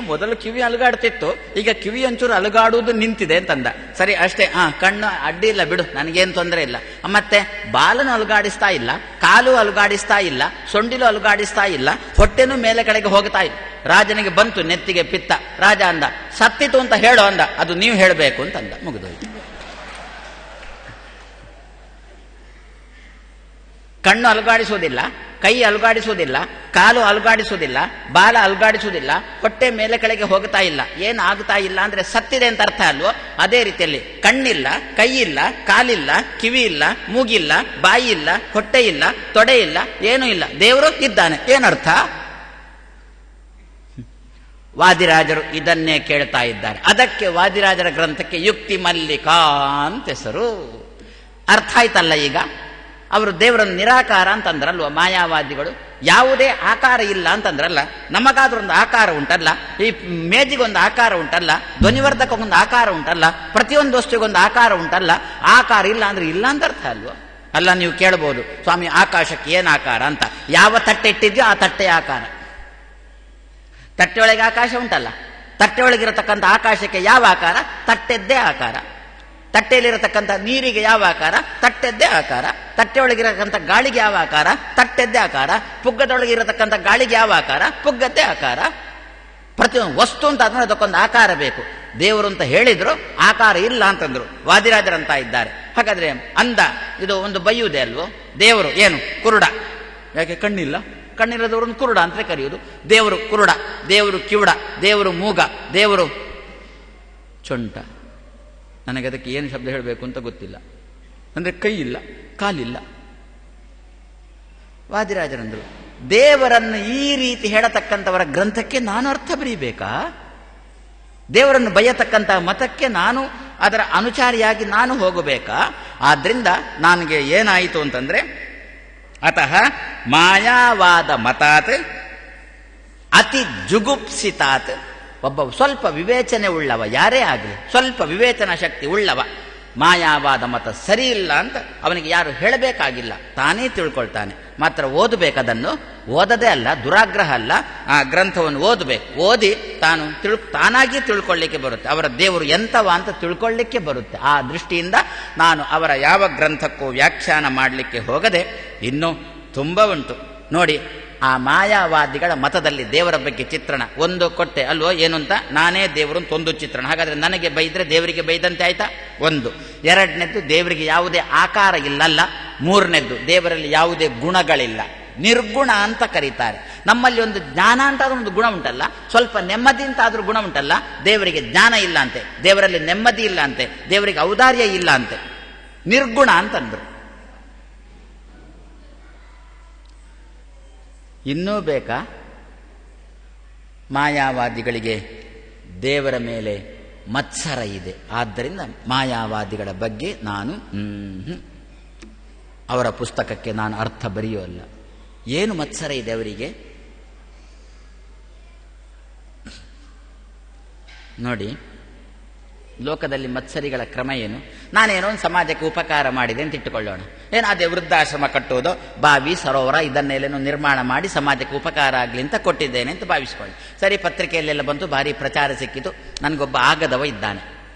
ಮೊದಲು ಕಿವಿ ಅಲುಗಾಡ್ತಿತ್ತು, ಈಗ ಕಿವಿ ಒಂಚೂರು ಅಲುಗಾಡುವುದು ನಿಂತಿದೆ ಅಂತಂದ. ಸರಿ ಅಷ್ಟೇ, ಕಣ್ಣು ಅಡ್ಡಿ ಇಲ್ಲ ಬಿಡು, ನನಗೇನು ತೊಂದರೆ ಇಲ್ಲ. ಮತ್ತೆ ಬಾಲನು ಅಲುಗಾಡಿಸ್ತಾ ಇಲ್ಲ, ಕಾಲು ಅಲುಗಾಡಿಸ್ತಾ ಇಲ್ಲ, ಸೊಂಡಿಲು ಅಲುಗಾಡಿಸ್ತಾ ಇಲ್ಲ, ಹೊಟ್ಟೆನೂ ಮೇಲೆ ಕಡೆಗೆ ಹೋಗ್ತಾ ಇಲ್ಲ. ರಾಜನಿಗೆ ಬಂತು ನೆತ್ತಿಗೆ ಪಿತ್ತ. ರಾಜ ಅಂದ, ಸತ್ತಿತು ಅಂತ ಹೇಳೋ ಅಂದ. ಅದು ನೀವು ಹೇಳಬೇಕು ಅಂತಂದ. ಮುಗಿದೋಯ್ತು. ಕಣ್ಣು ಅಲುಗಾಡಿಸುವುದಿಲ್ಲ, ಕೈ ಅಲುಗಾಡಿಸುವುದಿಲ್ಲ, ಕಾಲು ಅಲುಗಾಡಿಸುವುದಿಲ್ಲ, ಬಾಲ ಅಲುಗಾಡಿಸುವುದಿಲ್ಲ, ಹೊಟ್ಟೆ ಮೇಲೆ ಕೆಳಗೆ ಹೋಗ್ತಾ ಇಲ್ಲ. ಏನಾಗ್ತಾ ಇಲ್ಲ ಅಂದ್ರೆ ಸತ್ತಿದೆ ಅಂತ ಅರ್ಥ ಅಲ್ವೋ? ಅದೇ ರೀತಿಯಲ್ಲಿ ಕಣ್ಣಿಲ್ಲ, ಕೈ ಇಲ್ಲ, ಕಾಲಿಲ್ಲ, ಕಿವಿ ಇಲ್ಲ, ಮೂಗಿಲ್ಲ, ಬಾಯಿ ಇಲ್ಲ, ಹೊಟ್ಟೆ ಇಲ್ಲ, ತೊಡೆ ಇಲ್ಲ, ಏನೂ ಇಲ್ಲ, ದೇವರು ಇದ್ದಾನೆ. ಏನರ್ಥ? ವಾದಿರಾಜರು ಇದನ್ನೇ ಕೇಳ್ತಾ ಇದ್ದಾರೆ. ಅದಕ್ಕೆ ವಾದಿರಾಜರ ಗ್ರಂಥಕ್ಕೆ ಯುಕ್ತಿ ಮಲ್ಲಿಕಾ ಅಂತ ಹೆಸರು. ಅರ್ಥ ಆಯ್ತಲ್ಲ ಈಗ? ಅವರು ದೇವರನ್ನು ನಿರಾಕಾರ ಅಂತಂದ್ರಲ್ವ ಮಾಯಾವಾದಿಗಳು. ಯಾವುದೇ ಆಕಾರ ಇಲ್ಲ ಅಂತಂದ್ರಲ್ಲ. ನಮಗಾದ್ರೊಂದು ಆಕಾರ ಉಂಟಲ್ಲ, ಈ ಮೇಜಿಗೊಂದು ಆಕಾರ ಉಂಟಲ್ಲ, ಧ್ವನಿವರ್ಧಕಕ್ಕೊಂದು ಆಕಾರ ಉಂಟಲ್ಲ, ಪ್ರತಿಯೊಂದು ವಸ್ತುಗೊಂದು ಆಕಾರ ಉಂಟಲ್ಲ. ಆಕಾರ ಇಲ್ಲ ಅಂದ್ರೆ ಇಲ್ಲ ಅಂತ ಅರ್ಥ ಅಲ್ವ? ಅಲ್ಲ, ನೀವು ಕೇಳ್ಬೋದು, ಸ್ವಾಮಿ ಆಕಾಶಕ್ಕೆ ಏನು ಆಕಾರ ಅಂತ. ಯಾವ ತಟ್ಟೆ ಇಟ್ಟಿದ್ಯೋ ಆ ತಟ್ಟೆ ಆಕಾರ. ತಟ್ಟೆಯೊಳಗೆ ಆಕಾಶ ಉಂಟಲ್ಲ, ತಟ್ಟೆಯೊಳಗಿರತಕ್ಕಂಥ ಆಕಾಶಕ್ಕೆ ಯಾವ ಆಕಾರ? ತಟ್ಟೆದ್ದೇ ಆಕಾರ. ತಟ್ಟೆಯಲ್ಲಿರತಕ್ಕಂಥ ನೀರಿಗೆ ಯಾವ ಆಕಾರ? ತಟ್ಟೆದ್ದೇ ಆಕಾರ. ತಟ್ಟೆಯೊಳಗಿರತಕ್ಕಂಥ ಗಾಳಿಗೆ ಯಾವ ಆಕಾರ? ತಟ್ಟೆದ್ದೇ ಆಕಾರ. ಪುಗ್ಗದೊಳಗೆ ಇರತಕ್ಕಂಥ ಗಾಳಿಗೆ ಯಾವ ಆಕಾರ? ಪುಗ್ಗದ್ದೇ ಆಕಾರ. ಪ್ರತಿಯೊಂದು ವಸ್ತು ಅಂತ ಅಂದ್ರೆ ಅದಕ್ಕೊಂದು ಆಕಾರ ಬೇಕು. ದೇವರು ಅಂತ ಹೇಳಿದ್ರು, ಆಕಾರ ಇಲ್ಲ ಅಂತಂದ್ರು. ವಾದಿರಾಜರಂತ ಇದ್ದಾರೆ. ಹಾಗಾದ್ರೆ ಅಂದ ಇದು ಒಂದು ಬೈಯುವುದೇ ಅಲ್ವೋ? ದೇವರು ಏನು ಕುರುಡ? ಯಾಕೆ? ಕಣ್ಣಿಲ್ಲ. ಕಣ್ಣಿಲ್ಲದವ್ರನ್ನು ಕುರುಡ ಅಂತ ಕರೆಯುವುದು. ದೇವರು ಕುರುಡ, ದೇವರು ಕಿವುಡ, ದೇವರು ಮೂಗ, ದೇವರು ಚೊಂಟ. ನನಗೆ ಅದಕ್ಕೆ ಏನು ಶಬ್ದ ಹೇಳಬೇಕು ಅಂತ ಗೊತ್ತಿಲ್ಲ. ಅಂದರೆ ಕೈ ಇಲ್ಲ, ಕಾಲಿಲ್ಲ. ವಾದಿರಾಜರಂದ್ರು, ದೇವರನ್ನು ಈ ರೀತಿ ಹೇಳತಕ್ಕಂಥವರ ಗ್ರಂಥಕ್ಕೆ ನಾನು ಅರ್ಥ ಬರೀಬೇಕಾ? ದೇವರನ್ನು ಬಯ್ಯತಕ್ಕಂತಹ ಮತಕ್ಕೆ ನಾನು ಅದರ ಅನುಚಾರಿಯಾಗಿ ನಾನು ಹೋಗಬೇಕಾ? ಆದ್ರಿಂದ ನನಗೆ ಏನಾಯಿತು ಅಂತಂದ್ರೆ, ಅತಃ ಮಾಯಾವಾದ ಮತಾತ್ ಅತಿ ಜುಗುಪ್ಸಿತಾತ್. ಒಬ್ಬ ಸ್ವಲ್ಪ ವಿವೇಚನೆ ಉಳ್ಳವ, ಯಾರೇ ಆಗಲಿ ಸ್ವಲ್ಪ ವಿವೇಚನಾ ಶಕ್ತಿ ಉಳ್ಳವ, ಮಾಯಾವಾದ ಮತ ಸರಿ ಇಲ್ಲ ಅಂತ ಅವನಿಗೆ ಯಾರು ಹೇಳಬೇಕಾಗಿಲ್ಲ, ತಾನೇ ತಿಳ್ಕೊಳ್ತಾನೆ. ಮಾತ್ರ ಓದಬೇಕದನ್ನು. ಓದದೇ ಅಲ್ಲ, ದುರಾಗ್ರಹ ಅಲ್ಲ, ಆ ಗ್ರಂಥವನ್ನು ಓದಬೇಕು. ಓದಿ ತಾನಾಗಿ ತಿಳ್ಕೊಳ್ಳಿಕ್ಕೆ ಬರುತ್ತೆ. ಅವರ ದೇವರು ಎಂತವ ಅಂತ ತಿಳ್ಕೊಳ್ಳಿಕ್ಕೆ ಬರುತ್ತೆ. ಆ ದೃಷ್ಟಿಯಿಂದ ನಾನು ಅವರ ಯಾವ ಗ್ರಂಥಕ್ಕೂ ವ್ಯಾಖ್ಯಾನ ಮಾಡಲಿಕ್ಕೆ ಹೋಗದೆ ಇನ್ನೂ ತುಂಬ ಉಂಟು ನೋಡಿ. ಆ ಮಾಯಾವಾದಿಗಳ ಮತದಲ್ಲಿ ದೇವರ ಬಗ್ಗೆ ಚಿತ್ರಣ ಒಂದು ಕೊಟ್ಟೆ ಅಲ್ವೋ? ಏನು ಅಂತ, ನಾನೇ ದೇವರು ಅಂತ ಒಂದು ಚಿತ್ರಣ. ಹಾಗಾದ್ರೆ ನನಗೆ ಬೈದ್ರೆ ದೇವರಿಗೆ ಬೈದಂತೆ ಆಯ್ತಾ? ಒಂದು. ಎರಡನೇದ್ದು, ದೇವರಿಗೆ ಯಾವುದೇ ಆಕಾರ ಇಲ್ಲಲ್ಲ. ಮೂರನೇದ್ದು, ದೇವರಲ್ಲಿ ಯಾವುದೇ ಗುಣಗಳಿಲ್ಲ, ನಿರ್ಗುಣ ಅಂತ ಕರೀತಾರೆ. ನಮ್ಮಲ್ಲಿ ಒಂದು ಜ್ಞಾನ ಅಂತ ಒಂದು ಗುಣ ಉಂಟಲ್ಲ, ಸ್ವಲ್ಪ ನೆಮ್ಮದಿ ಅಂತ ಆದ್ರೂ ಗುಣ ಉಂಟಲ್ಲ. ದೇವರಿಗೆ ಜ್ಞಾನ ಇಲ್ಲ ಅಂತೆ, ದೇವರಲ್ಲಿ ನೆಮ್ಮದಿ ಇಲ್ಲ ಅಂತೆ, ದೇವರಿಗೆ ಔದಾರ್ಯ ಇಲ್ಲ ಅಂತೆ. ನಿರ್ಗುಣ ಅಂತಂದ್ರು. ಇನ್ನೂ ಬೇಕಾ? ಮಾಯಾವಾದಿಗಳಿಗೆ ದೇವರ ಮೇಲೆ ಮತ್ಸರ ಇದೆ, ಆದ್ದರಿಂದ ಮಾಯಾವಾದಿಗಳ ಬಗ್ಗೆ ನಾನು ಅವರ ಪುಸ್ತಕಕ್ಕೆ ನಾನು ಅರ್ಥ ಬರೆಯೋಲ್ಲ. ಏನು ಮತ್ಸರ ಇದೆ ಅವರಿಗೆ? ನೋಡಿ, ಲೋಕದಲ್ಲಿ ಮತ್ಸರಿಗಳ ಕ್ರಮ ಏನು? ನಾನೇನೋ ಒಂದು ಸಮಾಜಕ್ಕೆ ಉಪಕಾರ ಮಾಡಿದೆ ಅಂತ ಇಟ್ಟುಕೊಳ್ಳೋಣ. ಏನು ಅದೇ ವೃದ್ಧಾಶ್ರಮ ಕಟ್ಟೋದು, ಬಾವಿ, ಸರೋವರ ಇದನ್ನೆಲ್ಲೇನೋ ನಿರ್ಮಾಣ ಮಾಡಿ ಸಮಾಜಕ್ಕೆ ಉಪಕಾರ ಆಗಲಿ ಅಂತ ಕೊಟ್ಟಿದ್ದೇನೆ ಅಂತ ಭಾವಿಸ್ಕೊಳ್ಳಿ. ಸರಿ, ಪತ್ರಿಕೆಯಲ್ಲೆಲ್ಲ ಬಂತು, ಭಾರಿ ಪ್ರಚಾರ ಸಿಕ್ಕಿತು. ನನಗೊಬ್ಬ ಆಗದವ ಇದ್ದಾನೆ.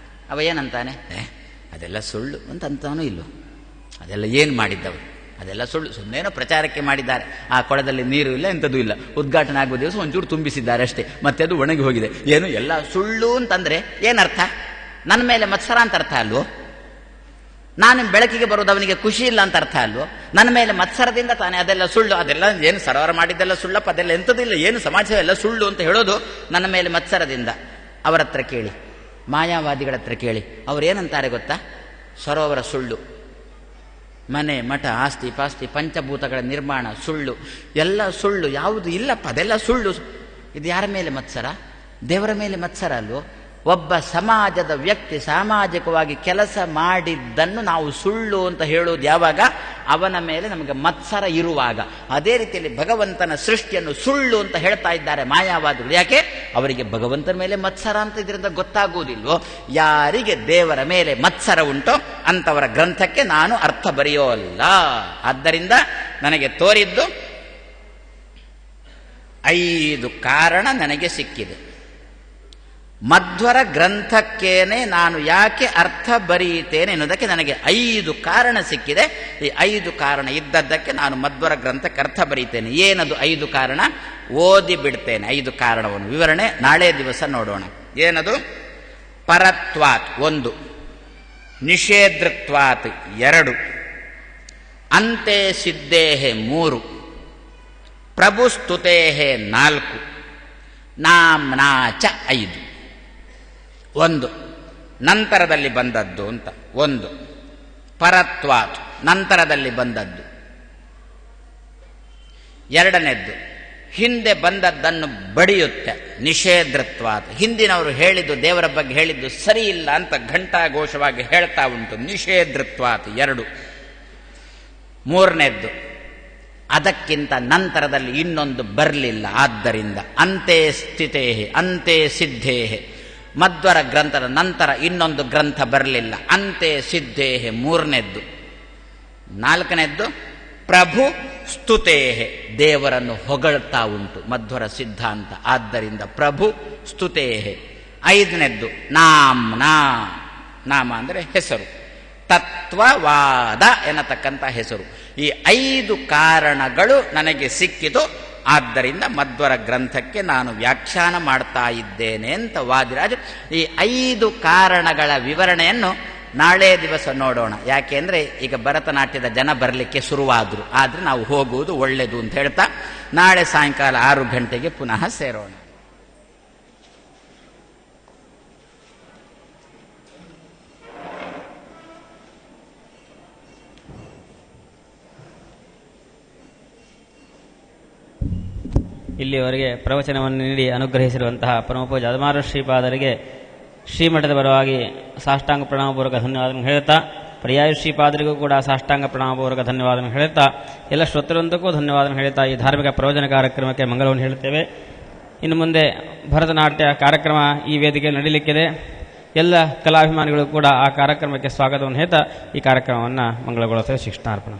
ಅವ ಏನಂತಾನೆ? ಅದೆಲ್ಲ ಸುಳ್ಳು ಅಂತಾನೂ ಇಲ್ಲೋ, ಅದೆಲ್ಲ ಏನು ಮಾಡಿದ್ದವರು, ಅದೆಲ್ಲ ಸುಳ್ಳು, ಸುಮ್ಮನೇನೋ ಪ್ರಚಾರಕ್ಕೆ ಮಾಡಿದ್ದಾರೆ. ಆ ಕೊಳದಲ್ಲಿ ನೀರು ಇಲ್ಲ, ಎಂಥದ್ದು ಇಲ್ಲ, ಉದ್ಘಾಟನೆ ಆಗುವ ದಿವಸ ಒಂಚೂರು ತುಂಬಿಸಿದ್ದಾರೆ ಅಷ್ಟೇ, ಮತ್ತೆ ಅದು ಒಣಗಿ ಹೋಗಿದೆ. ಏನು ಎಲ್ಲ ಸುಳ್ಳು ಅಂತಂದ್ರೆ ಏನರ್ಥ? ನನ್ನ ಮೇಲೆ ಮತ್ಸರ ಅಂತ ಅರ್ಥ ಅಲ್ವೋ? ನಾನು ಬೆಳಕಿಗೆ ಬರೋದು ಅವನಿಗೆ ಖುಷಿ ಇಲ್ಲ ಅಂತ ಅರ್ಥ ಅಲ್ವೋ? ನನ್ನ ಮೇಲೆ ಮತ್ಸರದಿಂದ ತಾನೇ ಅದೆಲ್ಲ ಸುಳ್ಳು, ಅದೆಲ್ಲ ಏನು ಸರೋವರ ಮಾಡಿದ್ದೆಲ್ಲ ಸುಳ್ಳಪ್ಪ, ಅದೆಲ್ಲ ಎಂಥದಿಲ್ಲ, ಏನು ಸಮಾಜವೆಲ್ಲ ಸುಳ್ಳು ಅಂತ ಹೇಳೋದು ನನ್ನ ಮೇಲೆ ಮತ್ಸರದಿಂದ. ಅವರ ಹತ್ರ ಕೇಳಿ, ಮಾಯಾವಾದಿಗಳ ಹತ್ರ ಕೇಳಿ, ಅವ್ರೇನಂತಾರೆ ಗೊತ್ತಾ? ಸರೋವರ ಸುಳ್ಳು, ಮನೆ, ಮಠ, ಆಸ್ತಿ ಪಾಸ್ತಿ, ಪಂಚಭೂತಗಳ ನಿರ್ಮಾಣ ಸುಳ್ಳು, ಎಲ್ಲ ಸುಳ್ಳು, ಯಾವುದು ಇಲ್ಲಪ್ಪ ಅದೆಲ್ಲ ಸುಳ್ಳು. ಇದು ಯಾರ ಮೇಲೆ ಮತ್ಸರ? ದೇವರ ಮೇಲೆ ಮತ್ಸರ ಅಲ್ವೋ? ಒಬ್ಬ ಸಮಾಜದ ವ್ಯಕ್ತಿ ಸಾಮಾಜಿಕವಾಗಿ ಕೆಲಸ ಮಾಡಿದ್ದನ್ನು ನಾವು ಸುಳ್ಳು ಅಂತ ಹೇಳೋದು ಯಾವಾಗ? ಅವನ ಮೇಲೆ ನಮಗೆ ಮತ್ಸರ ಇರುವಾಗ. ಅದೇ ರೀತಿಯಲ್ಲಿ ಭಗವಂತನ ಸೃಷ್ಟಿಯನ್ನು ಸುಳ್ಳು ಅಂತ ಹೇಳ್ತಾ ಇದ್ದಾರೆ ಮಾಯಾವಾದಿಗಳು. ಯಾಕೆ? ಅವರಿಗೆ ಭಗವಂತನ ಮೇಲೆ ಮತ್ಸರ ಅಂತ ಇದರಿಂದ ಗೊತ್ತಾಗುವುದಿಲ್ವೋ? ಯಾರಿಗೆ ದೇವರ ಮೇಲೆ ಮತ್ಸರ ಉಂಟೋ ಅಂತವರ ಗ್ರಂಥಕ್ಕೆ ನಾನು ಅರ್ಥ ಬರೆಯೋಲ್ಲ. ಆದ್ದರಿಂದ ನನಗೆ ತೋರಿದ್ದು 5 ಕಾರಣ ನನಗೆ ಸಿಕ್ಕಿದೆ. ಮಧ್ವರ ಗ್ರಂಥಕ್ಕೇನೆ ನಾನು ಯಾಕೆ ಅರ್ಥ ಬರೆಯುತ್ತೇನೆ ಎನ್ನುವುದಕ್ಕೆ ನನಗೆ 5 ಕಾರಣ ಸಿಕ್ಕಿದೆ. ಈ 5 ಕಾರಣ ಇದ್ದದ್ದಕ್ಕೆ ನಾನು ಮಧ್ವರ ಗ್ರಂಥಕ್ಕೆ ಅರ್ಥ ಬರೀತೇನೆ. ಏನದು 5 ಕಾರಣ? ಓದಿ ಬಿಡ್ತೇನೆ 5 ಕಾರಣವನ್ನು. ವಿವರಣೆ ನಾಳೆ ದಿವಸ ನೋಡೋಣ. ಏನದು? ಪರತ್ವಾತ್ 1, ನಿಷೇಧತ್ವಾತ್ 2, ಅಂತೆ ಸಿದ್ಧೇಹೆ 3, ಪ್ರಭುಸ್ತುತೇಹೆ 4, ನಾಮ್ನಾಚ 5. 1 ನಂತರದಲ್ಲಿ ಬಂದದ್ದು ಅಂತ. 1 ಪರತ್ವಾತ್ ನಂತರದಲ್ಲಿ ಬಂದದ್ದು. 2ನೇದ್ದು ಹಿಂದೆ ಬಂದದ್ದನ್ನು ಬಡಿಯುತ್ತೆ, ನಿಷೇಧತ್ವಾತ್. ಹಿಂದಿನವರು ಹೇಳಿದ್ದು, ದೇವರ ಬಗ್ಗೆ ಹೇಳಿದ್ದು ಸರಿ ಇಲ್ಲ ಅಂತ ಘಂಟಾಘೋಷವಾಗಿ ಹೇಳ್ತಾ ಉಂಟು, ನಿಷೇಧತ್ವಾತ್ 2. 3ನೇದ್ದು ಅದಕ್ಕಿಂತ ನಂತರದಲ್ಲಿ ಇನ್ನೊಂದು ಬರಲಿಲ್ಲ, ಆದ್ದರಿಂದ ಅಂತೆ ಸ್ಥಿತೇಹೆ ಅಂತೆ ಸಿದ್ಧೇಹೆ. ಮಧ್ವರ ಗ್ರಂಥದ ನಂತರ ಇನ್ನೊಂದು ಗ್ರಂಥ ಬರಲಿಲ್ಲ, ಅಂತೆ ಸಿದ್ಧೇಹೆ 3ನೇದ್ದು. 4ನೇದ್ದು ಪ್ರಭು ಸ್ತುತೇಹೆ, ದೇವರನ್ನು ಹೊಗಳ್ತಾ ಉಂಟು ಮಧ್ವರ ಸಿದ್ಧಾಂತ, ಆದ್ದರಿಂದ ಪ್ರಭು ಸ್ತುತೇಹೆ. 5ನೇದ್ದು ನಾಮ್ನಾ, ನಾಮ ಅಂದರೆ ಹೆಸರು, ತತ್ವವಾದ ಎನ್ನತಕ್ಕಂಥ ಹೆಸರು. ಈ 5 ಕಾರಣಗಳು ನನಗೆ ಸಿಕ್ಕಿತು, ಆದ್ದರಿಂದ ಮಧ್ವರ ಗ್ರಂಥಕ್ಕೆ ನಾನು ವ್ಯಾಖ್ಯಾನ ಮಾಡ್ತಾ ಇದ್ದೇನೆ ಅಂತ ವಾದಿರಾಜು. ಈ 5 ಕಾರಣಗಳ ವಿವರಣೆಯನ್ನು ನಾಳೆ ದಿವಸ ನೋಡೋಣ. ಯಾಕೆಂದ್ರೆ ಈಗ ಭರತನಾಟ್ಯದ ಜನ ಬರಲಿಕ್ಕೆ ಶುರುವಾದ್ರು, ಆದ್ರೆ ನಾವು ಹೋಗುವುದು ಒಳ್ಳೆಯದು ಅಂತ ಹೇಳ್ತಾ ನಾಳೆ ಸಾಯಂಕಾಲ 6 ಗಂಟೆಗೆ ಪುನಃ ಸೇರೋಣ. ಇಲ್ಲಿಯವರೆಗೆ ಪ್ರವಚನವನ್ನು ನೀಡಿ ಅನುಗ್ರಹಿಸಿರುವಂತಹ ಪರಮಪೂಜ್ಯ ಅದಮಾರು ಶ್ರೀಪಾದರಿಗೆ ಶ್ರೀಮಠದ ಪರವಾಗಿ ಸಾಷ್ಟಾಂಗ ಪ್ರಣಾಮಪೂರ್ವಕ ಧನ್ಯವಾದಗಳನ್ನು ಹೇಳುತ್ತಾ, ಪರ್ಯಾಯ ಶ್ರೀಪಾದರಿಗೂ ಕೂಡ ಸಾಷ್ಟಾಂಗ ಪ್ರಣಾಮಪೂರ್ವಕ ಧನ್ಯವಾದಗಳನ್ನು ಹೇಳುತ್ತಾ, ಎಲ್ಲ ಶ್ರೋತೃಂದಕ್ಕೂ ಧನ್ಯವಾದಗಳನ್ನು ಹೇಳುತ್ತಾ ಈ ಧಾರ್ಮಿಕ ಪ್ರವಚನ ಕಾರ್ಯಕ್ರಮಕ್ಕೆ ಮಂಗಳವನ್ನು ಹೇಳುತ್ತೇವೆ. ಇನ್ನು ಮುಂದೆ ಭರತನಾಟ್ಯ ಕಾರ್ಯಕ್ರಮ ಈ ವೇದಿಕೆಯಲ್ಲಿ ನಡೀಲಿಕ್ಕಿದೆ. ಎಲ್ಲ ಕಲಾಭಿಮಾನಿಗಳು ಕೂಡ ಆ ಕಾರ್ಯಕ್ರಮಕ್ಕೆ ಸ್ವಾಗತವನ್ನು ಹೇಳ್ತಾ ಈ ಕಾರ್ಯಕ್ರಮವನ್ನು ಮಂಗಳಗೊಳಿಸುವ ಶಿಕ್ಷಣಾರ್ಪಣೆ.